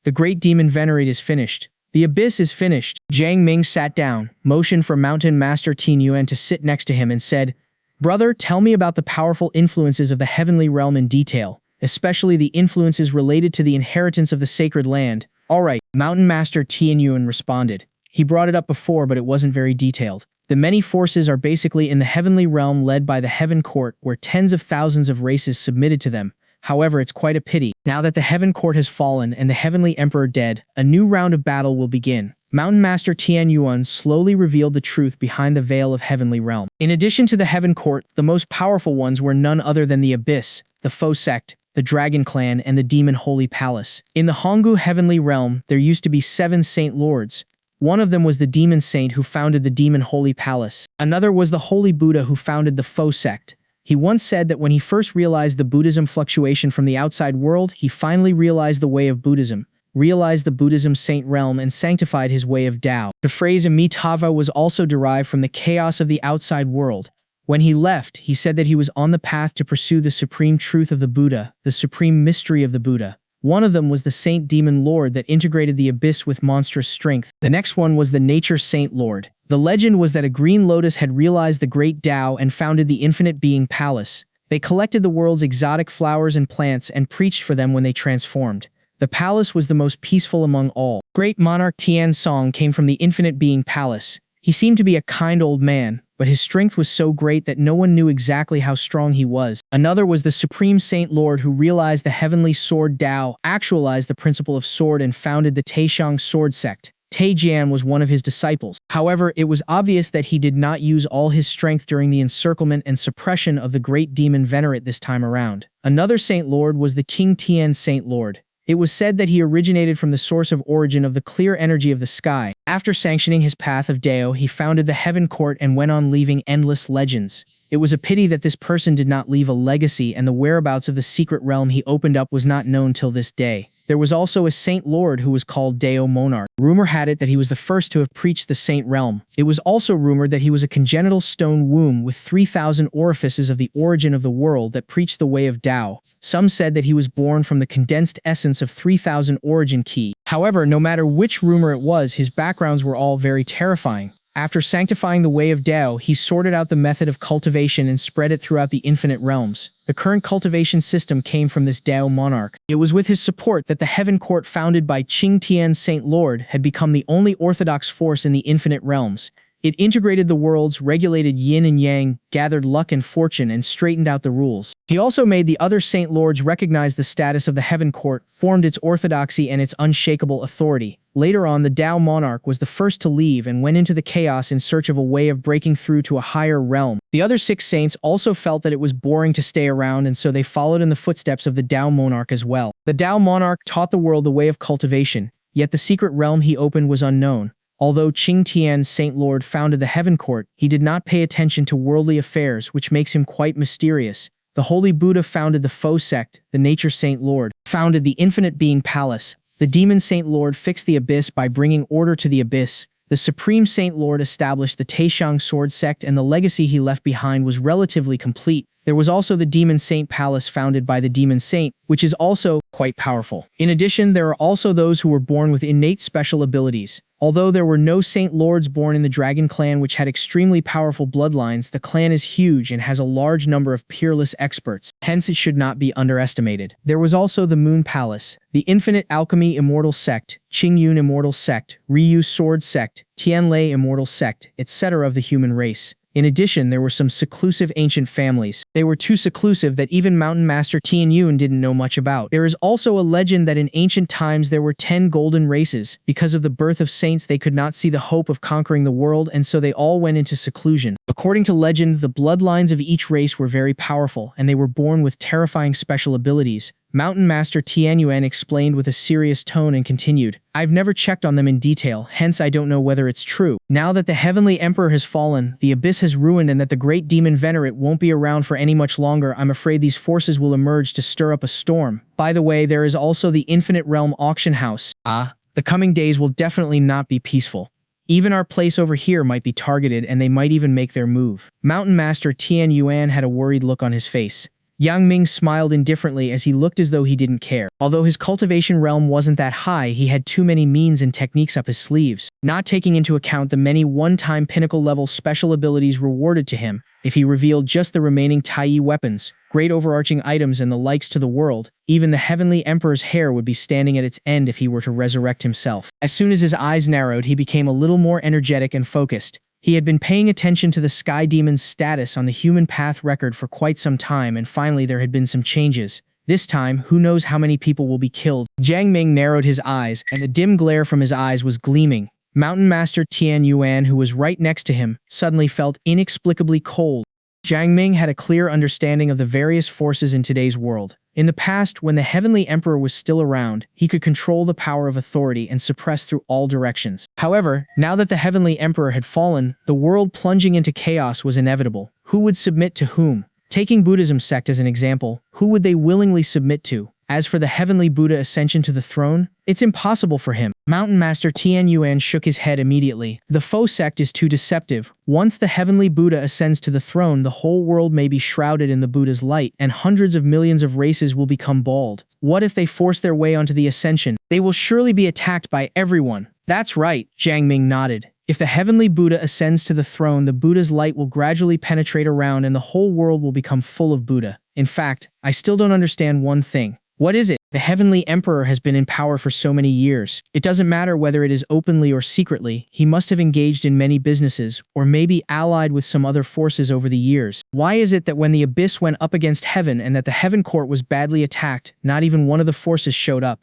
The great demon Venerate is finished. The abyss is finished. Jiang Ming sat down, motioned for Mountain Master Tian Yuan to sit next to him and said, Brother, tell me about the powerful influences of the heavenly realm in detail, especially the influences related to the inheritance of the sacred land. All right, Mountain Master Tian Yuan responded. He brought it up before, but it wasn't very detailed. The many forces are basically in the heavenly realm led by the Heaven Court, where tens of thousands of races submitted to them. However, it's quite a pity. Now that the Heaven Court has fallen and the Heavenly Emperor dead, a new round of battle will begin. Mountain Master Tian Yuan slowly revealed the truth behind the veil of Heavenly Realm. In addition to the Heaven Court, the most powerful ones were none other than the Abyss, the Foe Sect, the Dragon Clan, and the Demon Holy Palace. In the Honggu Heavenly Realm, there used to be 7 Saint Lords. One of them was the Demon Saint who founded the Demon Holy Palace. Another was the Holy Buddha who founded the Foe Sect. He once said that when he first realized the Buddhism fluctuation from the outside world, he finally realized the way of Buddhism, realized the Buddhism Saint realm, and sanctified his way of Tao. The phrase Amitabha was also derived from the chaos of the outside world. When he left, he said that he was on the path to pursue the supreme truth of the Buddha, the supreme mystery of the Buddha. One of them was the Saint Demon Lord that integrated the abyss with monstrous strength. The next one was the Nature Saint Lord. The legend was that a green lotus had realized the great Tao and founded the Infinite Being Palace. They collected the world's exotic flowers and plants and preached for them when they transformed. The palace was the most peaceful among all. Great monarch Tian Song came from the Infinite Being Palace. He seemed to be a kind old man, but his strength was so great that no one knew exactly how strong he was. Another was the Supreme Saint Lord who realized the heavenly sword Tao, actualized the principle of sword, and founded the Taishang sword sect. Taijian was one of his disciples. However, it was obvious that he did not use all his strength during the encirclement and suppression of the great demon Venerate this time around. Another Saint Lord was the King Tian Saint Lord. It was said that he originated from the source of origin of the clear energy of the sky. After sanctioning his path of Dao, he founded the Heaven Court and went on leaving endless legends. It was a pity that this person did not leave a legacy, and the whereabouts of the secret realm he opened up was not known till this day. There was also a Saint Lord who was called Dao Monarch. Rumor had it that he was the first to have preached the Saint Realm. It was also rumored that he was a congenital stone womb with 3,000 orifices of the origin of the world that preached the way of Tao. Some said that he was born from the condensed essence of 3,000 origin key. However, no matter which rumor it was, his backgrounds were all very terrifying. After sanctifying the way of Tao, he sorted out the method of cultivation and spread it throughout the infinite realms. The current cultivation system came from this Tao monarch. It was with his support that the Heaven Court founded by Qing Tian Saint Lord had become the only orthodox force in the infinite realms. It integrated the worlds, regulated yin and yang, gathered luck and fortune, and straightened out the rules. He also made the other Saint Lords recognize the status of the Heaven Court, formed its orthodoxy and its unshakable authority. Later on, the Tao monarch was the first to leave and went into the chaos in search of a way of breaking through to a higher realm. The other 6 saints also felt that it was boring to stay around, and so they followed in the footsteps of the Tao monarch as well. The Tao monarch taught the world the way of cultivation. yet the secret realm he opened was unknown. Although Qing Tian's Saint Lord founded the Heaven Court, he did not pay attention to worldly affairs, which makes him quite mysterious. The Holy Buddha founded the Fo sect, the Nature Saint Lord founded the Infinite Being Palace. The Demon Saint Lord fixed the Abyss by bringing order to the Abyss. The Supreme Saint Lord established the Taishang Sword sect, and the legacy he left behind was relatively complete. There was also the Demon Saint Palace founded by the Demon Saint, which is also quite powerful. In addition, there are also those who were born with innate special abilities. Although there were no Saint Lords born in the Dragon Clan, which had extremely powerful bloodlines, the clan is huge and has a large number of peerless experts, hence it should not be underestimated. There was also the Moon Palace, the Infinite Alchemy Immortal Sect, Qingyun Immortal Sect, Ryu Sword Sect, Tianlei Immortal Sect, etc. of the human race. In addition, there were some seclusive ancient families. They were too seclusive that even Mountain Master Tian Yun didn't know much about. There is also a legend that in ancient times there were 10 golden races. Because of the birth of saints, they could not see the hope of conquering the world, and so they all went into seclusion. According to legend, the bloodlines of each race were very powerful, and they were born with terrifying special abilities. Mountain Master Tian Yuan explained with a serious tone and continued, "I've never checked on them in detail, hence I don't know whether it's true. Now that the Heavenly Emperor has fallen, the Abyss has ruined, and that the great demon Venerate won't be around for any much longer, I'm afraid these forces will emerge to stir up a storm. By the way, there is also the Infinite Realm Auction House. The coming days will definitely not be peaceful. Even our place over here might be targeted, and they might even make their move." Mountain Master Tian Yuan had a worried look on his face. Jiang Ming smiled indifferently as he looked as though he didn't care. Although his cultivation realm wasn't that high, he had too many means and techniques up his sleeves, not taking into account the many one-time pinnacle-level special abilities rewarded to him. If he revealed just the remaining Tai weapons, great overarching items and the likes to the world, even the Heavenly Emperor's hair would be standing at its end if he were to resurrect himself. As soon as his eyes narrowed, he became a little more energetic and focused. He had been paying attention to the Sky Demon's status on the human path record for quite some time, and finally there had been some changes. This time, who knows how many people will be killed. Jiang Ming narrowed his eyes, and the dim glare from his eyes was gleaming. Mountain Master Tian Yuan, who was right next to him, suddenly felt inexplicably cold. Jiang Ming had a clear understanding of the various forces in today's world. In the past, when the Heavenly Emperor was still around, he could control the power of authority and suppress through all directions. However, now that the Heavenly Emperor had fallen, the world plunging into chaos was inevitable. Who would submit to whom? Taking Buddhism sect as an example, who would they willingly submit to? As for the Heavenly Buddha ascension to the throne, it's impossible for him. Mountain Master Tian Yuan shook his head immediately. The Fo sect is too deceptive. Once the Heavenly Buddha ascends to the throne, the whole world may be shrouded in the Buddha's light, and hundreds of millions of races will become bald. What if they force their way onto the ascension? They will surely be attacked by everyone. That's right, Jiang Ming nodded. If the Heavenly Buddha ascends to the throne, the Buddha's light will gradually penetrate around and the whole world will become full of Buddha. In fact, I still don't understand one thing. What is it? The Heavenly Emperor has been in power for so many years. It doesn't matter whether it is openly or secretly, he must have engaged in many businesses, or maybe allied with some other forces over the years. Why is it that when the Abyss went up against Heaven and that the Heaven Court was badly attacked, not even one of the forces showed up?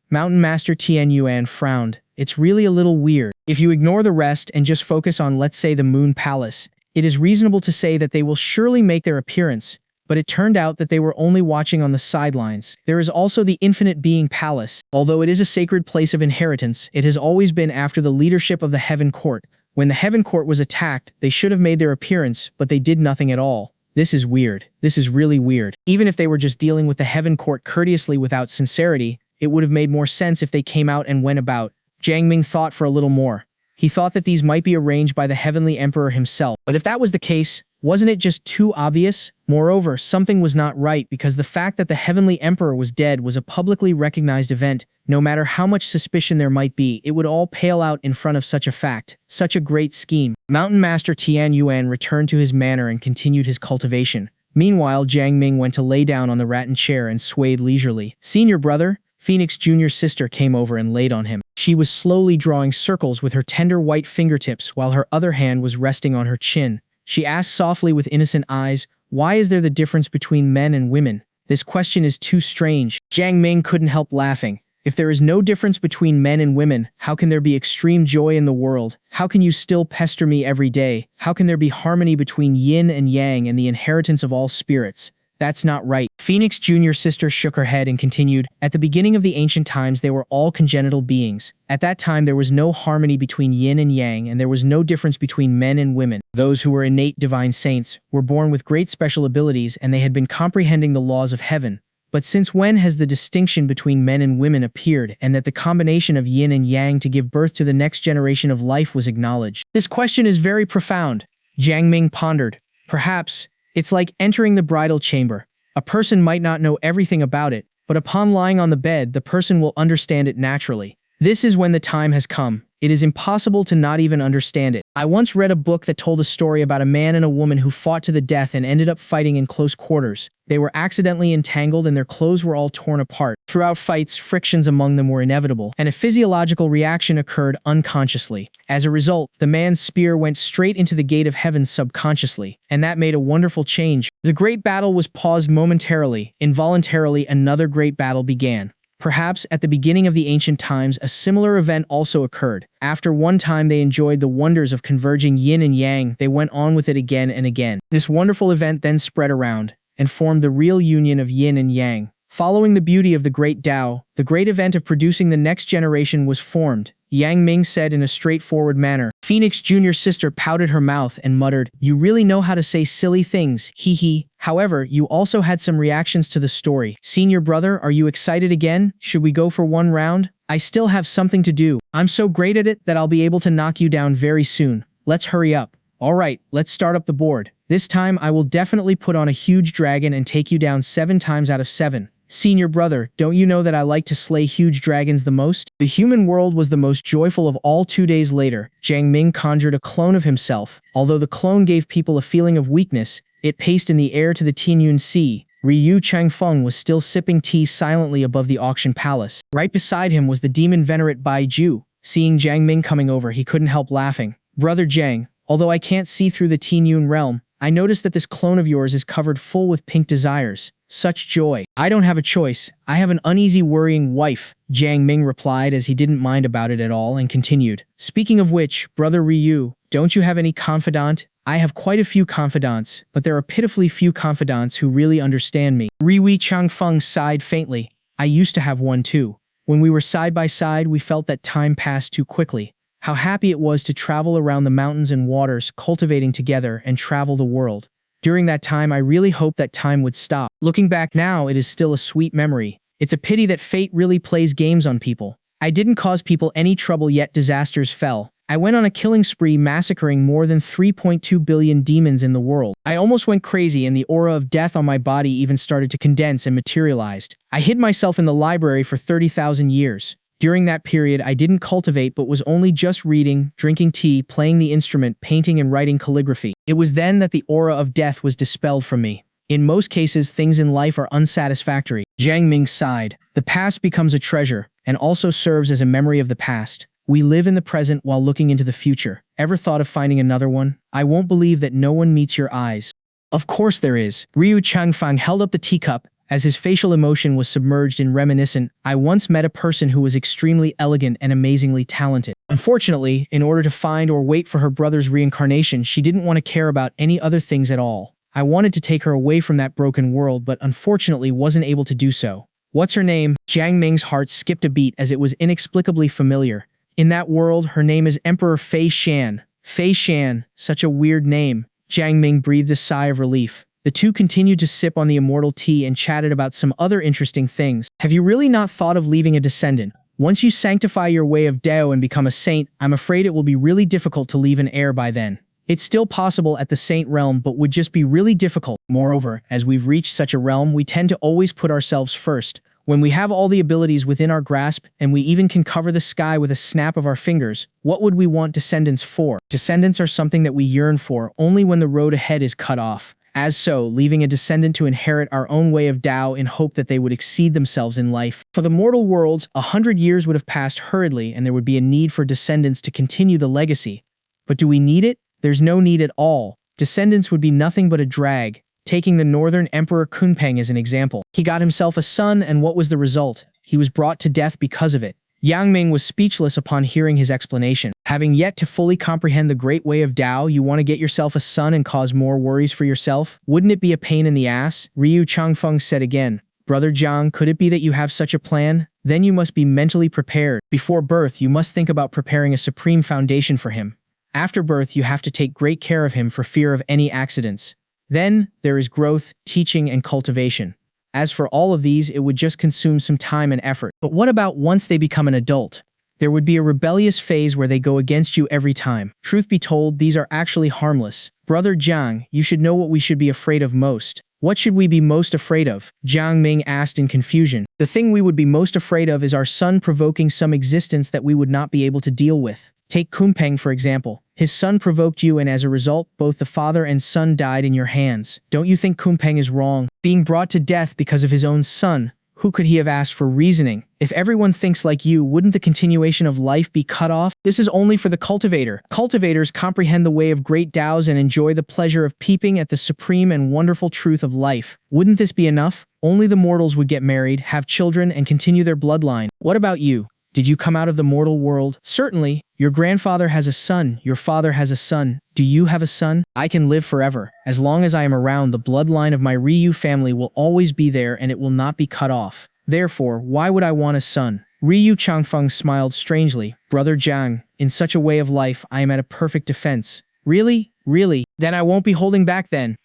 Mountain Master Tian Yuan frowned. It's really a little weird. If you ignore the rest and just focus on, let's say, the Moon Palace, it is reasonable to say that they will surely make their appearance. But it turned out that they were only watching on the sidelines. There is also the Infinite Being Palace. Although it is a sacred place of inheritance, it has always been after the leadership of the Heaven Court. When the Heaven Court was attacked, they should have made their appearance, but they did nothing at all. This is weird. This is really weird. Even if they were just dealing with the Heaven Court courteously without sincerity, it would have made more sense if they came out and went about. Jiang Ming thought for a little more. He thought that these might be arranged by the Heavenly Emperor himself. But if that was the case, wasn't it just too obvious? Moreover, something was not right because the fact that the Heavenly Emperor was dead was a publicly recognized event. No matter how much suspicion there might be, it would all pale out in front of such a fact. Such a great scheme. Mountain Master Tian Yuan returned to his manor and continued his cultivation. Meanwhile, Jiang Ming went to lay down on the rattan chair and swayed leisurely. Senior brother, Phoenix Jr.'s sister came over and laid on him. She was slowly drawing circles with her tender white fingertips while her other hand was resting on her chin. She asked softly with innocent eyes, "Why is there the difference between men and women? This question is too strange." Jiang Ming couldn't help laughing. If there is no difference between men and women, how can there be extreme joy in the world? How can you still pester me every day? How can there be harmony between yin and yang and the inheritance of all spirits? That's not right. Phoenix Jr.'s sister shook her head and continued, at the beginning of the ancient times they were all congenital beings. At that time there was no harmony between yin and yang, and there was no difference between men and women. Those who were innate divine saints were born with great special abilities, and they had been comprehending the laws of heaven. But since when has the distinction between men and women appeared, and that the combination of yin and yang to give birth to the next generation of life was acknowledged? This question is very profound. Jiang Ming pondered. Perhaps it's like entering the bridal chamber. A person might not know everything about it, but upon lying on the bed, the person will understand it naturally. This is when the time has come. It is impossible to not even understand it. I once read a book that told a story about a man and a woman who fought to the death and ended up fighting in close quarters. They were accidentally entangled and their clothes were all torn apart. Throughout fights, frictions among them were inevitable, and a physiological reaction occurred unconsciously. As a result, the man's spear went straight into the gate of heaven subconsciously, and that made a wonderful change. The great battle was paused momentarily. Involuntarily, another great battle began. Perhaps at the beginning of the ancient times, a similar event also occurred. After one time they enjoyed the wonders of converging yin and yang, they went on with it again and again. This wonderful event then spread around and formed the real union of yin and yang. Following the beauty of the great Tao, the great event of producing the next generation was formed. Jiang Ming said in a straightforward manner. Phoenix Jr.'s sister pouted her mouth and muttered, "You really know how to say silly things, hee hee." However, you also had some reactions to the story. Senior brother, are you excited again? Should we go for one round? I still have something to do. I'm so great at it that I'll be able to knock you down very soon. Let's hurry up. Alright, let's start up the board. This time I will definitely put on a huge dragon and take you down 7 times out of 7. Senior brother, don't you know that I like to slay huge dragons the most? The human world was the most joyful of all. 2 days later, Jiang Ming conjured a clone of himself. Although the clone gave people a feeling of weakness, it paced in the air to the Tianyun Sea. Ryu Changfeng was still sipping tea silently above the auction palace. Right beside him was the demon Venerate Bai Ju. Seeing Jiang Ming coming over, he couldn't help laughing. Brother Jiang, although I can't see through the Tianyun realm, I noticed that this clone of yours is covered full with pink desires. Such joy. I don't have a choice. I have an uneasy, worrying wife, Jiang Ming replied as he didn't mind about it at all and continued. Speaking of which, Brother Ryu, don't you have any confidant? I have quite a few confidants, but there are pitifully few confidants who really understand me. Ryu Changfeng sighed faintly. I used to have one too. When we were side by side, we felt that time passed too quickly. How happy it was to travel around the mountains and waters, cultivating together and travel the world. During that time, I really hoped that time would stop. Looking back now, it is still a sweet memory. It's a pity that fate really plays games on people. I didn't cause people any trouble, yet disasters fell. I went on a killing spree, massacring more than 3.2 billion demons in the world. I almost went crazy, and the aura of death on my body even started to condense and materialized. I hid myself in the library for 30,000 years. During that period, I didn't cultivate but was only just reading, drinking tea, playing the instrument, painting and writing calligraphy. It was then that the aura of death was dispelled from me. In most cases, things in life are unsatisfactory. Jiang Ming sighed. The past becomes a treasure, and also serves as a memory of the past. We live in the present while looking into the future. Ever thought of finding another one? I won't believe that no one meets your eyes. Of course there is. Ryu Changfeng held up the teacup, as his facial emotion was submerged in reminiscent. I once met a person who was extremely elegant and amazingly talented. Unfortunately, in order to find or wait for her brother's reincarnation, she didn't want to care about any other things at all. I wanted to take her away from that broken world, but unfortunately wasn't able to do so. What's her name? Jiang Ming's heart skipped a beat as it was inexplicably familiar. In that world, her name is Emperor Fei Shan. Fei Shan, such a weird name. Jiang Ming breathed a sigh of relief. The two continued to sip on the immortal tea and chatted about some other interesting things. Have you really not thought of leaving a descendant? Once you sanctify your way of Dao and become a saint, I'm afraid it will be really difficult to leave an heir by then. It's still possible at the saint realm, but would just be really difficult. Moreover, as we've reached such a realm, we tend to always put ourselves first. When we have all the abilities within our grasp, and we even can cover the sky with a snap of our fingers, what would we want descendants for? Descendants are something that we yearn for only when the road ahead is cut off. As so, leaving a descendant to inherit our own way of Tao in hope that they would exceed themselves in life. For the mortal worlds, 100 years would have passed hurriedly and there would be a need for descendants to continue the legacy. But do we need it? There's no need at all. Descendants would be nothing but a drag. Taking the northern Emperor Kunpeng as an example. He got himself a son, and what was the result? He was brought to death because of it. Jiang Ming was speechless upon hearing his explanation. Having yet to fully comprehend the great way of Tao, you want to get yourself a son and cause more worries for yourself? Wouldn't it be a pain in the ass? Ryu Changfeng said again. Brother Jiang, could it be that you have such a plan? Then you must be mentally prepared. Before birth, you must think about preparing a supreme foundation for him. After birth, you have to take great care of him for fear of any accidents. Then, there is growth, teaching, and cultivation. As for all of these, it would just consume some time and effort. But what about once they become an adult? There would be a rebellious phase where they go against you every time. Truth be told, these are actually harmless. Brother Jiang, you should know what we should be afraid of most. What should we be most afraid of? Jiang Ming asked in confusion. The thing we would be most afraid of is our son provoking some existence that we would not be able to deal with. Take Kunpeng for example. His son provoked you and as a result, both the father and son died in your hands. Don't you think Kunpeng is wrong? Being brought to death because of his own son. Who could he have asked for reasoning? If everyone thinks like you, wouldn't the continuation of life be cut off? This is only for the cultivator. Cultivators comprehend the way of great Taos and enjoy the pleasure of peeping at the supreme and wonderful truth of life. Wouldn't this be enough? Only the mortals would get married, have children, and continue their bloodline. What about you? Did you come out of the mortal world? Certainly. Your grandfather has a son. Your father has a son. Do you have a son? I can live forever. As long as I am around, the bloodline of my Ryu family will always be there and it will not be cut off. Therefore, why would I want a son? Ryu Changfeng smiled strangely. Brother Jiang, in such a way of life, I am at a perfect defense. Really? Really? Then I won't be holding back then.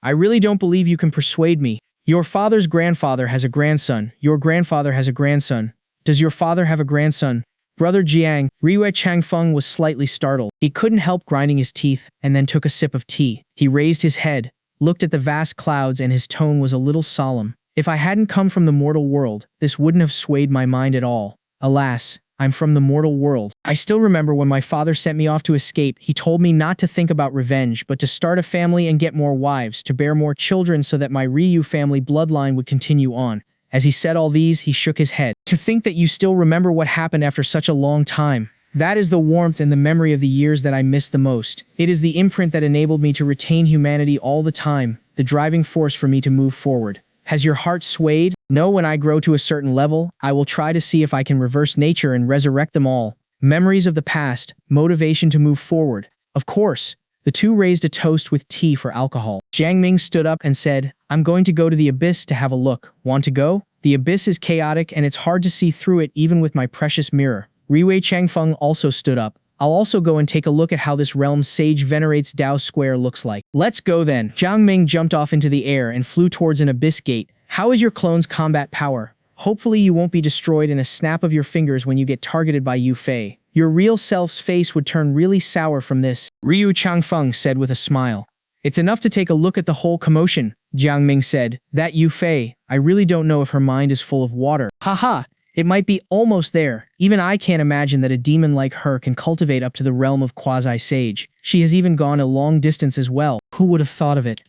I really don't believe you can persuade me. Your father's grandfather has a grandson. Your grandfather has a grandson. Does your father have a grandson? Brother Jiang, Ryu Changfeng was slightly startled. He couldn't help grinding his teeth, and then took a sip of tea. He raised his head, looked at the vast clouds, and his tone was a little solemn. If I hadn't come from the mortal world, this wouldn't have swayed my mind at all. Alas, I'm from the mortal world. I still remember when my father sent me off to escape, he told me not to think about revenge, but to start a family and get more wives, to bear more children so that my Ryu family bloodline would continue on. As he said all these, he shook his head. To think that you still remember what happened after such a long time. That is the warmth and the memory of the years that I miss the most. It is the imprint that enabled me to retain humanity all the time, the driving force for me to move forward. Has your heart swayed? No, when I grow to a certain level, I will try to see if I can reverse nature and resurrect them all. Memories of the past, motivation to move forward. Of course. The two raised a toast with tea for alcohol. Jiang Ming stood up and said, I'm going to go to the abyss to have a look. Want to go? The abyss is chaotic and it's hard to see through it even with my precious mirror. Ryu Changfeng also stood up. I'll also go and take a look at how this realm's sage Venerates Dao Square looks like. Let's go then. Jiang Ming jumped off into the air and flew towards an abyss gate. How is your clone's combat power? Hopefully you won't be destroyed in a snap of your fingers when you get targeted by Yu Fei. Your real self's face would turn really sour from this, Ryu Changfeng said with a smile. It's enough to take a look at the whole commotion, Jiang Ming said. That Yu Fei, I really don't know if her mind is full of water. Haha, it might be almost there. Even I can't imagine that a demon like her can cultivate up to the realm of quasi-sage. She has even gone a long distance as well. Who would have thought of it?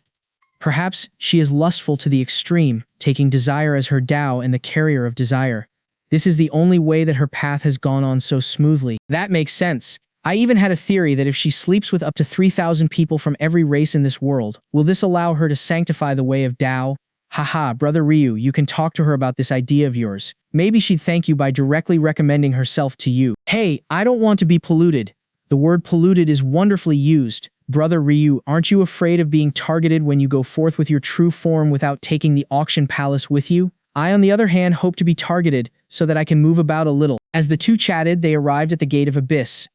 Perhaps she is lustful to the extreme, taking desire as her Tao and the carrier of desire. This is the only way that her path has gone on so smoothly. That makes sense. I even had a theory that if she sleeps with up to 3,000 people from every race in this world, will this allow her to sanctify the way of Tao? Haha, Brother Ryu, you can talk to her about this idea of yours. Maybe she'd thank you by directly recommending herself to you. Hey, I don't want to be polluted. The word polluted is wonderfully used. Brother Ryu, aren't you afraid of being targeted when you go forth with your true form without taking the auction palace with you? I, on the other hand, hope to be targeted so that I can move about a little. As the two chatted, they arrived at the gate of Abyss.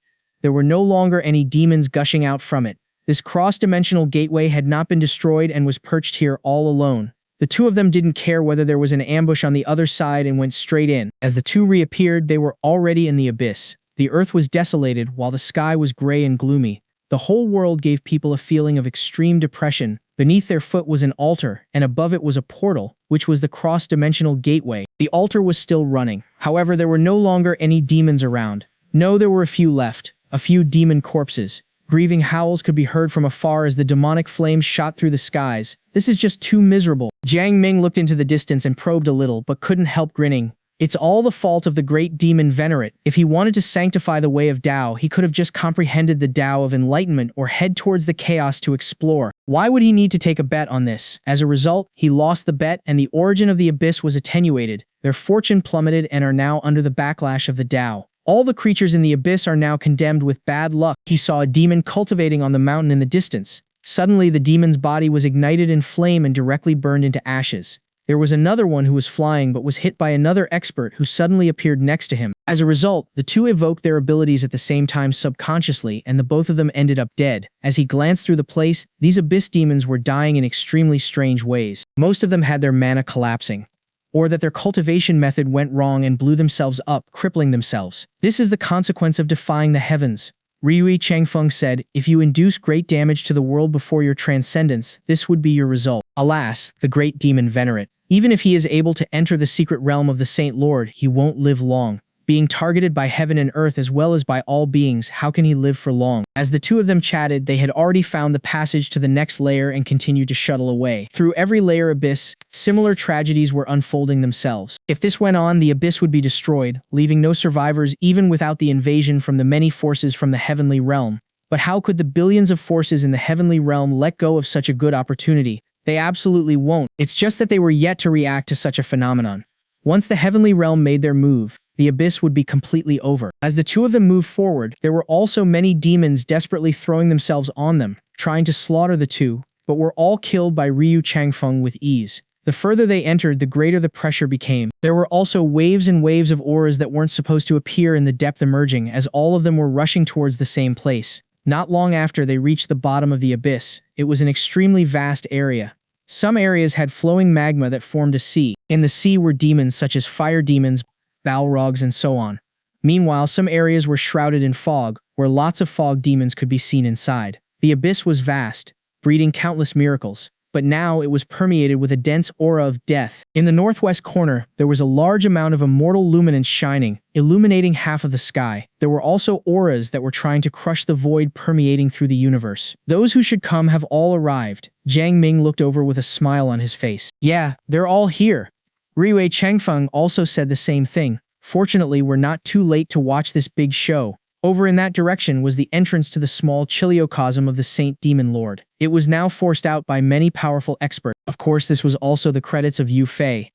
There were no longer any demons gushing out from it. This cross-dimensional gateway had not been destroyed and was perched here all alone. The two of them didn't care whether there was an ambush on the other side and went straight in. As the two reappeared, they were already in the abyss. The earth was desolated while the sky was gray and gloomy. The whole world gave people a feeling of extreme depression. Beneath their foot was an altar, and above it was a portal, which was the cross-dimensional gateway. The altar was still running. However, there were no longer any demons around. No, there were a few left. A few demon corpses. Grieving howls could be heard from afar as the demonic flames shot through the skies. This is just too miserable. Jiang Ming looked into the distance and probed a little, but couldn't help grinning. It's all the fault of the great demon Venerate. If he wanted to sanctify the way of Tao, he could have just comprehended the Tao of enlightenment or head towards the chaos to explore. Why would he need to take a bet on this? As a result, he lost the bet and the origin of the abyss was attenuated. Their fortune plummeted and are now under the backlash of the Tao. All the creatures in the abyss are now condemned with bad luck. He saw a demon cultivating on the mountain in the distance. Suddenly, the demon's body was ignited in flame and directly burned into ashes. There was another one who was flying but was hit by another expert who suddenly appeared next to him. As a result, the two evoked their abilities at the same time subconsciously, and the both of them ended up dead. As he glanced through the place, these abyss demons were dying in extremely strange ways. Most of them had their mana collapsing, or that their cultivation method went wrong and blew themselves up, crippling themselves. This is the consequence of defying the heavens. Ryui Changfeng said, if you induce great damage to the world before your transcendence, this would be your result. Alas, the great demon Venerate. Even if he is able to enter the secret realm of the Saint Lord, he won't live long. Being targeted by heaven and earth as well as by all beings, how can he live for long? As the two of them chatted, they had already found the passage to the next layer and continued to shuttle away. Through every layer abyss, similar tragedies were unfolding themselves. If this went on, the abyss would be destroyed, leaving no survivors even without the invasion from the many forces from the heavenly realm. But how could the billions of forces in the heavenly realm let go of such a good opportunity? They absolutely won't. It's just that they were yet to react to such a phenomenon. Once the heavenly realm made their move, the abyss would be completely over. As the two of them moved forward, there were also many demons desperately throwing themselves on them, trying to slaughter the two, but were all killed by Ryu Changfeng with ease. The further they entered, the greater the pressure became. There were also waves and waves of auras that weren't supposed to appear in the depth emerging, as all of them were rushing towards the same place. Not long after they reached the bottom of the abyss, it was an extremely vast area. Some areas had flowing magma that formed a sea. In the sea were demons such as fire demons, balrogs, and so on. Meanwhile, some areas were shrouded in fog, where lots of fog demons could be seen inside. The abyss was vast, breeding countless miracles, but now it was permeated with a dense aura of death. In the northwest corner, there was a large amount of immortal luminance shining, illuminating half of the sky. There were also auras that were trying to crush the void permeating through the universe. Those who should come have all arrived. Jiang Ming looked over with a smile on his face. Yeah, they're all here. Ryui Changfeng also said the same thing. Fortunately, we're not too late to watch this big show. Over in that direction was the entrance to the small chiliocosm of the Saint Demon Lord. It was now forced out by many powerful experts. Of course, this was also the credits of Yu Fei.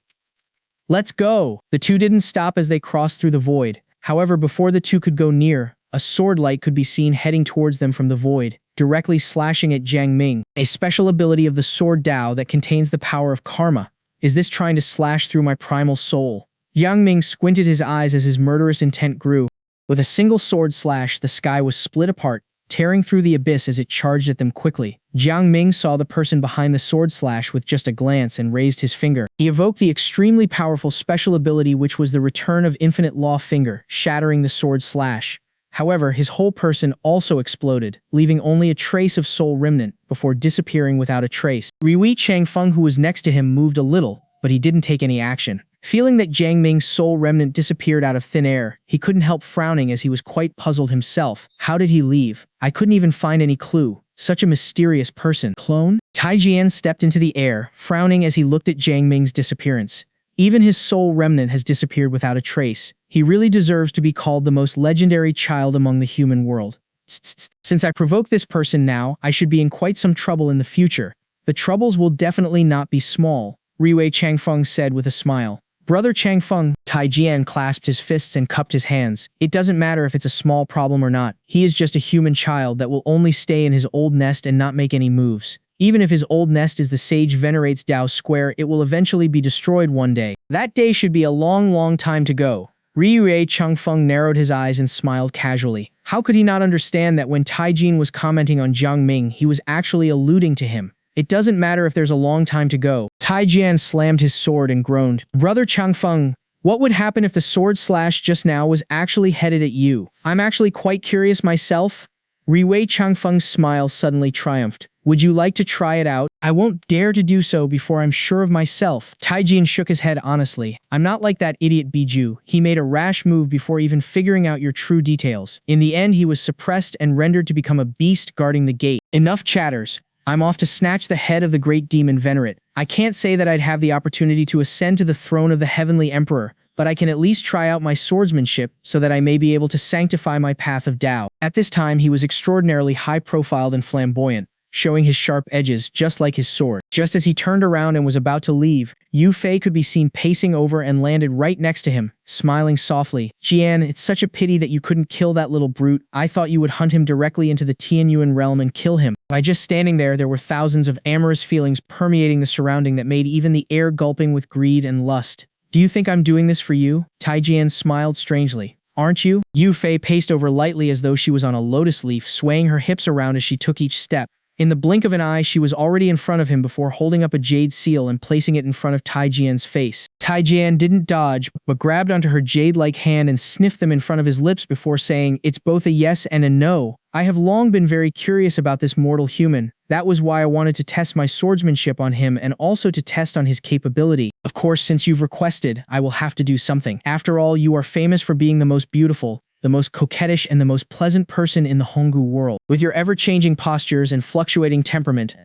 Let's go! The two didn't stop as they crossed through the void. However, before the two could go near, a sword light could be seen heading towards them from the void, directly slashing at Jiang Ming, a special ability of the sword Dao that contains the power of karma. Is this trying to slash through my primal soul? Jiang Ming squinted his eyes as his murderous intent grew. With a single sword slash, the sky was split apart, tearing through the abyss as it charged at them quickly. Jiang Ming saw the person behind the sword slash with just a glance and raised his finger. He evoked the extremely powerful special ability, which was the return of infinite law finger, shattering the sword slash. However, his whole person also exploded, leaving only a trace of soul remnant before disappearing without a trace. Ryui Changfeng, who was next to him, moved a little, but he didn't take any action. Feeling that Jiang Ming's soul remnant disappeared out of thin air, he couldn't help frowning as he was quite puzzled himself. How did he leave? I couldn't even find any clue. Such a mysterious person. Clone? Tai Jian stepped into the air, frowning as he looked at Jiang Ming's disappearance. Even his soul remnant has disappeared without a trace. He really deserves to be called the most legendary child among the human world. Since I provoked this person now, I should be in quite some trouble in the future. The troubles will definitely not be small, Ryui Changfeng said with a smile. Brother Changfeng, Tai Jian clasped his fists and cupped his hands. It doesn't matter if it's a small problem or not. He is just a human child that will only stay in his old nest and not make any moves. Even if his old nest is the sage Venerates Dao Square, it will eventually be destroyed one day. That day should be a long, long time to go. Ryui Changfeng narrowed his eyes and smiled casually. How could he not understand that when Tai Jian was commenting on Jiang Ming, he was actually alluding to him? It doesn't matter if there's a long time to go. Tai Jian slammed his sword and groaned. Brother Changfeng, what would happen if the sword slash just now was actually headed at you? I'm actually quite curious myself. Ryui Changfeng's smile suddenly triumphed. Would you like to try it out? I won't dare to do so before I'm sure of myself. Tai Jian shook his head honestly. I'm not like that idiot Biju. He made a rash move before even figuring out your true details. In the end, he was suppressed and rendered to become a beast guarding the gate. Enough chatters. I'm off to snatch the head of the great demon Venerate. I can't say that I'd have the opportunity to ascend to the throne of the heavenly emperor, but I can at least try out my swordsmanship so that I may be able to sanctify my path of Tao. At this time, he was extraordinarily high-profiled and flamboyant. showing his sharp edges, just like his sword. Just as he turned around and was about to leave, Yu Fei could be seen pacing over and landed right next to him, smiling softly. Jian, it's such a pity that you couldn't kill that little brute. I thought you would hunt him directly into the Tianyuan realm and kill him. By just standing there were thousands of amorous feelings permeating the surrounding that made even the air gulping with greed and lust. Do you think I'm doing this for you? Tai Jian smiled strangely. Aren't you? Yu Fei paced over lightly as though she was on a lotus leaf, swaying her hips around as she took each step. In the blink of an eye, she was already in front of him before holding up a jade seal and placing it in front of Tai Jian's face. Tai Jian didn't dodge, but grabbed onto her jade-like hand and sniffed them in front of his lips before saying, "It's both a yes and a no. I have long been very curious about this mortal human. That was why I wanted to test my swordsmanship on him and also to test on his capability. Of course, since you've requested, I will have to do something. After all, you are famous for being the most beautiful, the most coquettish and the most pleasant person in the Honggu world. With your ever-changing postures and fluctuating temperament,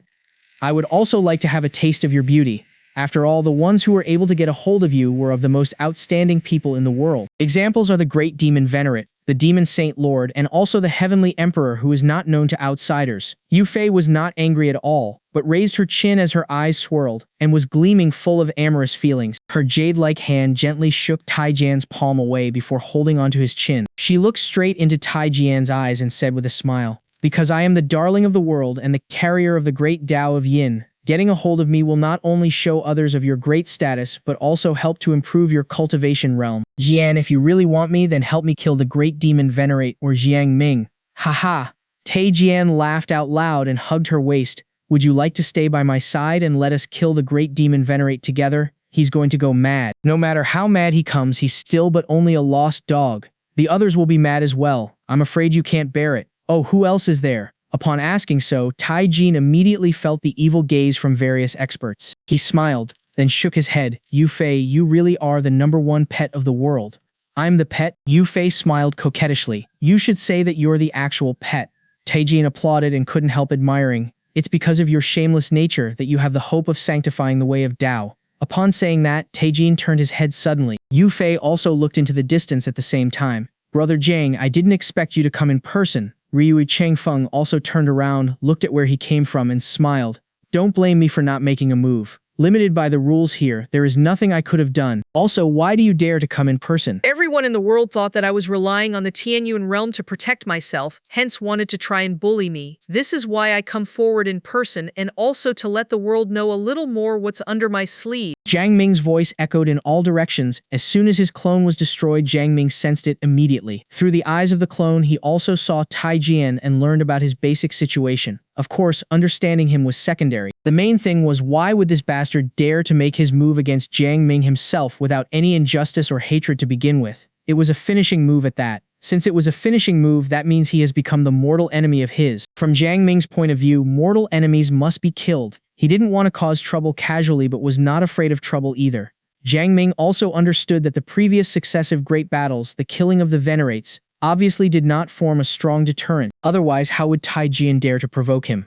I would also like to have a taste of your beauty. After all, the ones who were able to get a hold of you were of the most outstanding people in the world. Examples are the great demon Venerate, the demon Saint Lord, and also the heavenly emperor who is not known to outsiders." Yu Fei was not angry at all, but raised her chin as her eyes swirled, and was gleaming full of amorous feelings. Her jade-like hand gently shook Tai Jian's palm away before holding onto his chin. She looked straight into Tai Jian's eyes and said with a smile, "Because I am the darling of the world and the carrier of the great Tao of Yin, getting a hold of me will not only show others of your great status, but also help to improve your cultivation realm. Jian, if you really want me, then help me kill the great demon Venerate or Jiang Ming." "Ha." Tai Jian laughed out loud and hugged her waist. "Would you like to stay by my side and let us kill the great demon Venerate together? He's going to go mad. No matter how mad he comes, he's still but only a lost dog. The others will be mad as well. I'm afraid you can't bear it. Oh, who else is there?" Upon asking so, Tai Jian immediately felt the evil gaze from various experts. He smiled, then shook his head. "Yu Fei, you really are the #1 pet of the world." "I'm the pet?" Yu Fei smiled coquettishly. "You should say that you're the actual pet." Tai Jian applauded and couldn't help admiring. "It's because of your shameless nature that you have the hope of sanctifying the way of Tao." Upon saying that, Tai Jian turned his head suddenly. Yu Fei also looked into the distance at the same time. "Brother Jiang, I didn't expect you to come in person." Ryui Changfeng also turned around, looked at where he came from and smiled. "Don't blame me for not making a move. Limited by the rules here, there is nothing I could have done. Also, why do you dare to come in person?" Everyone in the world thought that I was relying on the Tianyuan realm to protect myself, hence wanted to try and bully me. This is why I come forward in person and also to let the world know a little more what's under my sleeve. Jiang Ming's voice echoed in all directions. As soon as his clone was destroyed, Jiang Ming sensed it immediately. Through the eyes of the clone, he also saw Tai Jian and learned about his basic situation. Of course, understanding him was secondary. The main thing was, why would this bastard dare to make his move against Jiang Ming himself without any injustice or hatred to begin with? It was a finishing move at that. Since it was a finishing move, that means he has become the mortal enemy of his. From Jiang Ming's point of view, mortal enemies must be killed. He didn't want to cause trouble casually but was not afraid of trouble either. Jiang Ming also understood that the previous successive great battles, the killing of the Venerates, obviously did not form a strong deterrent. Otherwise, how would Tai Jian dare to provoke him?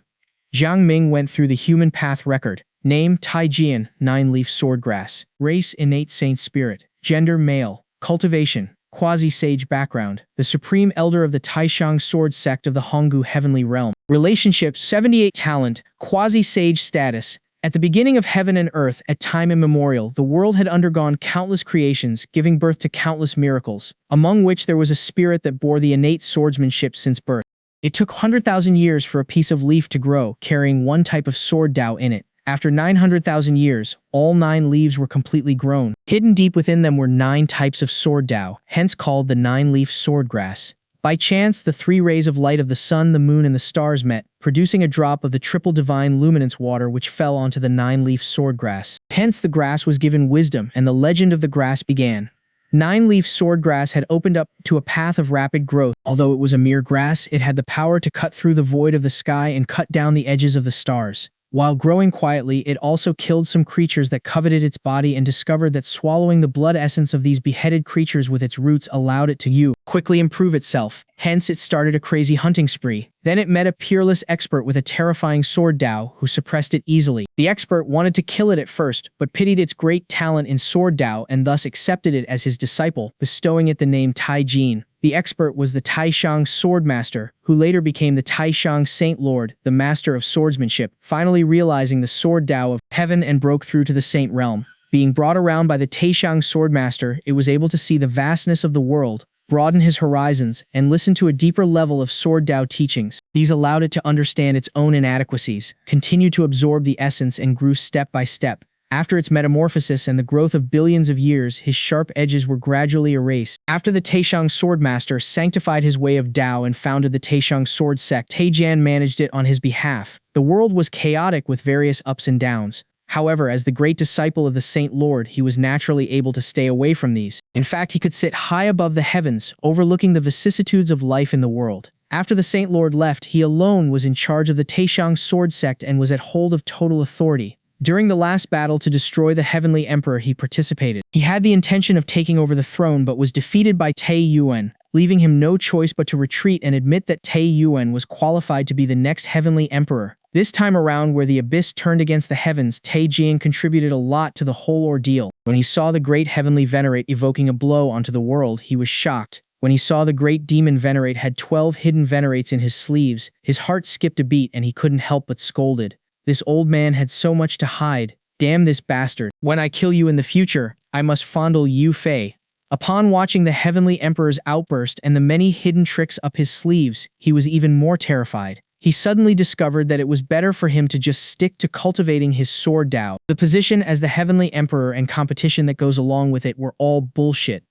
Jiang Ming went through the human path record. Name, Tai Jian, 9-leaf swordgrass. Race, innate saint spirit. Gender, male. Cultivation, quasi-sage background. The supreme elder of the Taishang sword sect of the Honggu heavenly realm. Relationship, 78. Talent, quasi-sage status. At the beginning of heaven and earth, at time immemorial, the world had undergone countless creations, giving birth to countless miracles, among which there was a spirit that bore the innate swordsmanship since birth. It took 100,000 years for a piece of leaf to grow, carrying one type of sword Tao in it. After 900,000 years, all 9 leaves were completely grown. Hidden deep within them were 9 types of sword Tao, hence called the 9-leaf swordgrass. By chance, the 3 rays of light of the sun, the moon, and the stars met, producing a drop of the triple divine luminance water which fell onto the 9-leaf swordgrass. Hence the grass was given wisdom, and the legend of the grass began. 9-leaf swordgrass had opened up to a path of rapid growth. Although it was a mere grass, it had the power to cut through the void of the sky and cut down the edges of the stars. While growing quietly, it also killed some creatures that coveted its body and discovered that swallowing the blood essence of these beheaded creatures with its roots allowed it to quickly improve itself. Hence, it started a crazy hunting spree. Then it met a peerless expert with a terrifying sword Dao who suppressed it easily. The expert wanted to kill it at first, but pitied its great talent in sword Dao and thus accepted it as his disciple, bestowing it the name Tai Jin. The expert was the Taishang sword master, who later became the Taishang Saint Lord, the master of swordsmanship, finally realizing the sword Dao of heaven and broke through to the saint realm. Being brought around by the Taishang swordmaster, it was able to see the vastness of the world, broaden his horizons, and listen to a deeper level of sword Dao teachings. These allowed it to understand its own inadequacies, continue to absorb the essence, and grew step by step. After its metamorphosis and the growth of billions of years, his sharp edges were gradually erased. After the Taishang swordmaster sanctified his way of Dao and founded the Taishang sword sect, Taijian managed it on his behalf. The world was chaotic with various ups and downs. However, as the great disciple of the Saint Lord, he was naturally able to stay away from these. In fact, he could sit high above the heavens, overlooking the vicissitudes of life in the world. After the Saint Lord left, he alone was in charge of the Taishang sword sect and was at hold of total authority. During the last battle to destroy the Heavenly Emperor, he participated. He had the intention of taking over the throne but was defeated by Tai Yuan, leaving him no choice but to retreat and admit that Tai Yuan was qualified to be the next Heavenly Emperor. This time around, where the abyss turned against the heavens, Tai Jian contributed a lot to the whole ordeal. When he saw the great heavenly Venerate evoking a blow onto the world, he was shocked. When he saw the great demon Venerate had 12 hidden Venerates in his sleeves, his heart skipped a beat and he couldn't help but scolded. This old man had so much to hide. Damn this bastard. When I kill you in the future, I must fondle Yu Fei. Upon watching the Heavenly Emperor's outburst and the many hidden tricks up his sleeves, he was even more terrified. He suddenly discovered that it was better for him to just stick to cultivating his sword Dao. The position as the Heavenly Emperor and competition that goes along with it were all bullshit.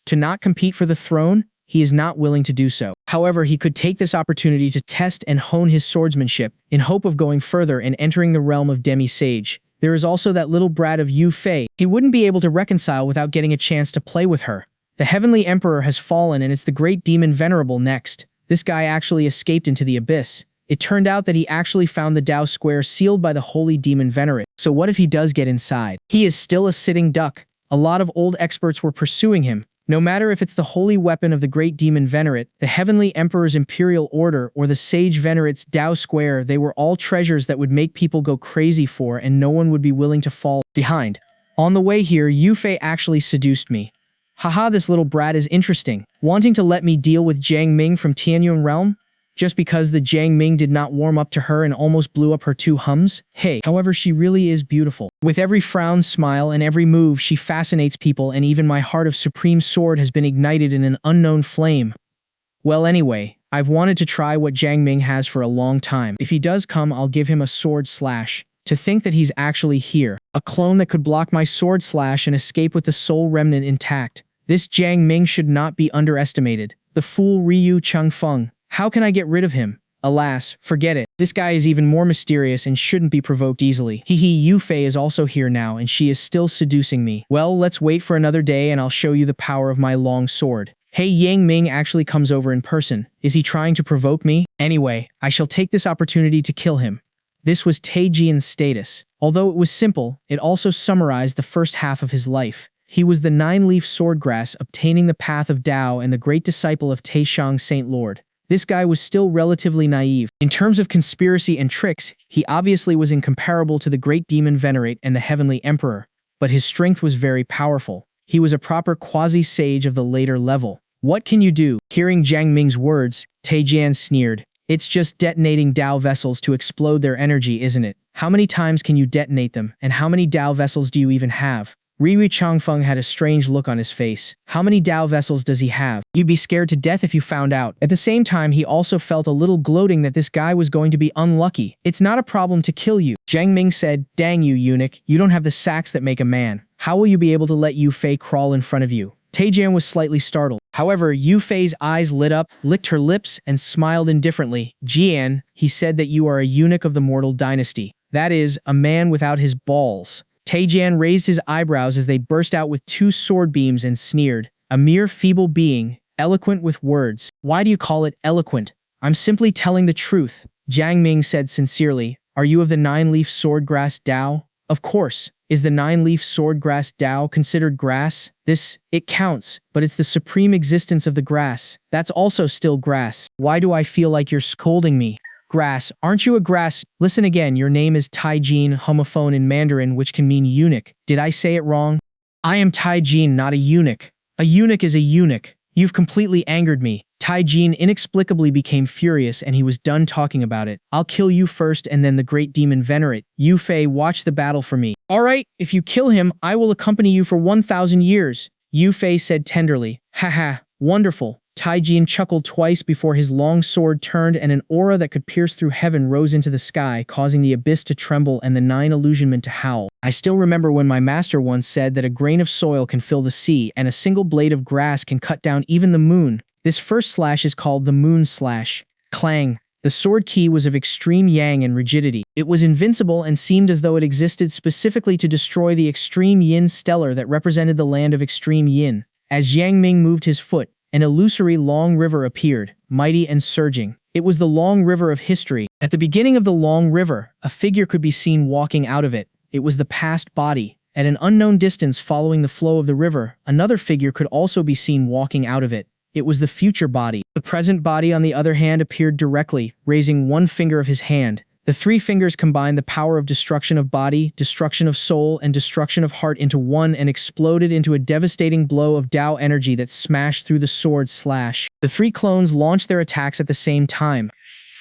To not compete for the throne, he is not willing to do so. However, he could take this opportunity to test and hone his swordsmanship, in hope of going further and entering the realm of Demi-Sage. There is also that little brat of Yu Fei. He wouldn't be able to reconcile without getting a chance to play with her. The Heavenly Emperor has fallen and it's the great demon Venerable next. This guy actually escaped into the abyss. It turned out that he actually found the Dao Square sealed by the holy demon Venerate. So what if he does get inside? He is still a sitting duck. A lot of old experts were pursuing him. No matter if it's the holy weapon of the great demon Venerate, the Heavenly Emperor's Imperial Order, or the Sage Venerate's Dao Square, they were all treasures that would make people go crazy for and no one would be willing to fall behind. On the way here, Yu Fei actually seduced me. Haha, this little brat is interesting. Wanting to let me deal with Jiang Ming from Tianyuan realm? Just because the Jiang Ming did not warm up to her and almost blew up her two hums? Hey, however, she really is beautiful. With every frown, smile, and every move, she fascinates people, and even my heart of supreme sword has been ignited in an unknown flame. Well, anyway, I've wanted to try what Jiang Ming has for a long time. If he does come, I'll give him a sword slash. To think that he's actually here. A clone that could block my sword slash and escape with the soul remnant intact. This Jiang Ming should not be underestimated. The fool Ryu Changfeng. How can I get rid of him? Alas, forget it. This guy is even more mysterious and shouldn't be provoked easily. Yu Fei is also here now and she is still seducing me. Well, let's wait for another day and I'll show you the power of my long sword. Hey, Yang Ming actually comes over in person. Is he trying to provoke me? Anyway, I shall take this opportunity to kill him. This was Tai Jian's status. Although it was simple, it also summarized the first half of his life. He was the nine-leaf swordgrass obtaining the path of Dao and the great disciple of Taishang Saint Lord. This guy was still relatively naive. In terms of conspiracy and tricks, he obviously was incomparable to the great demon Venerate and the Heavenly Emperor, but his strength was very powerful. He was a proper quasi-sage of the later level. What can you do? Hearing Jiang Ming's words, Taijian sneered. It's just detonating Dao vessels to explode their energy, isn't it? How many times can you detonate them, and how many Dao vessels do you even have? Ryu Changfeng had a strange look on his face. How many Dao vessels does he have? You'd be scared to death if you found out. At the same time, he also felt a little gloating that this guy was going to be unlucky. It's not a problem to kill you. Jiang Ming said, dang you, eunuch, you don't have the sacks that make a man. How will you be able to let Yu Fei crawl in front of you? Taijian was slightly startled. However, Yu Fei's eyes lit up, licked her lips, and smiled indifferently. Jian, he said that you are a eunuch of the mortal dynasty. That is, a man without his balls. Taijian raised his eyebrows as they burst out with two sword beams and sneered. A mere feeble being, eloquent with words. Why do you call it eloquent? I'm simply telling the truth. Jiang Ming said sincerely. Are you of the nine-leaf swordgrass Dao? Of course. Is the nine-leaf sword grass Tao considered grass? It counts, but it's the supreme existence of the grass. That's also still grass. Why do I feel like you're scolding me? Grass, aren't you a grass? Listen again, your name is Tai Jin, homophone in Mandarin, which can mean eunuch. Did I say it wrong? I am Tai Jin, not a eunuch. A eunuch is a eunuch. You've completely angered me. Tai Jin inexplicably became furious and he was done talking about it. I'll kill you first and then the great demon Venerate. Yu Fei, watch the battle for me. Alright, if you kill him, I will accompany you for 1,000 years. Yu Fei said tenderly. Haha, wonderful. Tai Jin chuckled twice before his long sword turned and an aura that could pierce through heaven rose into the sky, causing the abyss to tremble and the nine illusionmen to howl. I still remember when my master once said that a grain of soil can fill the sea and a single blade of grass can cut down even the moon. This first slash is called the moon slash. Clang. The sword key was of extreme yang and rigidity. It was invincible and seemed as though it existed specifically to destroy the extreme yin stellar that represented the land of extreme yin. As Jiang Ming moved his foot, an illusory long river appeared, mighty and surging. It was the long river of history. At the beginning of the long river, a figure could be seen walking out of it. It was the past body. At an unknown distance following the flow of the river, another figure could also be seen walking out of it. It was the future body. The present body, on the other hand, appeared directly, raising one finger of his hand. The three fingers combined the power of destruction of body, destruction of soul, and destruction of heart into one and exploded into a devastating blow of Tao energy that smashed through the sword slash. The three clones launched their attacks at the same time.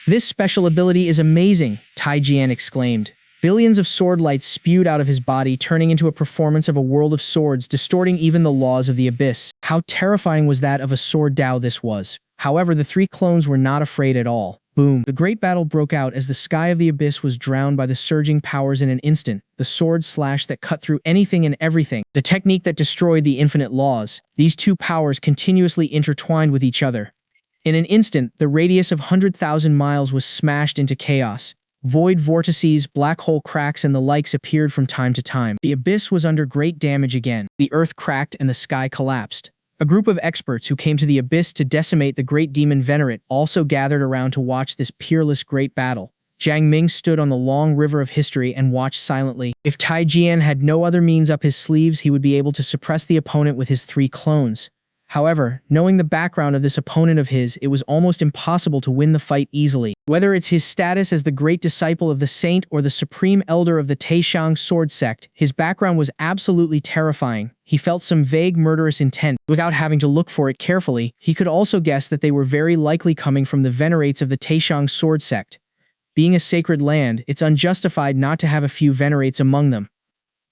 This special ability is amazing, Tai Jian exclaimed. Billions of sword lights spewed out of his body, turning into a performance of a world of swords, distorting even the laws of the abyss. How terrifying was that of a sword Tao this was. However, the three clones were not afraid at all. Boom. The great battle broke out as the sky of the abyss was drowned by the surging powers in an instant. The sword slash that cut through anything and everything. The technique that destroyed the infinite laws. These two powers continuously intertwined with each other. In an instant, the radius of 100,000 miles was smashed into chaos. Void vortices, black hole cracks, and the likes appeared from time to time. The abyss was under great damage again. The earth cracked and the sky collapsed. A group of experts who came to the abyss to decimate the great demon Venerate also gathered around to watch this peerless great battle. Jiang Ming stood on the long river of history and watched silently. If Tai Jian had no other means up his sleeves, he would be able to suppress the opponent with his three clones. However, knowing the background of this opponent of his, it was almost impossible to win the fight easily. Whether it's his status as the great disciple of the saint or the supreme elder of the Taishang sword sect, his background was absolutely terrifying. He felt some vague murderous intent. Without having to look for it carefully, he could also guess that they were very likely coming from the Venerates of the Taishang sword sect. Being a sacred land, it's unjustified not to have a few Venerates among them.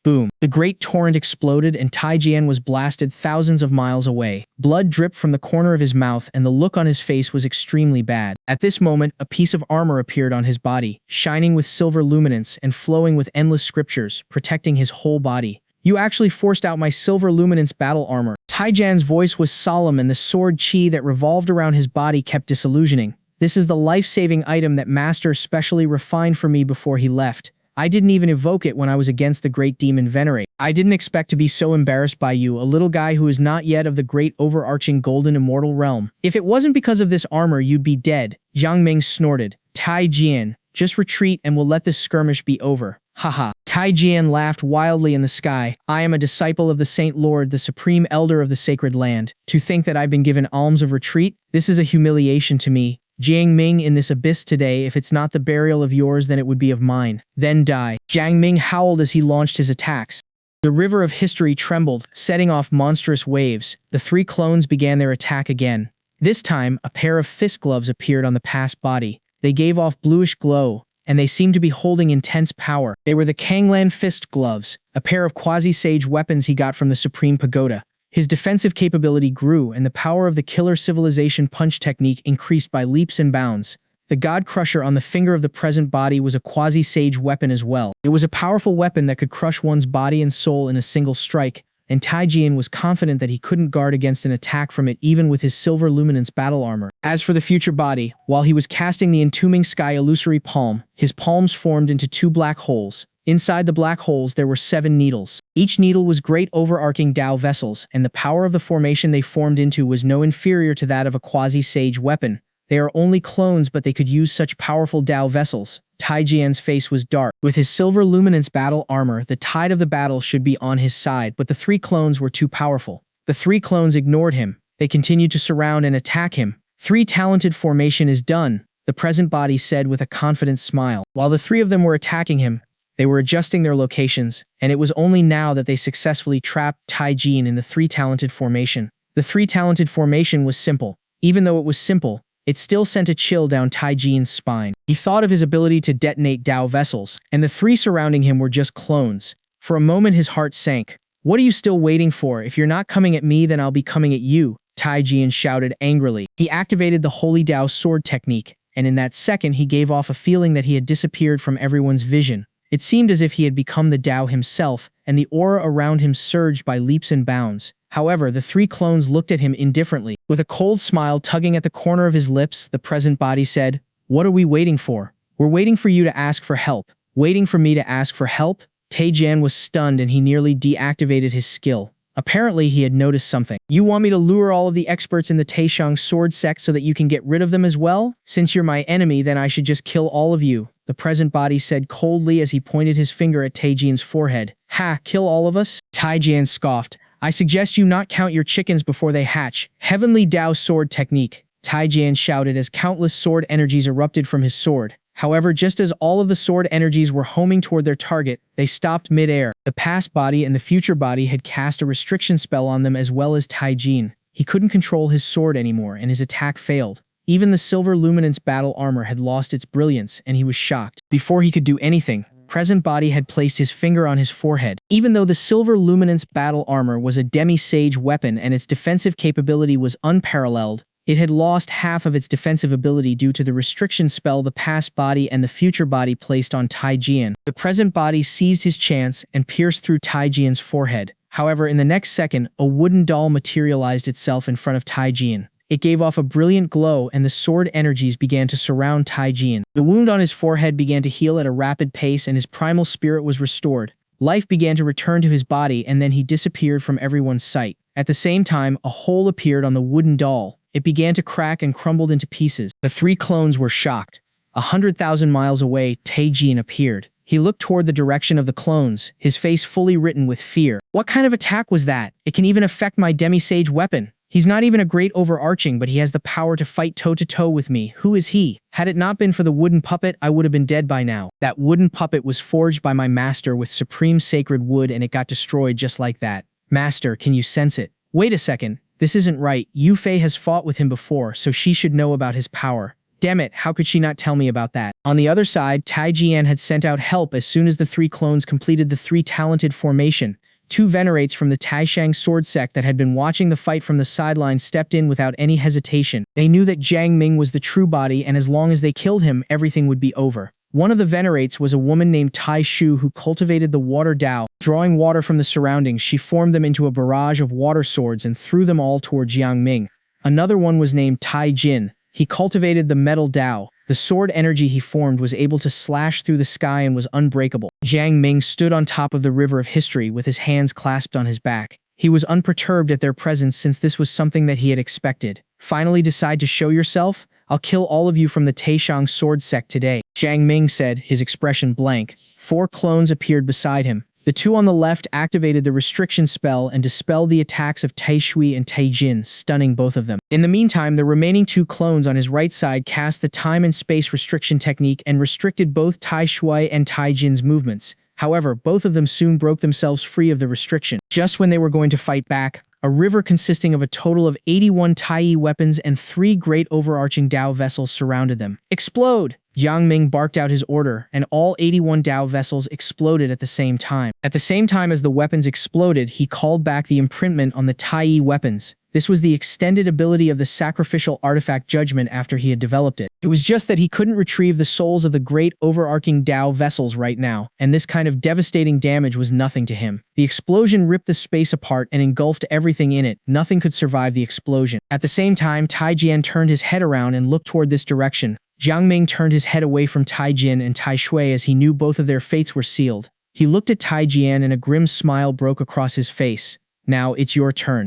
Boom. The great torrent exploded and Tai Jian was blasted thousands of miles away. Blood dripped from the corner of his mouth and the look on his face was extremely bad. At this moment, a piece of armor appeared on his body, shining with silver luminance and flowing with endless scriptures, protecting his whole body. You actually forced out my silver luminance battle armor. Tai Jian's voice was solemn and the sword chi that revolved around his body kept disillusioning. This is the life-saving item that Master specially refined for me before he left. I didn't even evoke it when I was against the great demon Venerate. I didn't expect to be so embarrassed by you, a little guy who is not yet of the great overarching golden immortal realm. If it wasn't because of this armor, you'd be dead. Jiang Ming snorted. Tai Jian, just retreat and we'll let this skirmish be over. Haha. Tai Jian laughed wildly in the sky. I am a disciple of the Saint Lord, the supreme elder of the sacred land. To think that I've been given alms of retreat? This is a humiliation to me. Jiang Ming in this abyss today, if it's not the burial of yours, then it would be of mine. Then die. Jiang Ming howled as he launched his attacks. The river of history trembled, setting off monstrous waves. The three clones began their attack again. This time, a pair of fist gloves appeared on the past body. They gave off bluish glow, and they seemed to be holding intense power. They were the Kanglan fist gloves, a pair of quasi-sage weapons he got from the Supreme Pagoda. His defensive capability grew, and the power of the killer civilization punch technique increased by leaps and bounds. The God Crusher on the finger of the present body was a quasi-sage weapon as well. It was a powerful weapon that could crush one's body and soul in a single strike, and Tai Jian was confident that he couldn't guard against an attack from it even with his silver luminance battle armor. As for the future body, while he was casting the entombing sky illusory palm, his palms formed into two black holes. Inside the black holes there were 7 needles. Each needle was great overarching Tao vessels, and the power of the formation they formed into was no inferior to that of a quasi-sage weapon. They are only clones, but they could use such powerful Dao vessels. Tai Jian's face was dark. With his silver luminance battle armor, the tide of the battle should be on his side, but the three clones were too powerful. The three clones ignored him. They continued to surround and attack him. Three talented formation is done, the present body said with a confident smile. While the three of them were attacking him, they were adjusting their locations, and it was only now that they successfully trapped Tai Jin in the three talented formation. The three talented formation was simple. Even though it was simple, it still sent a chill down Tai Jin's spine. He thought of his ability to detonate Dao vessels, and the three surrounding him were just clones. For a moment his heart sank. What are you still waiting for? If you're not coming at me, then I'll be coming at you, Tai Jin shouted angrily. He activated the Holy Dao sword technique, and in that second he gave off a feeling that he had disappeared from everyone's vision. It seemed as if he had become the Dao himself, and the aura around him surged by leaps and bounds. However, the three clones looked at him indifferently. With a cold smile tugging at the corner of his lips, the present body said, "What are we waiting for? We're waiting for you to ask for help." Waiting for me to ask for help? Tai Jian was stunned and he nearly deactivated his skill. Apparently, he had noticed something. You want me to lure all of the experts in the Taishang sword sect so that you can get rid of them as well? Since you're my enemy, then I should just kill all of you, the present body said coldly as he pointed his finger at Tai Jian's forehead. Ha, kill all of us? Tai Jian scoffed. I suggest you not count your chickens before they hatch. Heavenly Dao sword technique. Tai Jian shouted as countless sword energies erupted from his sword. However, just as all of the sword energies were homing toward their target, they stopped mid-air. The past body and the future body had cast a restriction spell on them as well as Tai Jin. He couldn't control his sword anymore and his attack failed. Even the silver luminance battle armor had lost its brilliance and he was shocked. Before he could do anything, present body had placed his finger on his forehead. Even though the silver luminance battle armor was a demi-sage weapon and its defensive capability was unparalleled, it had lost half of its defensive ability due to the restriction spell the past body and the future body placed on Tai Jian. The present body seized his chance and pierced through Tai Jian's forehead. However, in the next second, a wooden doll materialized itself in front of Tai Jian. It gave off a brilliant glow and the sword energies began to surround Tai Jian. The wound on his forehead began to heal at a rapid pace and his primal spirit was restored. Life began to return to his body and then he disappeared from everyone's sight. At the same time, a hole appeared on the wooden doll. It began to crack and crumbled into pieces. The three clones were shocked. 100,000 miles away, Tai Jian appeared. He looked toward the direction of the clones, his face fully written with fear. What kind of attack was that? It can even affect my demi-sage weapon. He's not even a great overarching, but he has the power to fight toe-to-toe with me. Who is he? Had it not been for the wooden puppet, I would have been dead by now. That wooden puppet was forged by my master with supreme sacred wood and it got destroyed just like that. Master, can you sense it? Wait a second. This isn't right. Yu Fei has fought with him before, so she should know about his power. Damn it, how could she not tell me about that? On the other side, Tai Jian had sent out help as soon as the three clones completed the three talented formation. Two Venerates from the Taishang sword sect that had been watching the fight from the sidelines stepped in without any hesitation. They knew that Jiang Ming was the true body and as long as they killed him, everything would be over. One of the Venerates was a woman named Tai Shu who cultivated the water Dao. Drawing water from the surroundings, she formed them into a barrage of water swords and threw them all toward Jiang Ming. Another one was named Tai Jin. He cultivated the metal Dao. The sword energy he formed was able to slash through the sky and was unbreakable. Jiang Ming stood on top of the river of history with his hands clasped on his back. He was unperturbed at their presence since this was something that he had expected. Finally decide to show yourself? I'll kill all of you from the Taishang sword sect today, Jiang Ming said, his expression blank. Four clones appeared beside him. The two on the left activated the restriction spell and dispelled the attacks of Tai Shui and Tai Jin, stunning both of them. In the meantime, the remaining two clones on his right side cast the time and space restriction technique and restricted both Tai Shui and Tai Jin's movements. However, both of them soon broke themselves free of the restriction. Just when they were going to fight back, a river consisting of a total of 81 Tai weapons and 3 great overarching Dao vessels surrounded them. Explode! Jiang Ming barked out his order, and all 81 Dao vessels exploded at the same time. At the same time as the weapons exploded, he called back the imprintment on the Tai weapons. This was the extended ability of the sacrificial artifact judgment after he had developed it. It was just that he couldn't retrieve the souls of the great overarching Dao vessels right now, and this kind of devastating damage was nothing to him. The explosion ripped the space apart and engulfed everything in it. Nothing could survive the explosion. At the same time, Tai Jian turned his head around and looked toward this direction. Jiang Ming turned his head away from Tai Jin and Tai Shui as he knew both of their fates were sealed. He looked at Tai Jian and a grim smile broke across his face. Now, it's your turn.